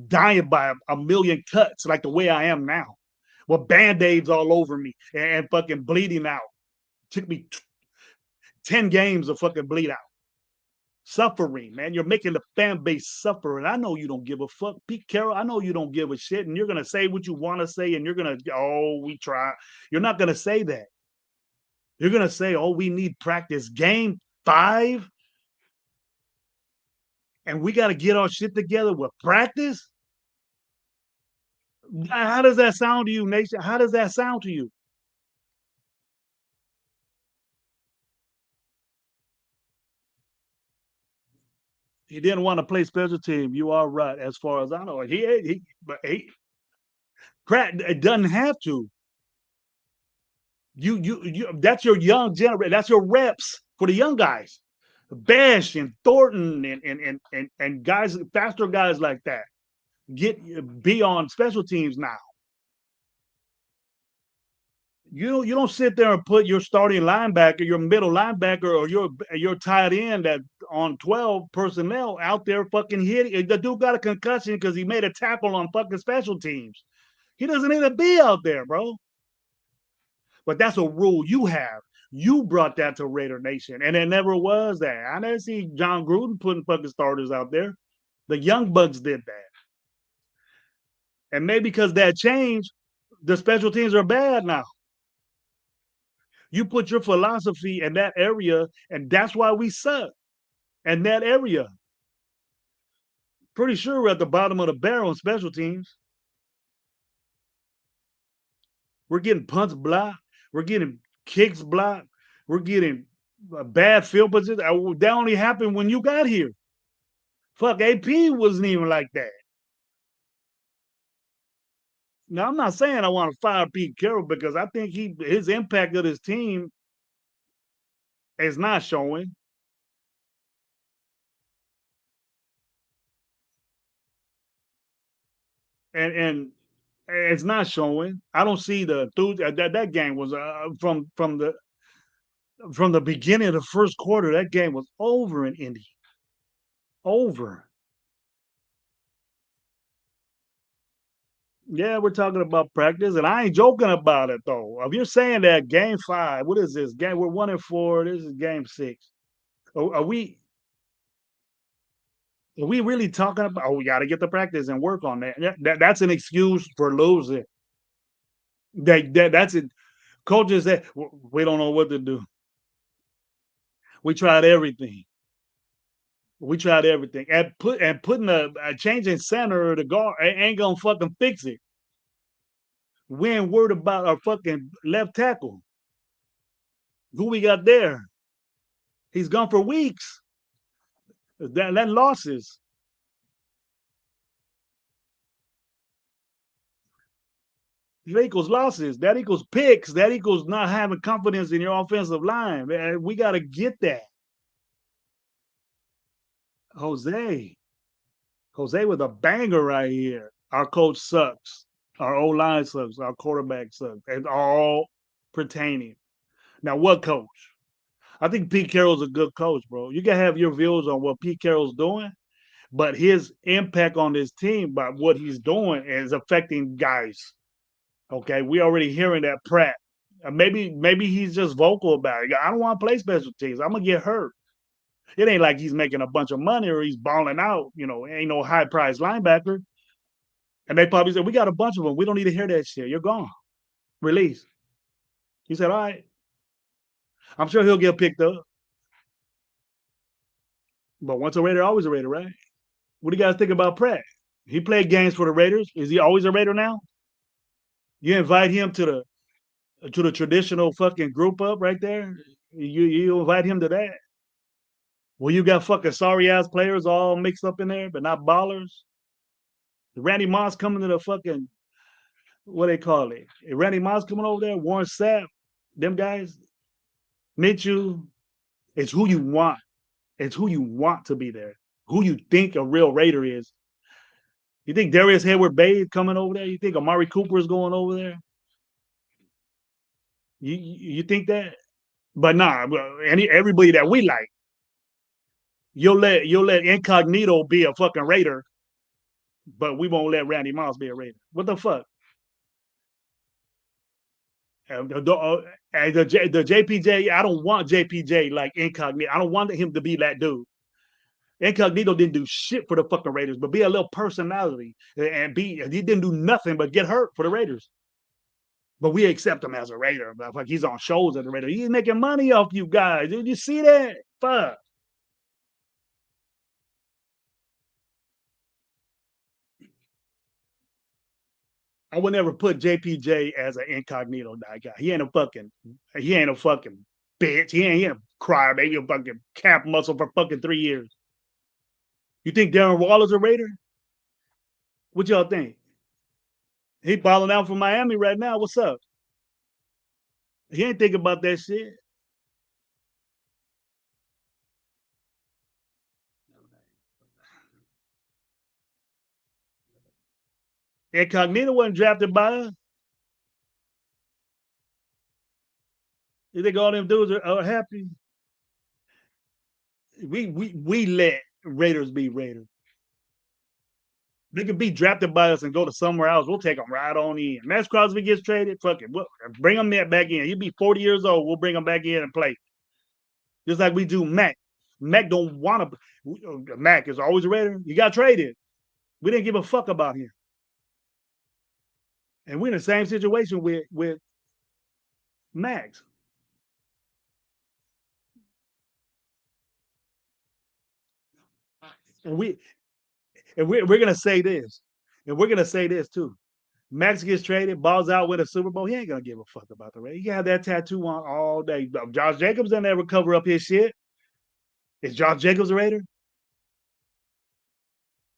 dying by a million cuts like the way I am now, with band-aids all over me and fucking bleeding out. Took me 10 games of fucking bleed out. Suffering, man. You're making the fan base suffer. And I know you don't give a fuck. Pete Carroll, I know you don't give a shit. And you're going to say what you want to say. And you're going to, we try. You're not going to say that. You're going to say, we need practice. Game 5. And we got to get our shit together with practice. How does that sound to you, Nation? How does that sound to you? He didn't want to play special team. You are right, as far as I know. Pratt doesn't have to. You that's your young generation. That's your reps for the young guys. Bash and Thornton and guys, faster guys like that. Be on special teams now. You don't sit there and put your starting linebacker, your middle linebacker, or your tight end that on 12 personnel out there fucking hitting. The dude got a concussion because he made a tackle on fucking special teams. He doesn't need to be out there, bro. But that's a rule you have. You brought that to Raider Nation, and it never was that. I never see John Gruden putting fucking starters out there. The Young Bucks did that. And maybe because that changed, the special teams are bad now. You put your philosophy in that area, and that's why we suck in that area. Pretty sure we're at the bottom of the barrel in special teams. We're getting punts blocked. We're getting kicks blocked. We're getting bad field positions. That only happened when you got here. Fuck, AP wasn't even like that. Now, I'm not saying I want to fire Pete Carroll because I think his impact of his team is not showing. And it's not showing. I don't see the that game was from the beginning of the first quarter. That game was over in Indy. Over. Yeah, we're talking about practice, and I ain't joking about it though. If you're saying that game 5, what is this game? We're 1-4. This is game 6. Are we really talking about? We got to get the practice and work on that. That's an excuse for losing. That's it. Coaches say we don't know what to do. We tried everything. We tried everything, and putting a changing center or the guard ain't gonna fucking fix it. We ain't worried about our fucking left tackle. Who we got there? He's gone for weeks. That losses. That equals losses. That equals picks. That equals not having confidence in your offensive line. Man, we got to get that. Jose. Jose with a banger right here. Our coach sucks. Our O line sucks. Our quarterback sucks. It's all pertaining. Now, what coach? I think Pete Carroll's a good coach, bro. You can have your views on what Pete Carroll's doing, but his impact on this team by what he's doing is affecting guys. Okay, we already hearing that Pratt. Maybe he's just vocal about it. I don't want to play special teams. I'm gonna get hurt. It ain't like he's making a bunch of money or he's balling out. Ain't no high price linebacker. And they probably said, we got a bunch of them. We don't need to hear that shit. You're gone. Release. He said, all right. I'm sure he'll get picked up. But once a Raider, always a Raider, right? What do you guys think about Pratt? He played games for the Raiders. Is he always a Raider now? You invite him to the traditional fucking group up right there. You invite him to that. Well, you got fucking sorry ass players all mixed up in there, but not ballers. Randy Moss coming to the fucking what they call it. Randy Moss coming over there, Warren Sapp, them guys, Mitchell. It's who you want. It's who you want to be there. Who you think a real Raider is. You think Darius Hayward-Bay coming over there? You think Amari Cooper is going over there? You think that? But nah, everybody that we like, you'll let Incognito be a fucking Raider, but we won't let Randy Moss be a Raider. What the fuck? The JPJ, I don't want JPJ like Incognito. I don't want him to be that dude. Incognito didn't do shit for the fucking Raiders, but be a little personality and he didn't do nothing but get hurt for the Raiders. But we accept him as a Raider. Like he's on shows as a Raider. He's making money off you guys. Did you see that? Fuck. I would never put JPJ as an incognito guy. He ain't a fucking bitch. He ain't a crybaby, a fucking calf muscle for fucking 3 years. You think Darren Waller's a Raider? What y'all think? He balling out for Miami right now. What's up? He ain't thinking about that shit. Incognito wasn't drafted by us. You think all them dudes are happy? We let Raiders be Raiders. They could be drafted by us and go to somewhere else. We'll take them right on in. Max Crosby gets traded. Fuck it. We'll bring him back in. He'll be 40 years old. We'll bring him back in and play. Just like we do Mac. Mac don't want to. Mac is always a Raider. You got traded. We didn't give a fuck about him. And we're in the same situation with Max. And we're gonna say this, and we're gonna say this too. Max gets traded, balls out with a Super Bowl. He ain't gonna give a fuck about the Raiders. He got that tattoo on all day. Josh Jacobs doesn't ever cover up his shit. Is Josh Jacobs a Raider?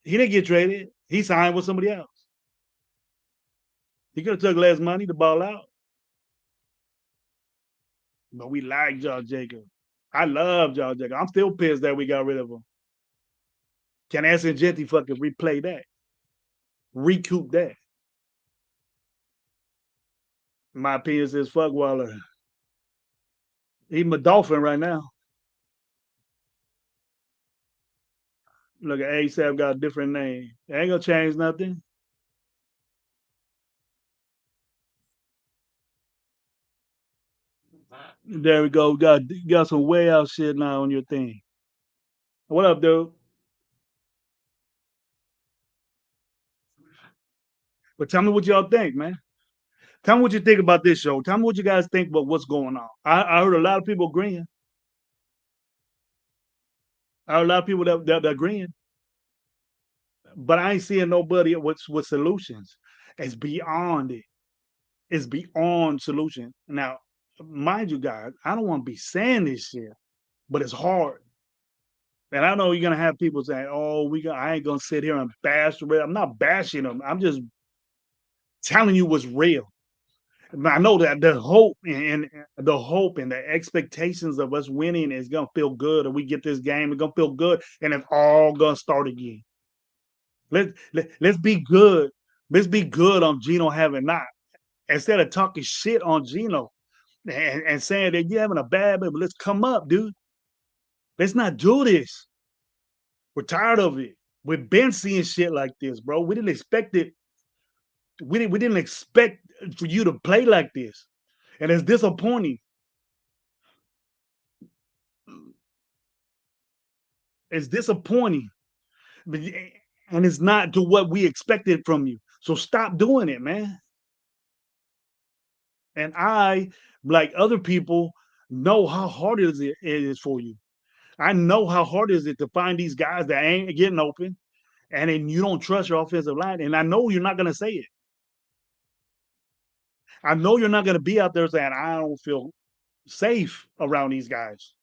He didn't get traded. He signed with somebody else. He could have took less money to ball out. But we like Josh Jacobs. I love Josh Jacobs. I'm still pissed that we got rid of him. Can Anson Genty fucking replay that? Recoup that? My opinion is fuck Waller. He's a Dolphin right now. Look at ASAP got a different name. It ain't gonna change nothing. There we go. Got some way out shit now on your thing. What up, dude? But tell me what y'all think, man. Tell me what you think about this show. Tell me what you guys think about what's going on. I heard a lot of people agreeing. There are a lot of people that agreeing, but I ain't seeing nobody with solutions. It's beyond it. It's beyond solution. Now, mind you, guys, I don't want to be saying this shit, but it's hard. And I know you're gonna have people saying, "Oh, I ain't gonna sit here and bash the Red." I'm not bashing them. I'm just telling you what's real. I know that the hope and the expectations of us winning is gonna feel good, and we get this game, it's gonna feel good, and it's all gonna start again. Let's be good. Let's be good on Gino having not instead of talking shit on Gino and saying that you're having a bad day, but let's come up, dude. Let's not do this. We're tired of it. We've been seeing shit like this, bro. We didn't expect it. We didn't expect for you to play like this, and it's disappointing. It's disappointing, and it's not to what we expected from you. So stop doing it, man. And I, like other people, know how hard it is for you. I know how hard it is to find these guys that ain't getting open, and then you don't trust your offensive line. And I know you're not going to say it. I know you're not going to be out there saying, I don't feel safe around these guys.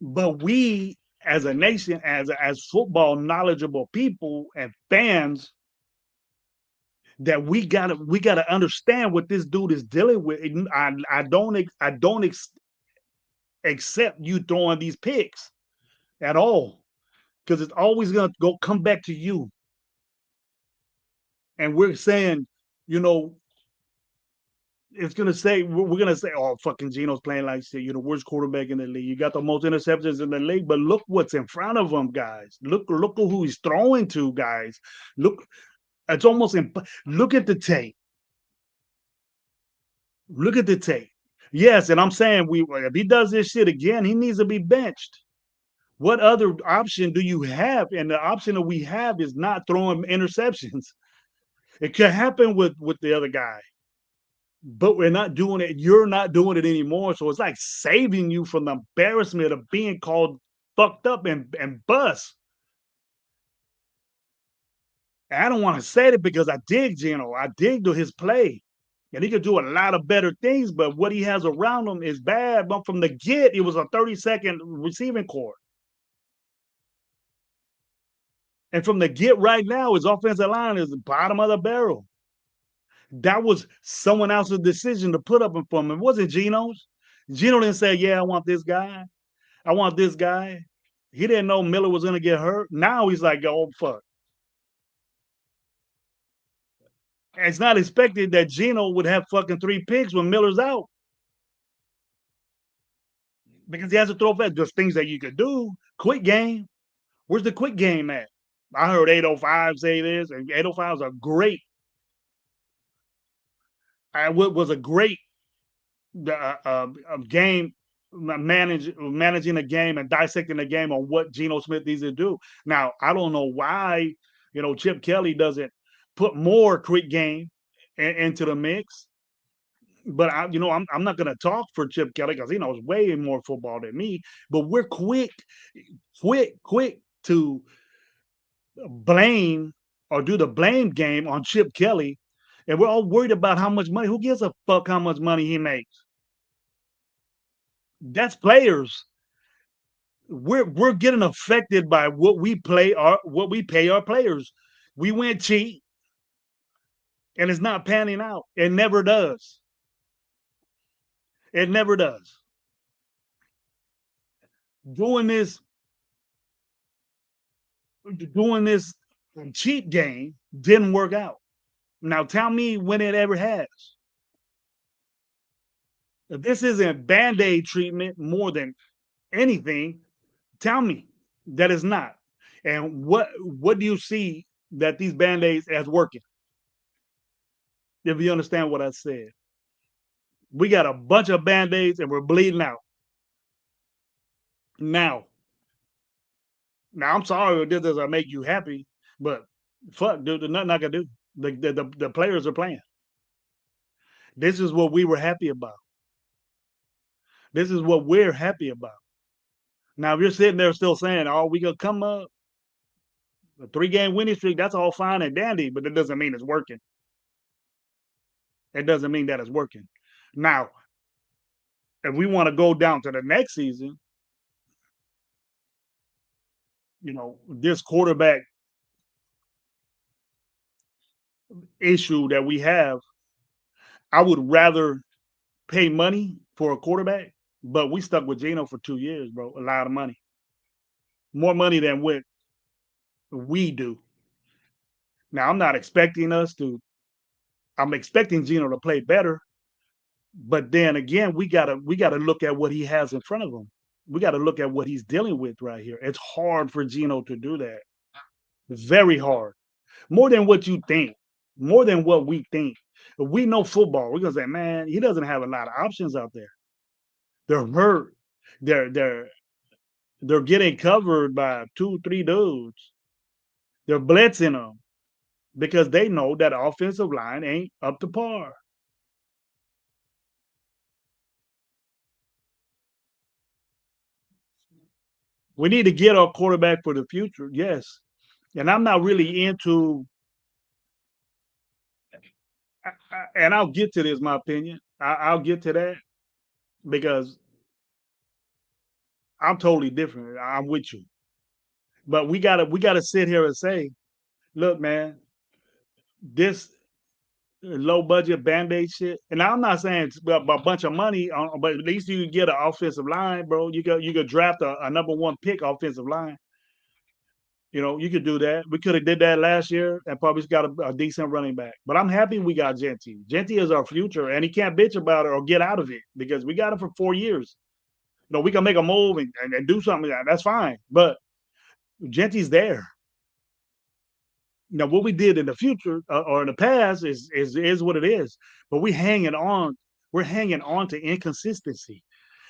But we, as a nation, as football knowledgeable people and fans, that we gotta understand what this dude is dealing with. I don't accept you throwing these picks at all because it's always gonna come back to you. And we're saying, you know, we're gonna say, oh, fucking Gino's playing like shit. You're the worst quarterback in the league. You got the most interceptions in the league, but look what's in front of him, guys. Look who he's throwing to, guys. Look, it's almost look at the tape. Look at the tape. Yes, and I'm saying if he does this shit again, he needs to be benched. What other option do you have? And the option that we have is not throwing interceptions. It could happen with the other guy, but we're not doing it. You're not doing it anymore. So it's like saving you from the embarrassment of being called fucked up and bust. And I don't want to say it because I dig Gino. I dig his play. And he could do a lot of better things, but what he has around him is bad. But from the get, it was a 30-second receiving core. And from the get right now, his offensive line is the bottom of the barrel. That was someone else's decision to put up for him. It wasn't Gino's. Gino didn't say, yeah, I want this guy. I want this guy. He didn't know Miller was going to get hurt. Now he's like, oh, fuck. And it's not expected that Gino would have fucking 3 picks when Miller's out. Because he has to throw fast. There's things that you could do. Quick game. Where's the quick game at? I heard 805 say this, and 805s are great. Was a great game managing a game and dissecting a game on what Geno Smith needs to do. Now, I don't know why, Chip Kelly doesn't put more quick game into the mix. But I'm not gonna talk for Chip Kelly because he knows way more football than me. But we're quick to blame or do the blame game on Chip Kelly, and we're all worried about how much money. Who gives a fuck how much money he makes? That's players. We're getting affected by what we pay our players. We went cheap, and it's not panning out. It never does. It never does. Doing this cheap game didn't work out. Now tell me when it ever has. If this isn't Band-Aid treatment more than anything, tell me that it's not. And what do you see that these Band-Aids as working? If you understand what I said. We got a bunch of Band-Aids and we're bleeding out. Now I'm sorry if this doesn't make you happy, but fuck, dude, there's nothing I can do. The players are playing. This is what we were happy about. This is what we're happy about. Now, if you're sitting there still saying, "Oh, we gonna come up a 3-game winning streak," that's all fine and dandy, but that doesn't mean it's working. It doesn't mean that it's working. Now, if we want to go down to the next season, this quarterback issue that we have, I would rather pay money for a quarterback, but we stuck with Geno for 2 years, bro. A lot of money, more money than what we do. Now, I'm not expecting us to. I'm expecting Geno to play better, but then again, we gotta look at what he has in front of him. We got to look at what he's dealing with right here. It's hard for Geno to do that. Very hard. More than what you think. More than what we think. If we know football, we're gonna say, man, he doesn't have a lot of options out there. They're hurt. They're they're getting covered by 2, 3 dudes. They're blitzing them because they know that offensive line ain't up to par. We need to get our quarterback for the future, yes. And I'm not really into, and I'll get to this, my opinion. I'll get to that because I'm totally different. I'm with you, but we gotta sit here and say, look, man, this low budget band aid shit. And I'm not saying it's a bunch of money, but at least you can get an offensive line, bro. You could draft a number one pick offensive line. You could do that. We could have did that last year and probably got a decent running back. But I'm happy we got Genty. Genty is our future, and he can't bitch about it or get out of it because we got him for 4 years. We can make a move and do something. That's fine. But Genty's there. Now, what we did in the future or in the past is what it is. But we hanging on. We're hanging on to inconsistency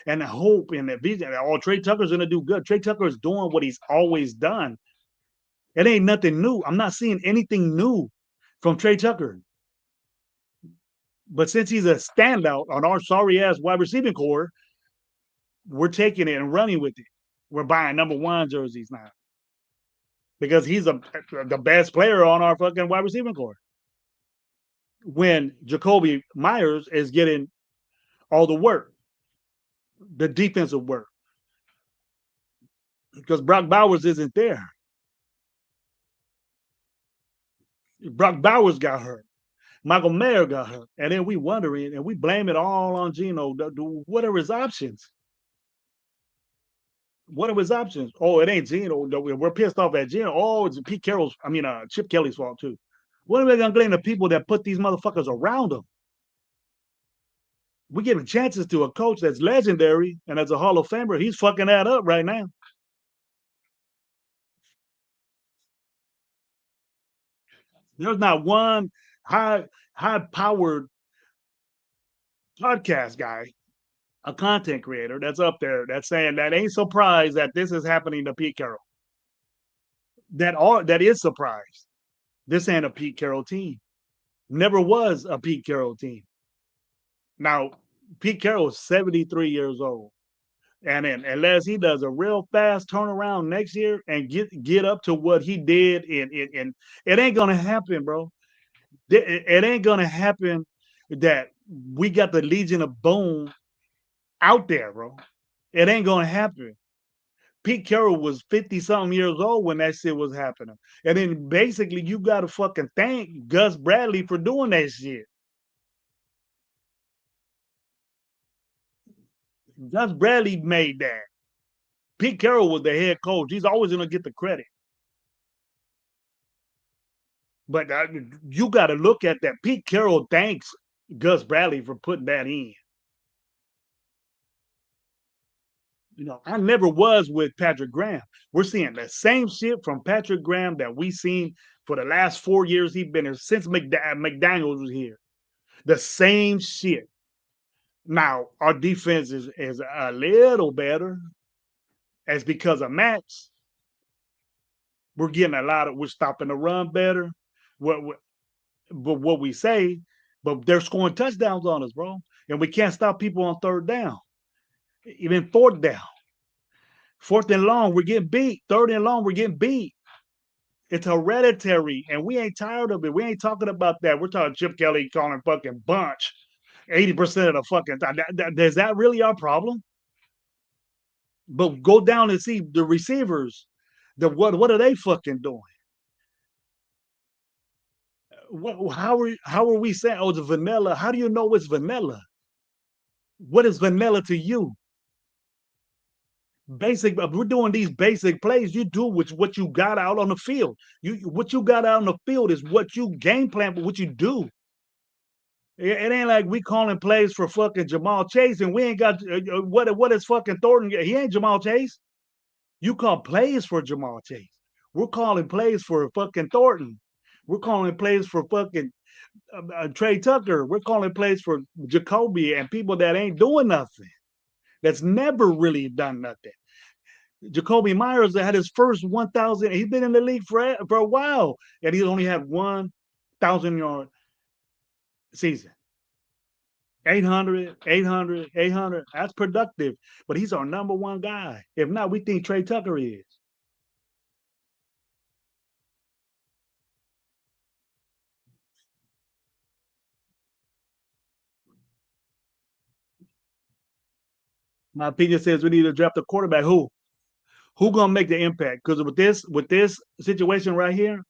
and the hope and the vision. Oh, Trey Tucker's gonna do good. Trey Tucker is doing what he's always done. It ain't nothing new. I'm not seeing anything new from Trey Tucker. But since he's a standout on our sorry ass wide receiving core, we're taking it and running with it. We're buying number one jerseys now because he's the best player on our fucking wide receiving core. When Jacoby Myers is getting all the work, the defensive work, because Brock Bowers isn't there. Brock Bowers got hurt. Michael Mayer got hurt. And then we wondering and we blame it all on Geno. What are his options? What are his options? Oh, it ain't Geno. We're pissed off at Geno. Oh, it's Pete Carroll's, Chip Kelly's fault too. What are we gonna blame the people that put these motherfuckers around them? We're giving chances to a coach that's legendary and as a Hall of Famer, he's fucking that up right now. There's not one high-powered podcast guy, a content creator that's up there that's saying that ain't surprised that this is happening to Pete Carroll. That is surprised. This ain't a Pete Carroll team. Never was a Pete Carroll team. Now, Pete Carroll is 73 years old. And then unless he does a real fast turnaround next year and get up to what he did in it ain't gonna happen, bro. It ain't gonna happen that we got the Legion of Boom out there, bro. It ain't gonna happen. Pete Carroll was 50 something years old when that shit was happening. And then basically you gotta fucking thank Gus Bradley for doing that shit. Gus Bradley made that. Pete Carroll was the head coach. He's always gonna get the credit. But you got to look at that. Pete Carroll thanks Gus Bradley for putting that in. I never was with Patrick Graham. We're seeing the same shit from Patrick Graham that we seen for the last 4 years he's been here, since McDaniels was here. The same shit. Now, our defense is a little better. As because of Max, we're stopping the run better. But what we say, but they're scoring touchdowns on us, bro. And we can't stop people on third down, even fourth down. Fourth and long, we're getting beat. Third and long, we're getting beat. It's hereditary, and we ain't tired of it. We ain't talking about that. We're talking Chip Kelly calling fucking bunch 80% of the fucking time. Is that really our problem? But go down and see the receivers. What are they fucking doing? How are we saying, oh, it's vanilla? How do you know it's vanilla? What is vanilla to you? Basic. We're doing these basic plays. You do what you got out on the field. What you got out on the field is what you game plan, but what you do. It ain't like we calling plays for fucking Jamal Chase and we ain't got what is fucking Thornton? He ain't Jamal Chase. You call plays for Jamal Chase. We're calling plays for fucking Thornton. We're calling plays for fucking Trey Tucker. We're calling plays for Jacoby and people that ain't doing nothing. That's never really done nothing. Jacoby Myers had his first 1,000. He's been in the league for a while, and he only had 1,000-yard season. 800, 800, 800. That's productive, but he's our number one guy. If not, we think Trey Tucker is. My opinion says we need to draft a quarterback. Who gonna make the impact? Because with this situation right here,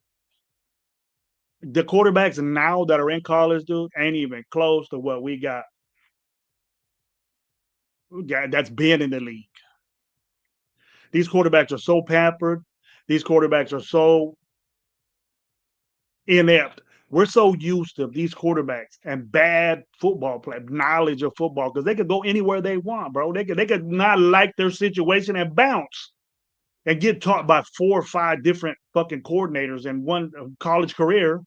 the quarterbacks now that are in college, dude, ain't even close to what we got. That's been in the league. These quarterbacks are so pampered. These quarterbacks are so inept. We're so used to these quarterbacks and bad football play, knowledge of football, because they could go anywhere they want, bro. They could not like their situation and bounce and get taught by 4 or 5 different fucking coordinators in one college career,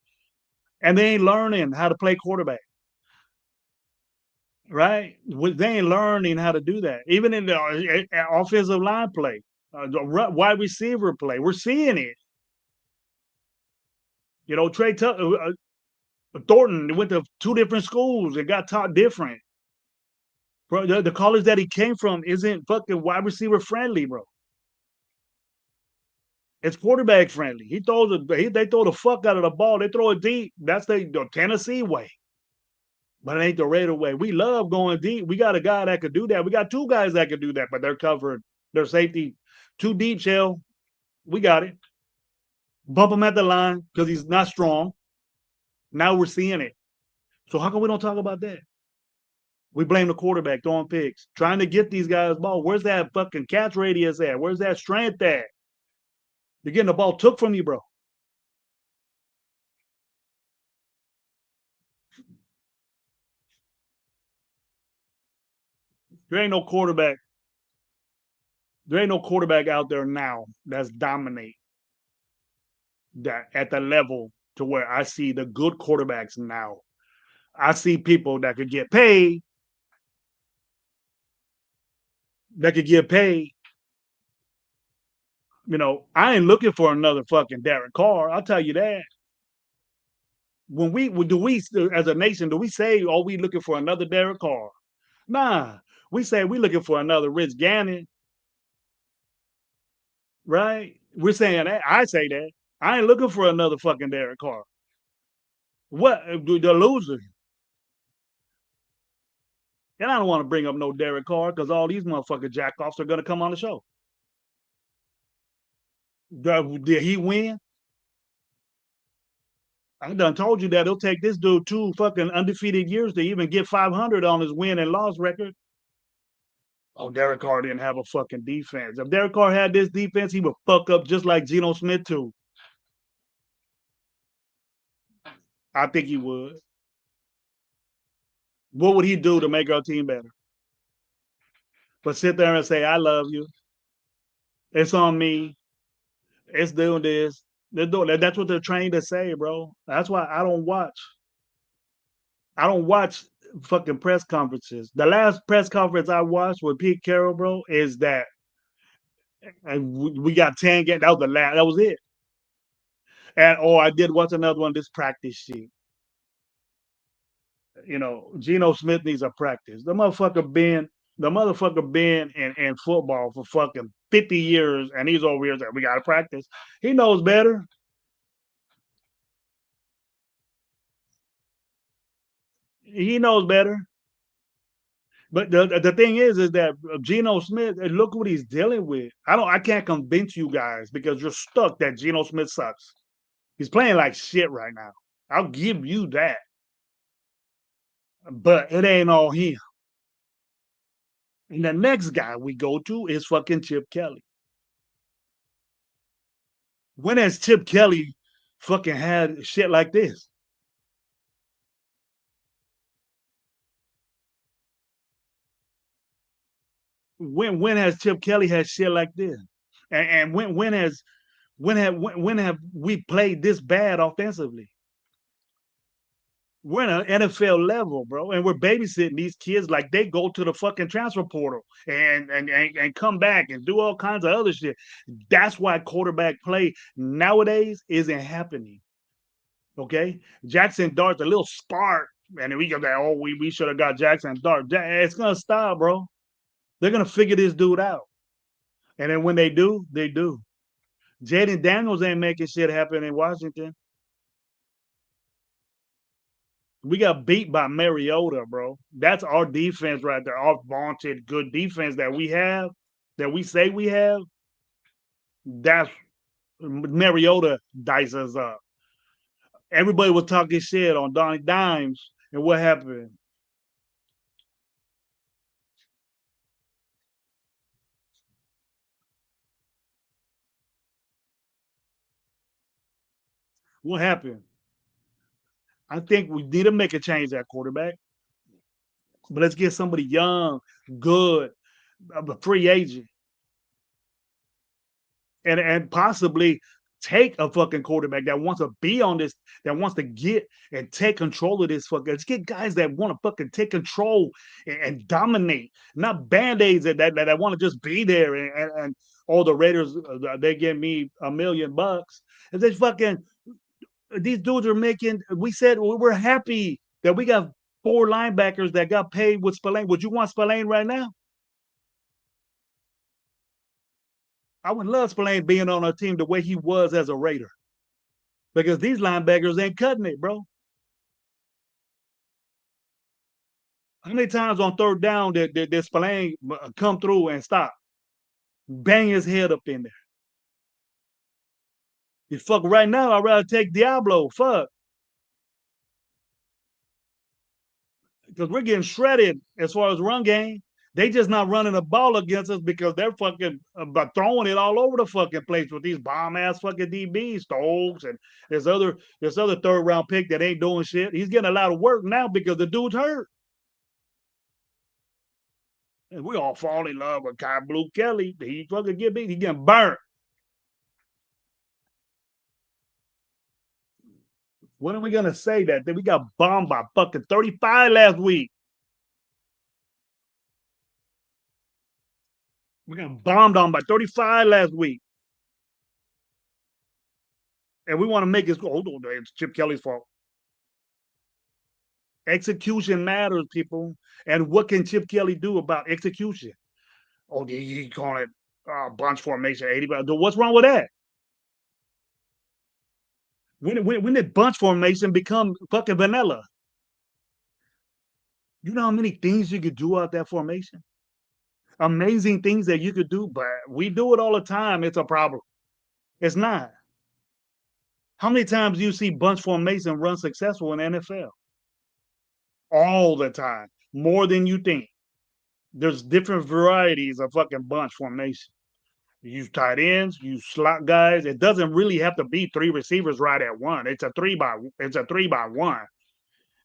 and they ain't learning how to play quarterback. Right? They ain't learning how to do that. Even in the offensive line play, the wide receiver play, we're seeing it. You know, Thornton went to 2 different schools and got taught different. Bro, the college that he came from isn't fucking wide receiver friendly, bro. It's quarterback friendly. They throw the fuck out of the ball. They throw it deep. That's the Tennessee way. But it ain't the Raider way. We love going deep. We got a guy that could do that. We got 2 guys that could do that, but they're covered. Their safety too deep, Shell. We got it. Bump him at the line because he's not strong. Now we're seeing it. So how come we don't talk about that? We blame the quarterback throwing picks, trying to get these guys ball. Where's that fucking catch radius at? Where's that strength at? You're getting the ball took from you, bro. There ain't no quarterback. There ain't no quarterback out there now that's dominate that at the level to where I see the good quarterbacks now. I see people that could get paid. That could get paid. You know, I ain't looking for another fucking Derek Carr. I'll tell you that. When we as a nation, do we say, "Oh, we looking for another Derek Carr"? Nah, we say we looking for another Rich Gannon, right? We're saying that. I say that. I ain't looking for another fucking Derek Carr. What the loser? And I don't want to bring up no Derek Carr because all these motherfucking jackoffs are gonna come on the show. Did he win? I done told you that it'll take this dude 2 fucking undefeated years to even get 500 on his win and loss record. Oh, Derek Carr didn't have a fucking defense. If Derek Carr had this defense, he would fuck up just like Geno Smith too. I think he would. What would he do to make our team better? But sit there and say, "I love you. It's on me. It's doing this." They're doing that. That's what they're trained to say, bro. That's why I don't watch. I don't watch fucking press conferences. The last press conference I watched with Pete Carroll, bro, is that and we got 10 games. That was the last. That was it. And I did watch another one. This practice sheet. You know, Geno Smith needs a practice. The motherfucker been in football for fucking 50 years, and he's over here saying, we got to practice. He knows better. He knows better. But the thing is that Geno Smith, look what he's dealing with. I can't convince you guys because you're stuck that Geno Smith sucks. He's playing like shit right now. I'll give you that. But it ain't all him. And the next guy we go to is fucking Chip Kelly. When has Chip Kelly fucking had shit like this? When has Chip Kelly had shit like this? And when have we played this bad offensively? We're in an NFL level, bro, and we're babysitting these kids like they go to the fucking transfer portal and come back and do all kinds of other shit. That's why quarterback play nowadays isn't happening. Okay, Jackson Dart's a little spark, and we go that. Oh, we should have got Jackson Dart. It's gonna stop, bro. They're gonna figure this dude out, and then when they do, they do. Jaden Daniels ain't making shit happen in Washington. We got beat by Mariota, bro. That's our defense right there. Our vaunted good defense that we have, that we say we have. That's Mariota dices us up. Everybody was talking shit on Donnie Dimes, and what happened? What happened? I think we need to make a change at quarterback, but let's get somebody young, good, a free agent, and possibly take a fucking quarterback that wants to be on this, that wants to get and take control of this fucking. Let's get guys that want to fucking take control and dominate, not band-aids that want to just be there and all the Raiders they give me $1 million. If they fucking these dudes are making, we said we're happy that we got 4 linebackers that got paid with Spillane. Would you want Spillane right now? I would love Spillane being on our team the way he was as a Raider. Because these linebackers ain't cutting it, bro. How many times on third down did Spillane come through and stop? Bang his head up in there. You fuck right now, I'd rather take Diablo. Fuck. Because we're getting shredded as far as run game. They just not running the ball against us because they're fucking throwing it all over the fucking place with these bomb ass fucking DBs, Stokes, and there's other third round pick that ain't doing shit. He's getting a lot of work now because the dude's hurt. And we all fall in love with Kai Blue Kelly. He fucking get beat. He getting burnt. When are we gonna say that? That we got bombed by fucking 35 last week. We got bombed on by 35 last week. And we want to make it go. Hold on, it's Chip Kelly's fault. Execution matters, people. And what can Chip Kelly do about execution? Oh, you call it bunch formation 80. What's wrong with that? When did bunch formation become fucking vanilla? You know how many things you could do out that formation? Amazing things that you could do, but we do it all the time. It's a problem. It's not. How many times do you see bunch formation run successful in NFL? All the time. More than you think. There's different varieties of fucking bunch formation. You use tight ends, you slot guys. It doesn't really have to be 3 receivers right at one. It's a 3-by-1.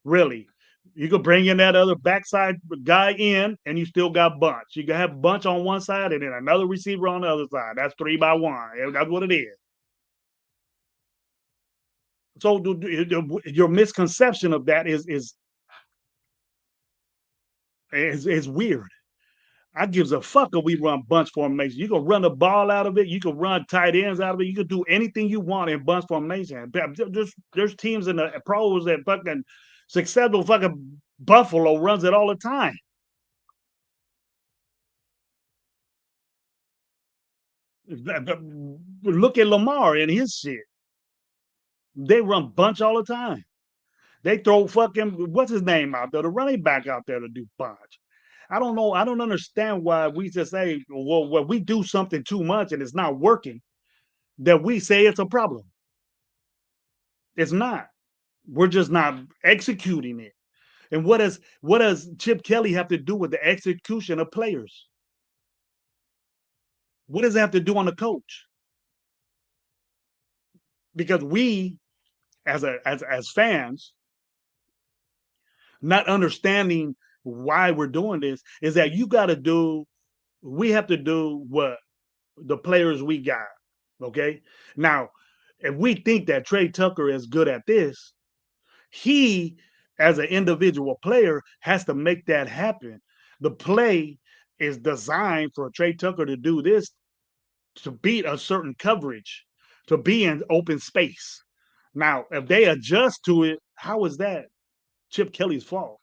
Really. You could bring in that other backside guy in, and you still got bunch. You can have bunch on one side and then another receiver on the other side. That's 3-by-1. That's what it is. So your misconception of that is weird. I gives a fuck if we run bunch formation. You can run the ball out of it. You can run tight ends out of it. You can do anything you want in bunch formation. There's teams in the pros that fucking successful fucking Buffalo runs it all the time. Look at Lamar and his shit. They run bunch all the time. They throw fucking what's his name out there, the running back out there to do bunch. I don't know. I don't understand why we just say, well, when we do something too much and it's not working, that we say it's a problem. It's not. We're just not executing it. And what does Chip Kelly have to do with the execution of players? What does it have to do on the coach? Because we, as fans, not understanding why we're doing this, is that we have to do what the players we got. Okay. Now, if we think that Trey Tucker is good at this, he, as an individual player, has to make that happen. The play is designed for Trey Tucker to do this, to beat a certain coverage, to be in open space. Now, if they adjust to it, how is that Chip Kelly's fault?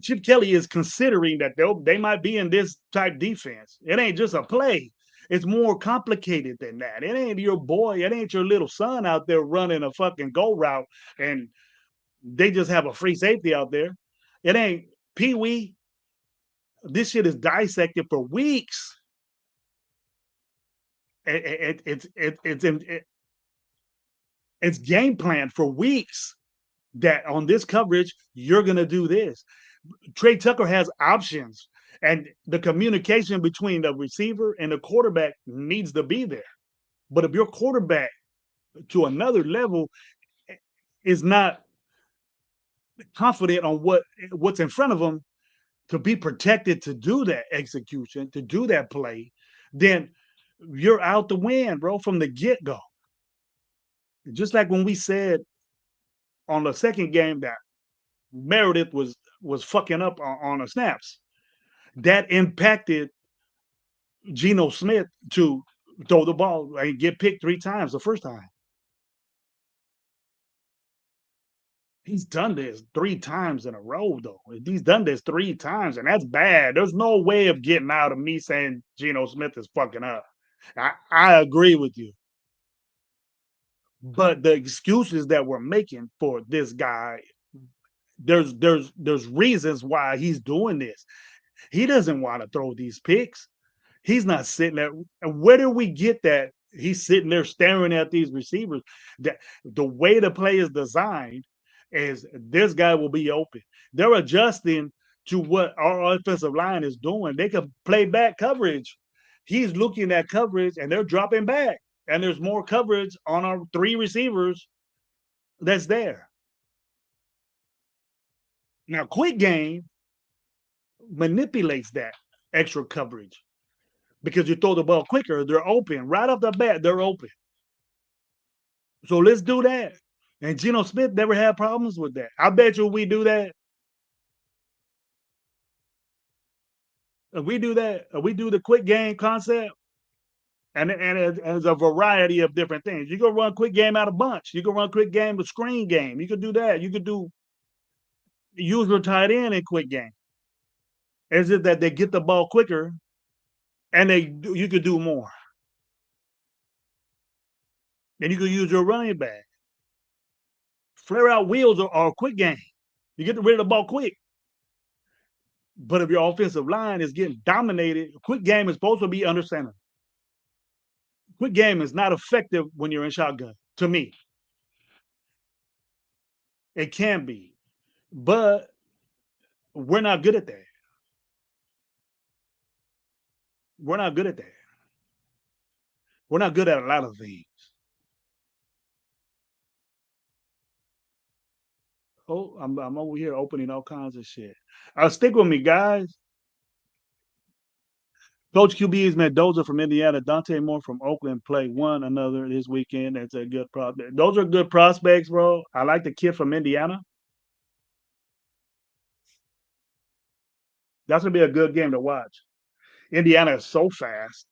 Chip Kelly is considering that they might be in this type defense. It ain't just a play. It's more complicated than that. It ain't your boy. It ain't your little son out there running a fucking go route and they just have a free safety out there. It ain't Pee Wee. This shit is dissected for weeks. It's game plan for weeks that on this coverage, you're going to do this. Trey Tucker has options, and the communication between the receiver and the quarterback needs to be there. But if your quarterback to another level is not confident on what's in front of him to be protected to do that execution, to do that play, then you're out the win, bro, from the get-go. Just like when we said on the second game that Meredith was fucking up on the snaps. That impacted Geno Smith to throw the ball and get picked 3 times the first time. He's done this 3 times in a row, though. He's done this 3 times, and that's bad. There's no way of getting out of me saying Geno Smith is fucking up. I agree with you. But the excuses that we're making for this guy, there's reasons why he's doing this. He doesn't want to throw these picks. He's not sitting there. And where do we get that? He's sitting there staring at these receivers. That the way the play is designed is this guy will be open. They're adjusting to what our offensive line is doing. They can play back coverage. He's looking at coverage and they're dropping back. And there's more coverage on our 3 receivers that's there. Now, quick game manipulates that extra coverage because you throw the ball quicker, they're open. Right off the bat, they're open. So let's do that. And Geno Smith never had problems with that. I bet you we do that. If we do that, if we do the quick game concept, and there's a variety of different things. You can run quick game out of bunch. You can run quick game with screen game. You could do that. You could do use your tight end in quick game. It's just that they get the ball quicker, and you could do more. Then you could use your running back. Flare out wheels are a quick game. You get rid of the ball quick. But if your offensive line is getting dominated, quick game is supposed to be under center. Quick game is not effective when you're in shotgun, to me. It can be, but we're not good at that. We're not good at that. We're not good at a lot of things. Oh, I'm over here opening all kinds of shit. Stick with me, guys. Coach QB is Mendoza from Indiana. Dante Moore from Oakland play one another this weekend. That's a good prospect. Those are good prospects, bro. I like the kid from Indiana. That's gonna be a good game to watch. Indiana is so fast.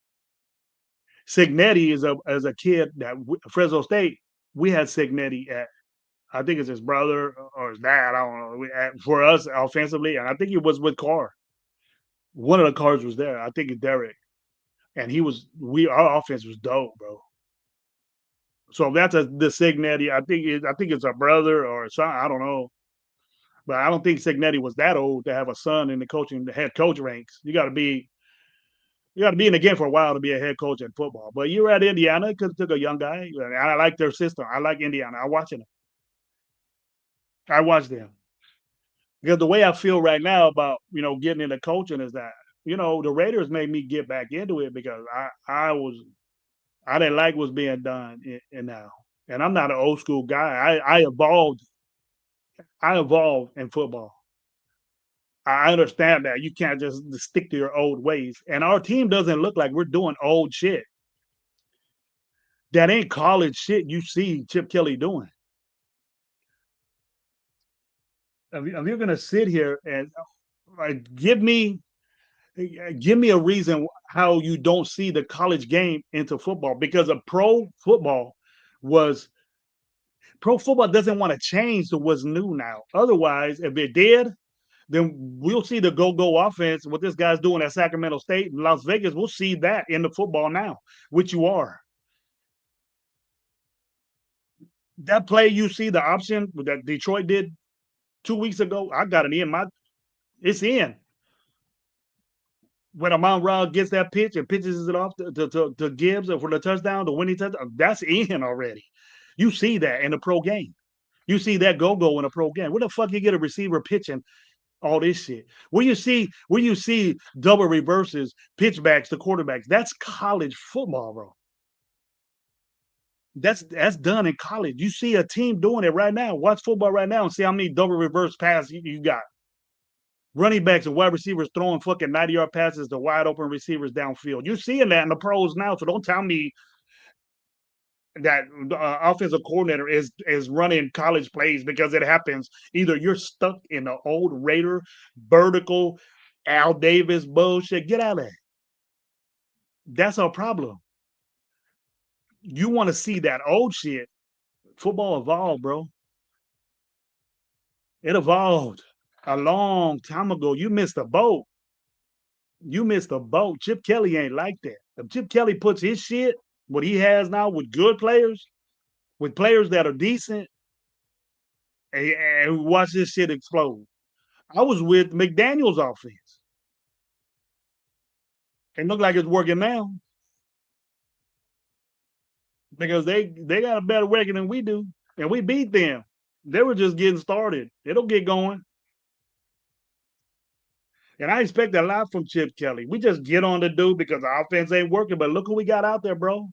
Signetti is a kid that Fresno State. We had Signetti at, I think it's his brother or his dad. I don't know. For us offensively, and I think he was with Carr. One of the Carrs was there. I think it's Derek. and our offense was dope, bro. So that's the Signetti. I think it's a brother or son. I don't know, but I don't think Signetti was that old to have a son in the head coach ranks. You got to be in the game for a while to be a head coach in football. But you're at Indiana, it took a young guy. And I like their system. I like Indiana. I watch them. I watch them because the way I feel right now about getting into coaching is that the Raiders made me get back into it because I didn't like what's being done in now. And I'm not an old school guy. I evolved. I evolved in football. I understand that you can't just stick to your old ways. And our team doesn't look like we're doing old shit. That ain't college shit you see Chip Kelly doing. If you're gonna sit here and give me a reason how you don't see the college game into football, because a pro football doesn't want to change to what's new now. Otherwise, if it did, then we'll see the go offense, what this guy's doing at Sacramento State and Las Vegas. We'll see that in the football now, which you are. That play you see, the option that Detroit did 2 weeks ago, I got it in it's in. When Amon-Ra gets that pitch and pitches it off to Gibbs for the touchdown, the winning touchdown, that's in already. You see that in the pro game. You see that go in a pro game. Where the fuck you get a receiver pitching all this shit? Where you see double reverses, pitchbacks to quarterbacks? That's college football, bro. That's done in college. You see a team doing it right now. Watch football right now and see how many double reverse passes you got. Running backs and wide receivers throwing fucking 90-yard passes to wide open receivers downfield. You're seeing that in the pros now, so don't tell me that the offensive coordinator is running college plays, because it happens. Either you're stuck in the old Raider vertical Al Davis bullshit. Get out of there. That's our problem. You want to see that old shit. Football evolved, bro. It evolved a long time ago. You missed a boat. Chip Kelly ain't like that. If Chip Kelly puts his shit, what he has now, with good players, with players that are decent, and watch this shit explode. I was with McDaniel's offense. It look like it's working now, because they got a better record than we do, and we beat them. They were just getting started. It'll get going. And I expect a lot from Chip Kelly. We just get on the dude because the offense ain't working. But look who we got out there, bro.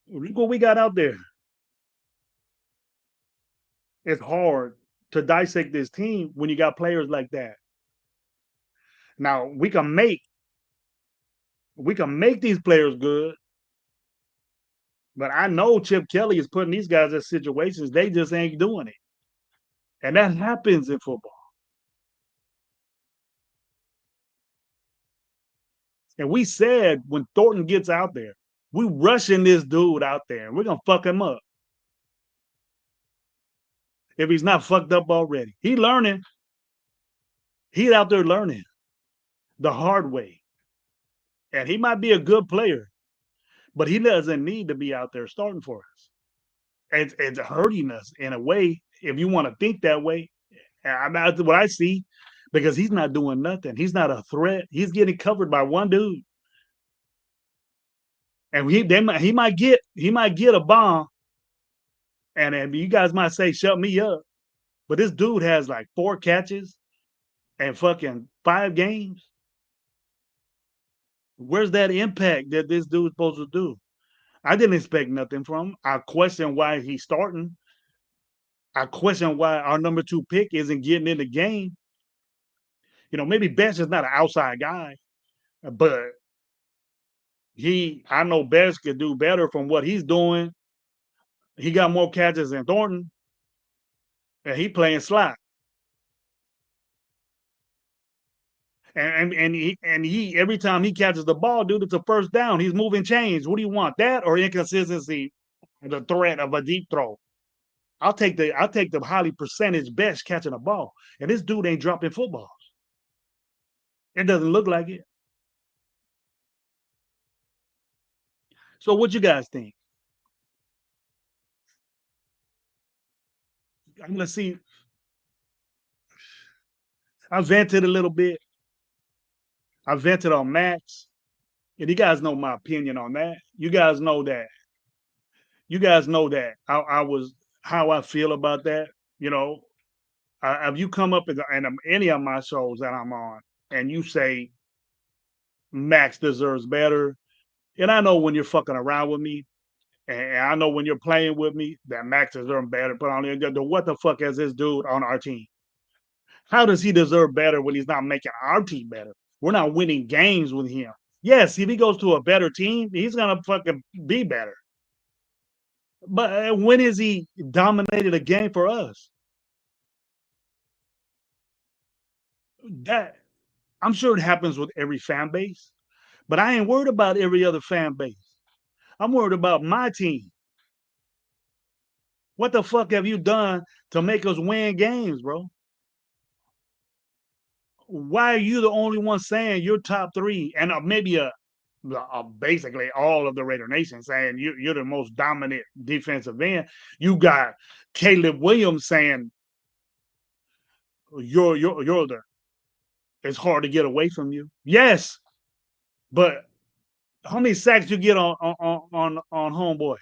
Look what we got out there. It's hard to dissect this team when you got players like that. Now we can make these players good, but I know Chip Kelly is putting these guys in situations they just ain't doing it, and that happens in football. And we said when Thornton gets out there, we rushing this dude out there, and we're gonna fuck him up if he's not fucked up already. He's learning. He's out there learning the hard way. And he might be a good player, but he doesn't need to be out there starting for us. It's hurting us in a way, if you want to think that way. That's what I see, because he's not doing nothing. He's not a threat. He's getting covered by one dude. And he might get a bomb, and you guys might say, shut me up. But this dude has like 4 catches and fucking 5 games. Where's that impact that this dude's supposed to do? I didn't expect nothing from him. I question why he's starting. I question why our number 2 pick isn't getting in the game. Maybe Best is not an outside guy, but I know Best could do better from what he's doing. He got more catches than Thornton, and he playing slot. And he every time he catches the ball, dude, it's a first down. He's moving chains. What do you want? That or inconsistency, the threat of a deep throw? I'll take the highly percentage Best catching a ball. And this dude ain't dropping footballs. It doesn't look like it. So what you guys think? I'm gonna see. I vented a little bit. I vented on Max. And you guys know my opinion on that. You guys know that. You guys know that I was how I feel about that. You know, if you come up in any of my shows that I'm on and you say Max deserves better, and I know when you're fucking around with me, and I know when you're playing with me that Max deserves better. But on the what the fuck is this dude on our team? How does he deserve better when he's not making our team better? We're not winning games with him. Yes, if he goes to a better team, he's gonna fucking be better. But when has he dominated a game for us? That I'm sure it happens with every fan base, but I ain't worried about every other fan base. I'm worried about my team. What the fuck have you done to make us win games, bro? Why are you the only one saying you're top three and maybe basically all of the Raider Nation saying you're the most dominant defensive end? You got Caleb Williams saying you're the it's hard to get away from you. Yes, but how many sacks you get on homeboy?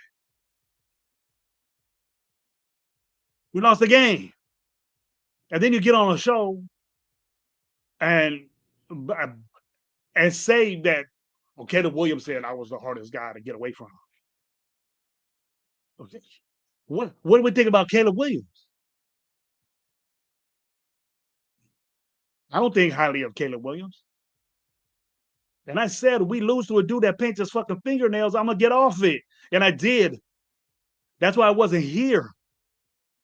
We lost the game, and then you get on a show and say that well, Caleb Williams said I was the hardest guy to get away from. Okay. What do we think about Caleb Williams? I don't think highly of Caleb Williams. And I said, we lose to a dude that paints his fucking fingernails, I'm gonna get off it. And I did. That's why I wasn't here.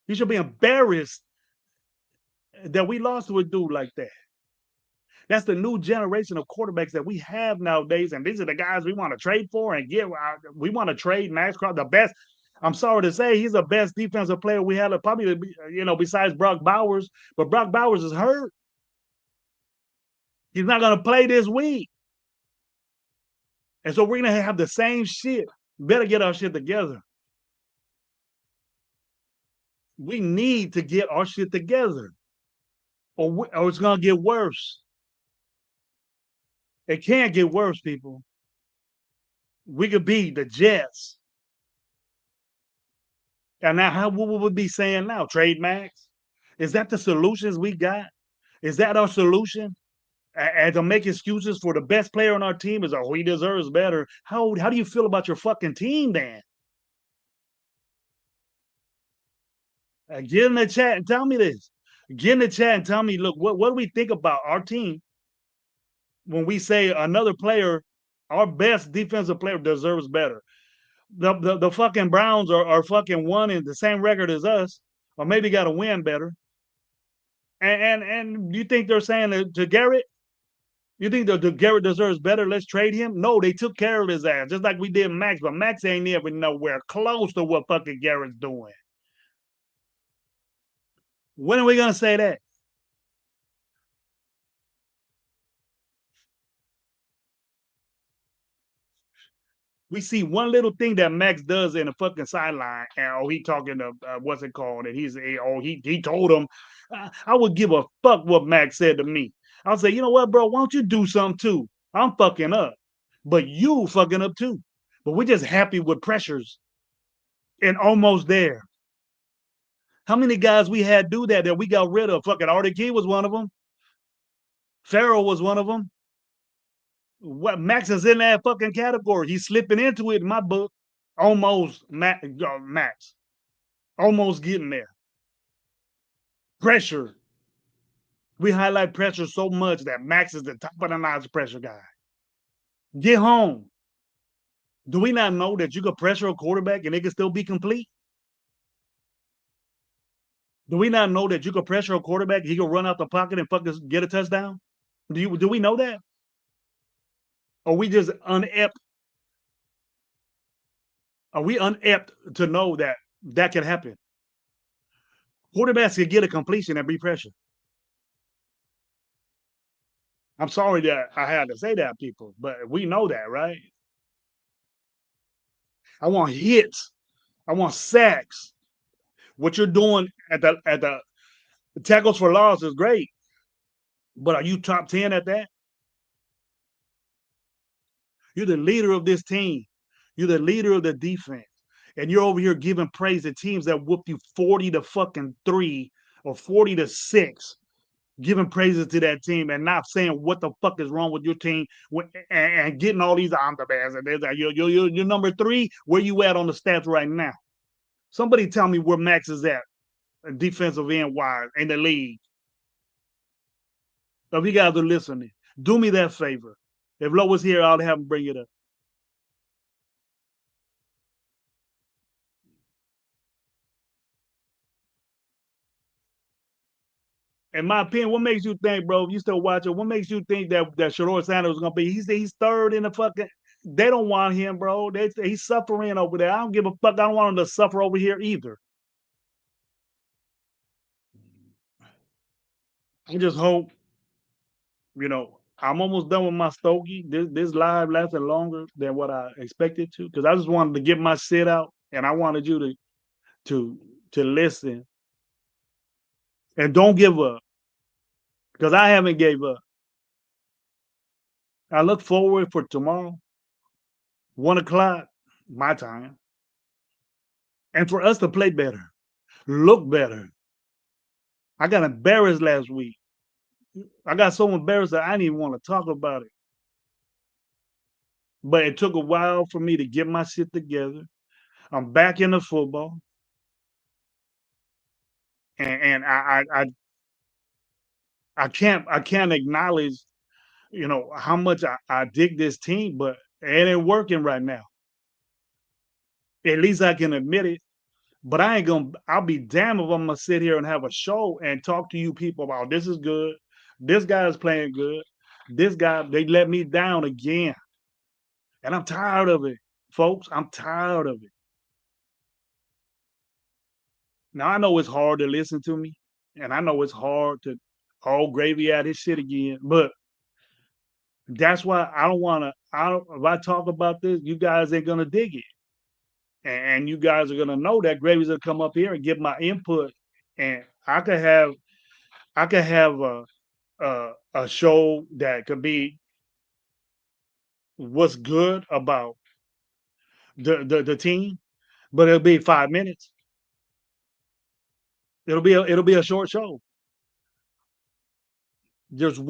You should be embarrassed that we lost to a dude like that. That's the new generation of quarterbacks that we have nowadays, and these are the guys we want to trade for and get. We want to trade Max Crosby, the best. I'm sorry to say, he's the best defensive player we had, probably besides Brock Bowers. But Brock Bowers is hurt. He's not going to play this week, and so we're going to have the same shit. Better get our shit together. We need to get our shit together, or it's going to get worse. It can't get worse, people. We could be the Jets. And now, what would we be saying now? Trade Max? Is that the solutions we got? Is that our solution? And to make excuses for the best player on our team is, he deserves better. How do you feel about your fucking team then? Get in the chat and tell me this. Get in the chat and tell me, look, what do we think about our team when we say another player, our best defensive player deserves better? The fucking Browns are fucking one in the same record as us, or maybe got to win better. And you think they're saying to Garrett, you think that Garrett deserves better? Let's trade him. No, they took care of his ass just like we did Max, but Max ain't even nowhere close to what fucking Garrett's doing. When are we gonna say that? We see one little thing that Max does in the fucking sideline, and he talking to what's it called? And he told him, I would give a fuck what Max said to me. I'll say, you know what, bro? Why don't you do something too? I'm fucking up, but you fucking up too. But we're just happy with pressures and almost there. How many guys we had do that we got rid of? Fucking Artie Key was one of them. Farrell was one of them. What Max is in that fucking category. He's slipping into it in my book. Almost Max. Almost getting there. Pressure. We highlight pressure so much that Max is the top of the notch pressure guy. Get home. Do we not know that you could pressure a quarterback and it can still be complete? Do we not know that you could pressure a quarterback, he could run out the pocket and fucking get a touchdown? Do we know that? Are we just unept? Are we unept to know that that can happen? Quarterbacks can get a completion and be pressure. I'm sorry that I had to say that, people, but we know that, right? I want hits. I want sacks. What you're doing at the tackles for loss is great, but are you top 10 at that? You're the leader of this team. You're the leader of the defense. And you're over here giving praise to teams that whooped you 40 to fucking 3 or 40 to 6, giving praises to that team and not saying what the fuck is wrong with your team and getting all these I'm the best. And you're number 3. Where you at on the stats right now? Somebody tell me where Max is at, defensive end wise in the league. If you guys are listening, do me that favor. If Lo was here, I'll have him bring it up. In my opinion, what makes you think, bro? If you still watching, what makes you think that Shador Sanders is gonna be? He's third in the fucking. They don't want him, bro. He's suffering over there. I don't give a fuck. I don't want him to suffer over here either. I just hope, I'm almost done with my stogie. This live lasted longer than what I expected to, because I just wanted to get my shit out, and I wanted you to listen and don't give up, because I haven't gave up. I look forward for tomorrow, 1 o'clock my time, and for us to play better, look better. I got embarrassed last week. I got so embarrassed that I didn't even want to talk about it. But it took a while for me to get my shit together. I'm back in the football, and I can't acknowledge how much I dig this team, but it ain't working right now. At least I can admit it. But I'll be damned if I'm gonna sit here and have a show and talk to you people about this is good, this guy is playing good, this guy, they let me down again. And I'm tired of it, folks. I'm tired of it. Now I know it's hard to listen to me, and I know it's hard to all gravy at his shit again, but that's why I don't wanna if I talk about this, you guys ain't gonna dig it. And you guys are gonna know that Gravy's gonna come up here and give my input, and I could have a show that could be what's good about the team, but it'll be 5 minutes. It'll be a short show. There's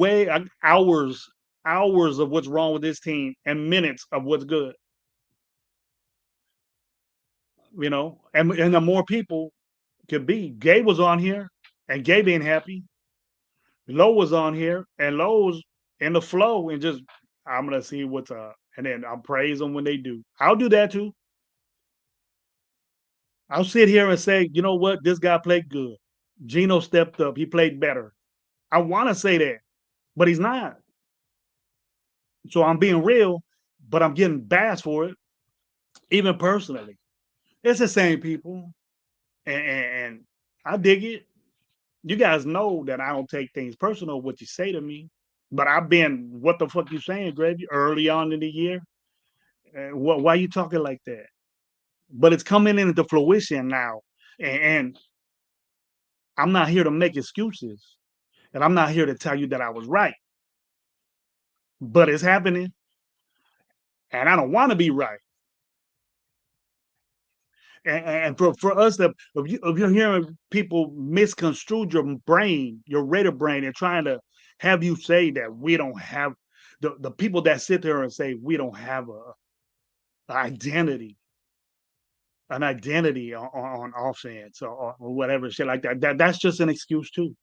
hours of what's wrong with this team and minutes of what's good. And the more people could be. Gabe was on here, and Gabe ain't happy. Low was on here, and Low's in the flow, and just I'm gonna see what's up, and then I'll praise them when they do. I'll do that too. I'll sit here and say, you know what, this guy played good. Gino stepped up. He played better. I want to say that, but he's not. So I'm being real, but I'm getting bashed for it, even personally. It's the same people, and I dig it. You guys know that I don't take things personal what you say to me, but I've been what the fuck you saying, Gravy, early on in the year. Why you talking like that? But it's coming into fruition now, and I'm not here to make excuses, and I'm not here to tell you that I was right, but it's happening, and I don't want to be right. And for us to, if you're hearing people misconstrue your brain, your radar brain, and trying to have you say that we don't have the people that sit there and say we don't have a identity, an identity on offense or whatever shit like that. That's just an excuse too.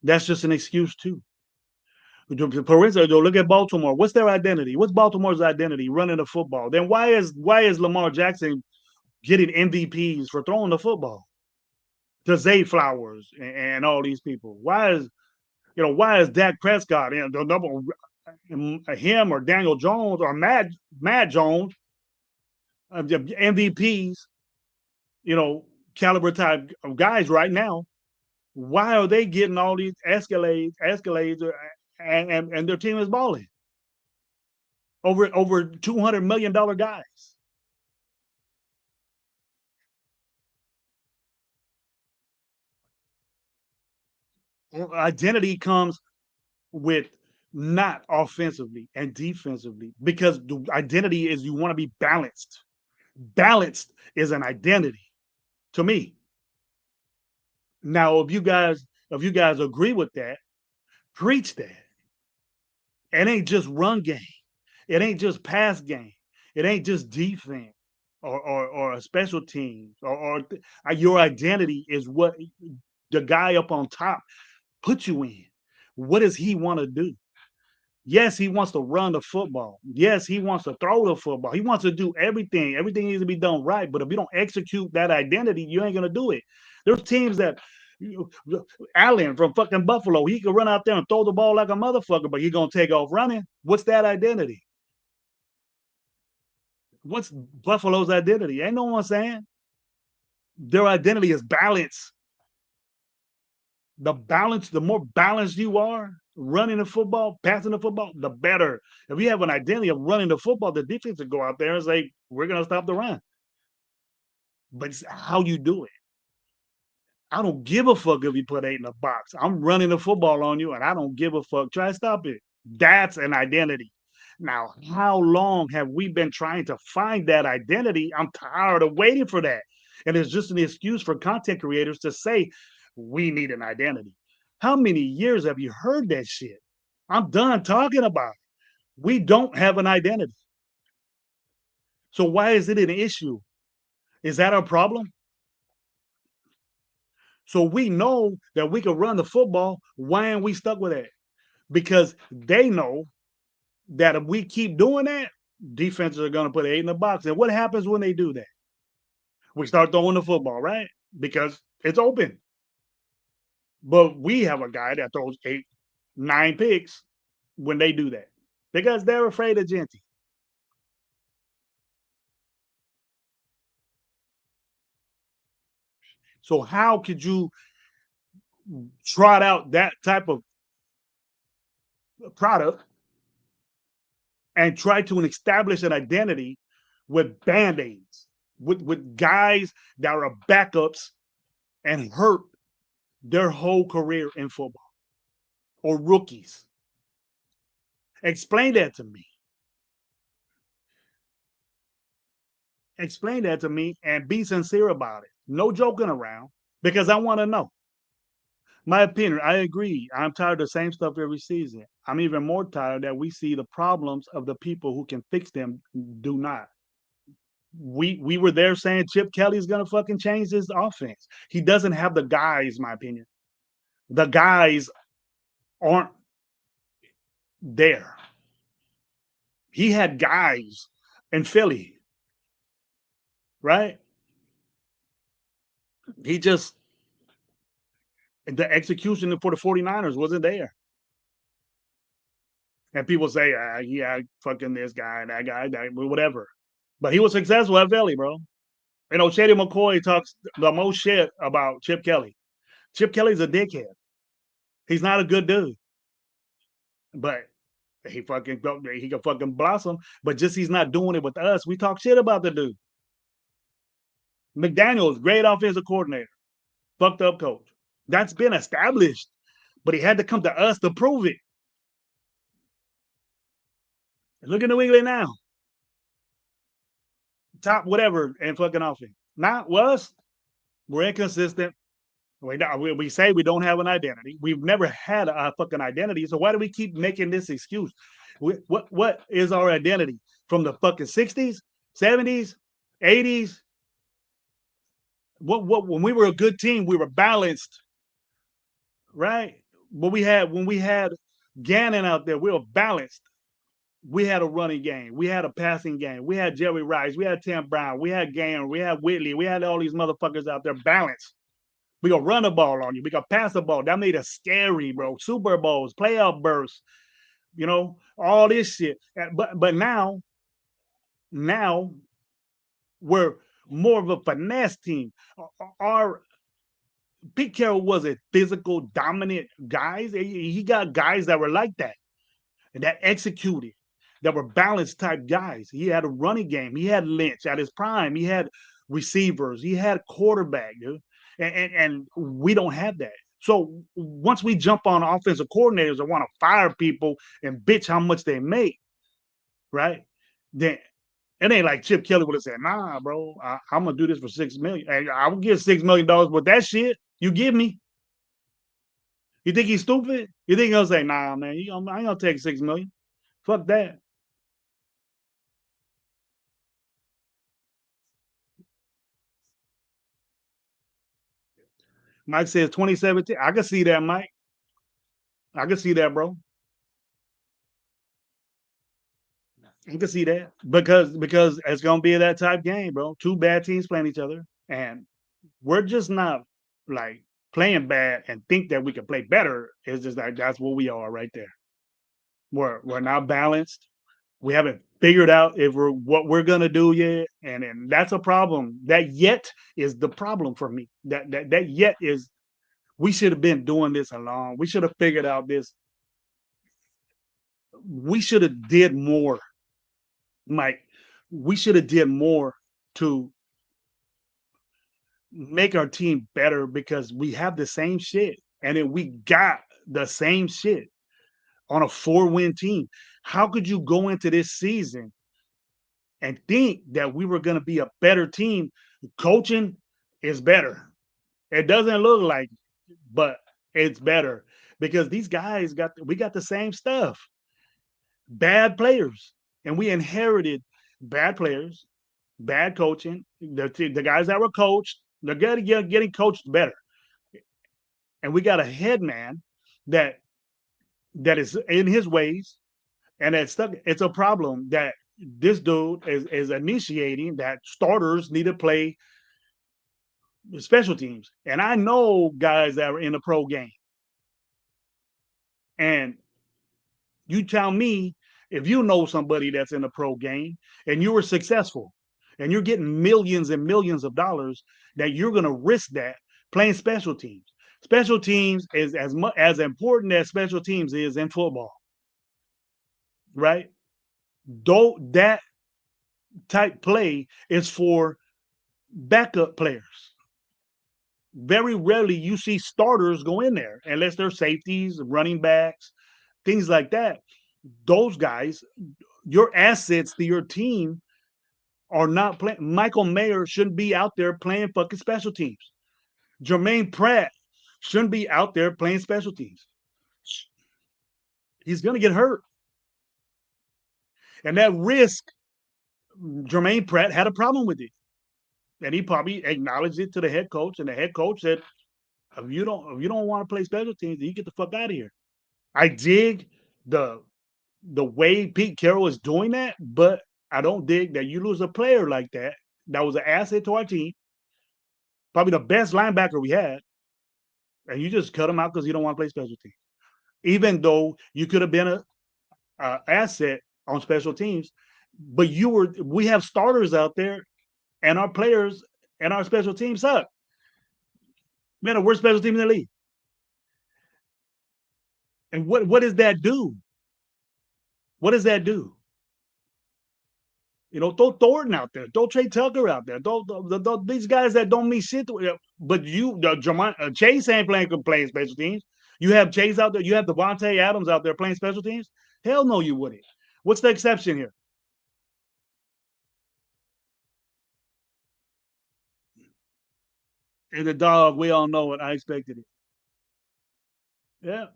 That's just an excuse too. For instance, look at Baltimore. What's their identity? What's Baltimore's identity? Running the football. Then why is Lamar Jackson getting MVPs for throwing the football? To Zay Flowers and all these people. Why is Dak Prescott and the number him or Daniel Jones or Matt Jones the MVPs, caliber type of guys right now, Why are they getting all these escalades, and their team is balling over $200 million guys? Identity comes with not offensively and defensively, because the identity is you want to be balanced. Balanced is an identity to me. Now, if you guys agree with that, preach that. It ain't just run game. It ain't just pass game. It ain't just defense or a special teams or your identity is what the guy up on top put you in. What does he want to do? Yes, he wants to run the football. Yes, he wants to throw the football. He wants to do everything. Everything needs to be done right. But if you don't execute that identity, you ain't gonna do it. There's teams that Allen from fucking Buffalo, he can run out there and throw the ball like a motherfucker, but he gonna take off running. What's that identity? What's Buffalo's identity? Ain't no one saying. Their identity is balance. The more balanced you are, running the football, passing the football, the better. If you have an identity of running the football, the defense will go out there and say, we're going to stop the run. But it's how you do it. I don't give a fuck if you put 8 in a box. I'm running the football on you, and I don't give a fuck. Try to stop it. That's an identity. Now, how long have we been trying to find that identity? I'm tired of waiting for that. And it's just an excuse for content creators to say, we need an identity. How many years have you heard that shit? I'm done talking about it. We don't have an identity. So why is it an issue? Is that our problem? So we know that we can run the football. Why aren't we stuck with that? Because they know that if we keep doing that, defenses are going to put 8 in the box. And what happens when they do that? We start throwing the football, right? Because it's open. But we have a guy that throws 8, 9 picks when they do that because they're afraid of Genty. So how could you trot out that type of product and try to establish an identity with band-aids, with guys that are backups and hurt their whole career in football, or rookies? Explain that to me. Explain that to me and be sincere about it. No joking around, because I want to know. My opinion, I agree. I'm tired of the same stuff every season. I'm even more tired that we see the problems of the people who can fix them do not. We were there saying Chip Kelly's gonna fucking change this offense. He doesn't have the guys, my opinion. The guys aren't there. He had guys in Philly, right? He just the execution for the 49ers wasn't there. And people say, yeah, fucking this guy, that, whatever. But he was successful at Philly, bro. You know, Shady McCoy talks the most shit about Chip Kelly. Chip Kelly's a dickhead. He's not a good dude. But he can fucking blossom. But just he's not doing it with us. We talk shit about the dude. McDaniels, great offensive coordinator. Fucked up coach. That's been established. But he had to come to us to prove it. Look at New England now. Top whatever and fucking offense. Not us. We're inconsistent. We say we don't have an identity. We've never had a fucking identity. So why do we keep making this excuse? What is our identity? From the fucking 60s, 70s, 80s? When we were a good team, we were balanced, right? When we had Gannon out there, we were balanced. We had a running game. We had a passing game. We had Jerry Rice. We had Tim Brown. We had Gannon. We had Whitley. We had all these motherfuckers out there balanced. We gonna run the ball on you. We gonna pass the ball. That made us scary, bro. Super Bowls, playoff bursts, you know, all this shit. But now we're more of a finesse team. Our Pete Carroll wasn't physical dominant guys. He got guys that were like that and that executed, that were balanced type guys. He had a running game. He had Lynch at his prime. He had receivers. He had quarterback, dude. And we don't have that. So once we jump on offensive coordinators and want to fire people and bitch how much they make, right? Then it ain't like Chip Kelly would have said, "Nah, bro, I'm gonna do this for $6 million. Hey, I will get $6 million with that shit you give me." You think he's stupid? You think he'll say, "Nah, man, I ain't gonna take $6 million. Fuck that." Mike says 2017. I can see that, Mike. I can see that, bro. I can see that because it's gonna be that type game, bro. Two bad teams playing each other, and we're just not like playing bad and think that we can play better. It's just like that's what we are right there. We're not balanced. We haven't figured out if we're what we're gonna do yet, and that's a problem. That yet is the problem for me. That yet is we should have been doing this along. We should have figured out this. We should have did more, Mike. We should have did more to make our team better because we have the same shit, and then we got the same shit on a 4-win team. How could you go into this season and think that we were going to be a better team? Coaching is better. It doesn't look like, but it's better because these guys we got the same stuff. Bad players, and we inherited bad players, bad coaching. The guys that were coached, they're getting coached better, and we got a head man that is in his ways, and it's stuck. It's a problem that this dude is initiating that starters need to play special teams. And I know guys that are in the pro game. And you tell me if you know somebody that's in the pro game and you were successful and you're getting millions and millions of dollars, that you're going to risk that playing special teams. Special teams is as important as special teams is in football, right? Though that type play is for backup players. Very rarely you see starters go in there unless they're safeties, running backs, things like that. Those guys, your assets to your team are not playing. Michael Mayer shouldn't be out there playing fucking special teams. Jermaine Pratt shouldn't be out there playing special teams. He's going to get hurt. And that risk, Jermaine Pratt had a problem with it. And he probably acknowledged it to the head coach. And the head coach said, if you don't want to play special teams, then you get the fuck out of here. I dig the way Pete Carroll is doing that, but I don't dig that you lose a player like that. That was an asset to our team, probably the best linebacker we had, and you just cut him out because you don't want to play special teams. Even though you could have been a asset on special teams, but we have starters out there, and our players and our special teams suck. Man, the worst special team in the league. And what does that do? What does that do? Throw Thornton out there, throw Trey Tucker out there, throw these guys that don't mean shit. But Chase ain't playing special teams. You have Chase out there. You have Devontae Adams out there playing special teams. Hell no, you wouldn't. What's the exception here? And the dog, we all know it. I expected it. Yeah.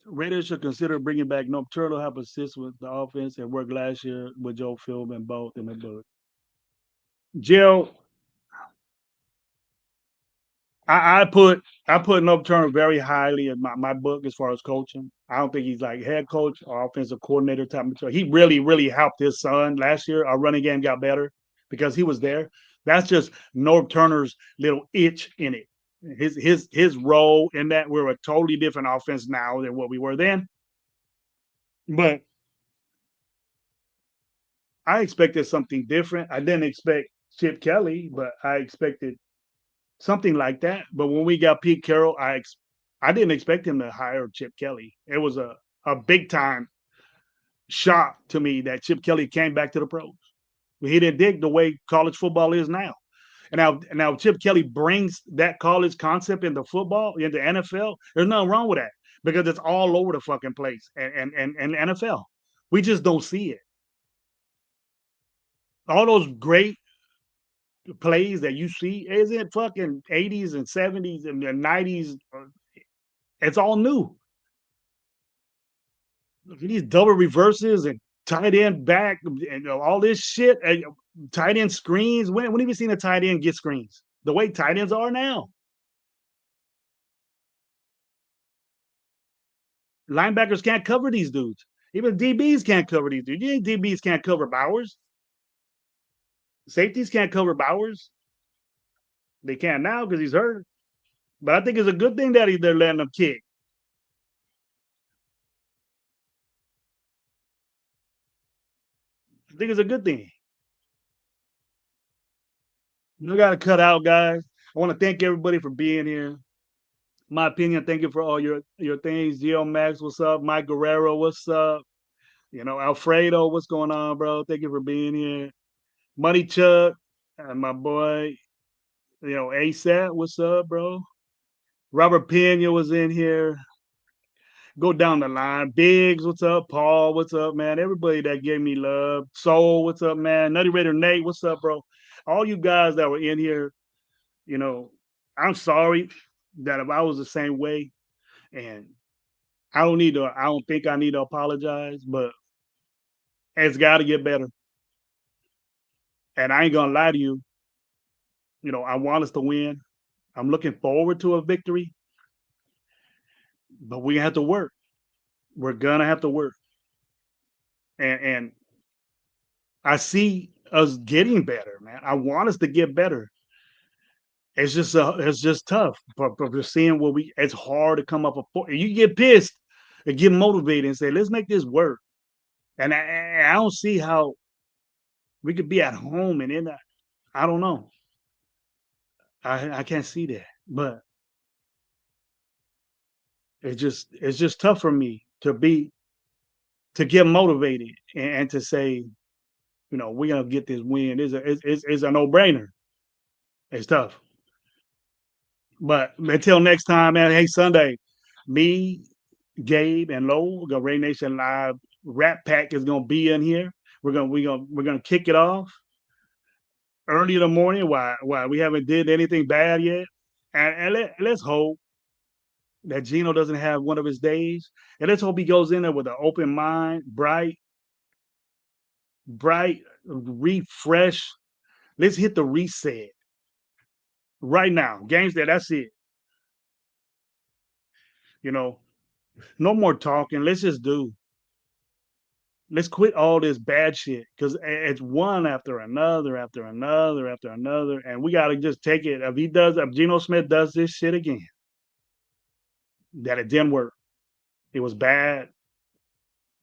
Raiders should consider bringing back Nope Turtle, help assist with the offense and work last year with Joe Philbin and both in the book. Jill, I put Nope Turtle very highly in my book as far as coaching. I don't think he's like head coach or offensive coordinator type material. He really, really helped his son last year. Our running game got better because he was there. That's just Norv Turner's little itch in it. His role in that, we're a totally different offense now than what we were then. But I expected something different. I didn't expect Chip Kelly, but I expected something like that. But when we got Pete Carroll, I didn't expect him to hire Chip Kelly. It was a big time shock to me that Chip Kelly came back to the pros. He didn't dig the way college football is now. And now Chip Kelly brings that college concept into football, into NFL. There's nothing wrong with that because it's all over the fucking place and NFL. We just don't see it. All those great plays that you see is in fucking 80s and 70s and 90s. It's all new. These double reverses and tight end back and all this shit. And tight end screens. When have you seen a tight end get screens? The way tight ends are now. Linebackers can't cover these dudes. Even DBs can't cover these dudes. You think DBs can't cover Bowers? Safeties can't cover Bowers. They can now because he's hurt. But I think it's a good thing that they're letting him kick. I think it's a good thing. You got to cut out, guys. I want to thank everybody for being here. My opinion, thank you for all your things. Geo Max, what's up? Mike Guerrero, what's up? Alfredo, what's going on, bro? Thank you for being here. Money Chuck, and my boy, ASAP, what's up, bro? Robert Pena was in here. Go down the line. Biggs, what's up? Paul, what's up, man? Everybody that gave me love. Soul, what's up, man? Nutty Raider Nate, what's up, bro? All you guys that were in here, I'm sorry that if I was the same way, and I don't think I need to apologize, but it's got to get better. And I ain't gonna lie to you. I want us to win. I'm looking forward to a victory, but we have to work. We're gonna have to work, and I see us getting better, man. I want us to get better. It's just tough, but we're seeing it's hard to come up with. You get pissed and get motivated and say, let's make this work. And I don't see how we could be at home and in that. I don't know. I can't see that, but it's just tough for me to get motivated and to say, we're gonna get this win. It's a no brainer. It's tough. But until next time, man. Hey, Sunday, me, Gabe, and Low, the Ray Nation Live Rap Pack is gonna be in here. We're gonna kick it off early in the morning. Why we haven't did anything bad yet, and let's hope that Gino doesn't have one of his days, and let's hope he goes in there with an open mind, bright, refresh. Let's hit the reset right now. Games that's it. No more talking. Let's just do. Let's quit all this bad shit because it's one after another, after another, after another, and we gotta just take it. If Geno Smith does this shit again, that it didn't work, it was bad,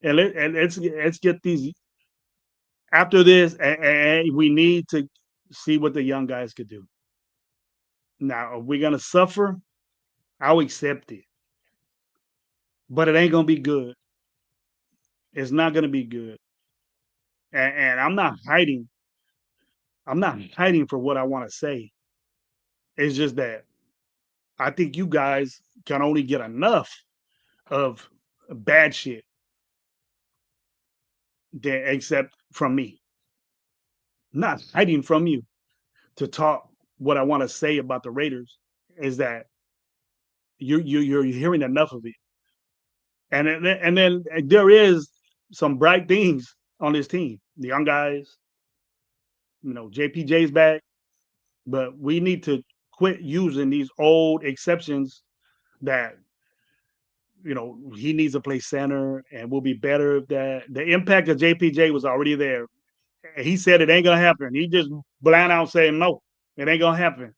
and let's get these after this, and we need to see what the young guys could do. Now, are we gonna suffer? I'll accept it, but it ain't gonna be good. It's not gonna be good, and I'm not hiding. I'm not hiding for what I want to say. It's just that I think you guys can only get enough of bad shit except from me. Not hiding from you to talk what I want to say about the Raiders is that you're hearing enough of it. And then there is some bright things on this team. The young guys, JPJ's back, but we need to quit using these old exceptions that he needs to play center and will be better if that the impact of JPJ was already there. He said it ain't gonna happen. He just blind out saying no, it ain't gonna happen.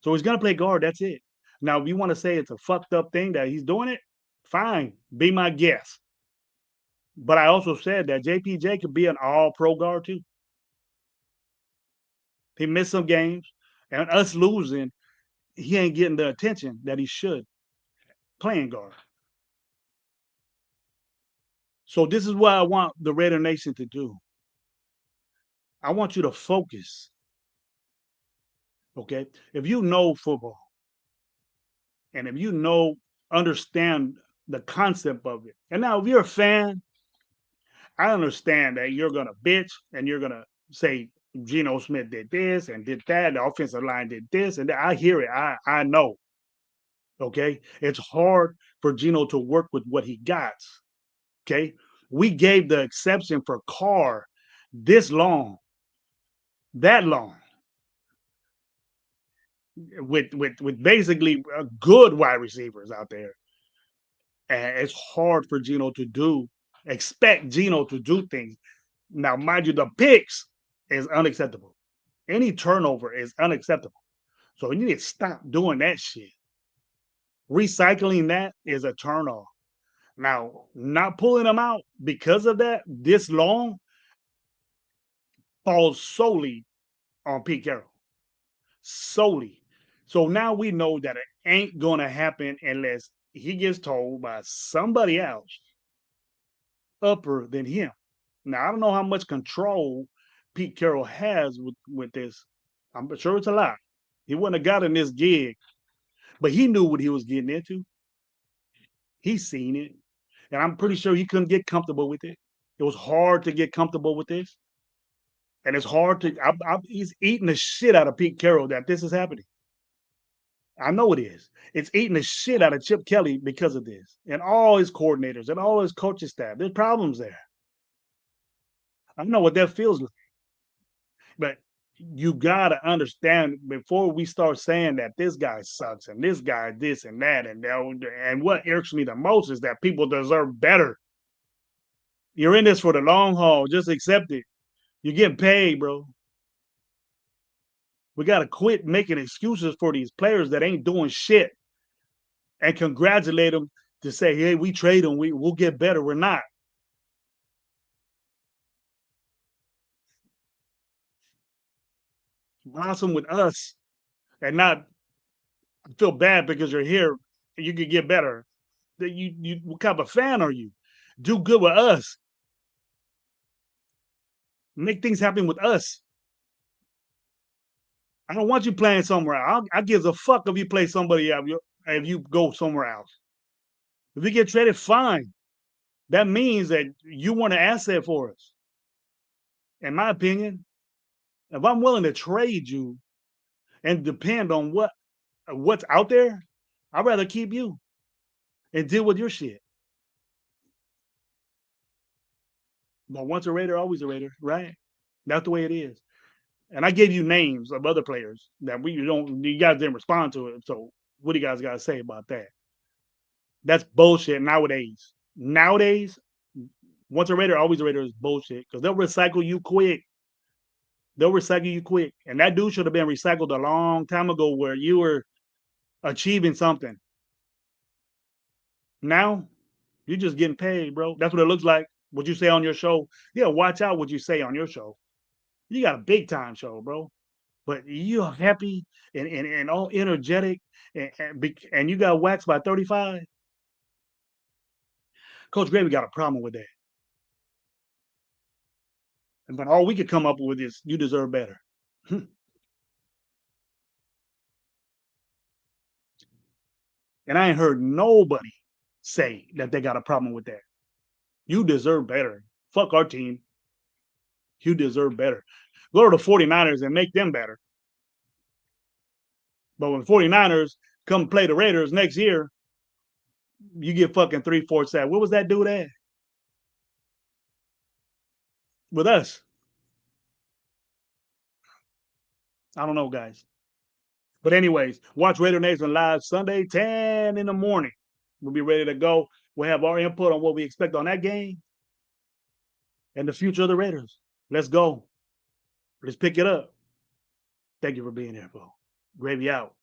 So he's gonna play guard. That's it. Now, if you want to say it's a fucked up thing that he's doing it, fine. Be my guest. But I also said that JPJ could be an all-pro guard too. He missed some games, and us losing he ain't getting the attention that he should playing guard. So this is what I want the Raider Nation to do. I want you to focus. Okay. If you know football and if you know, understand the concept of it. And now if you're a fan, I understand that you're gonna bitch and you're gonna say Geno Smith did this and did that, the offensive line did this, and that. I hear it. I know. Okay. It's hard for Geno to work with what he got. Okay. We gave the exception for Carr this long, that long, with basically good wide receivers out there. And it's hard for Geno to do, expect Geno to do things. Now, mind you, the picks is unacceptable. Any turnover is unacceptable. So you need to stop doing that shit. Recycling that is a turnoff. Now, not pulling them out because of that this long falls solely on Pete Carroll. Solely. So now we know that it ain't going to happen unless he gets told by somebody else upper than him. Now, I don't know how much control Pete Carroll has with this. I'm sure it's a lot. He wouldn't have gotten this gig, but he knew what he was getting into. He's seen it. And I'm pretty sure he couldn't get comfortable with it. It was hard to get comfortable with this. And it's hard to, he's eating the shit out of Pete Carroll that this is happening. I know it is. It's eating the shit out of Chip Kelly because of this, and all his coordinators and all his coaching staff. There's problems there. I know what that feels like. But you gotta understand before we start saying that this guy sucks and this guy this and that and what irks me the most is that people deserve better. You're in this for the long haul. Just accept it. You're getting paid, bro. We gotta quit making excuses for these players that ain't doing shit and congratulate them to say, hey, we trade them, we'll get better. We're not. Blossom with us and not feel bad because you're here and you could get better. You what kind of a fan are you? Do good with us. Make things happen with us. I don't want you playing somewhere else. I give a fuck if you play somebody else, if you go somewhere else. If you get traded, fine. That means that you want an asset for us. In my opinion, if I'm willing to trade you and depend on what's out there, I'd rather keep you and deal with your shit. But once a Raider, always a Raider, right? That's the way it is. And I gave you names of other players that you guys didn't respond to it. So what do you guys got to say about that? That's bullshit nowadays. Nowadays, once a Raider, always a Raider is bullshit because they'll recycle you quick. They'll recycle you quick. And that dude should have been recycled a long time ago where you were achieving something. Now, you're just getting paid, bro. That's what it looks like. What you say on your show. Yeah, watch out what you say on your show. You got a big time show, bro. But you're happy and all energetic and you got waxed by 35. Coach Gravy got a problem with that. But all we could come up with is you deserve better. And I ain't heard nobody say that they got a problem with that. You deserve better. Fuck our team. You deserve better. Go to the 49ers and make them better. But when 49ers come play the Raiders next year, you get fucking 3-4 sacks. What was that dude at? With us. I don't know, guys. But anyways, watch Raider Nation live Sunday, 10 in the morning. We'll be ready to go. We'll have our input on what we expect on that game and the future of the Raiders. Let's go. Let's pick it up. Thank you for being here, bro. Gravy out.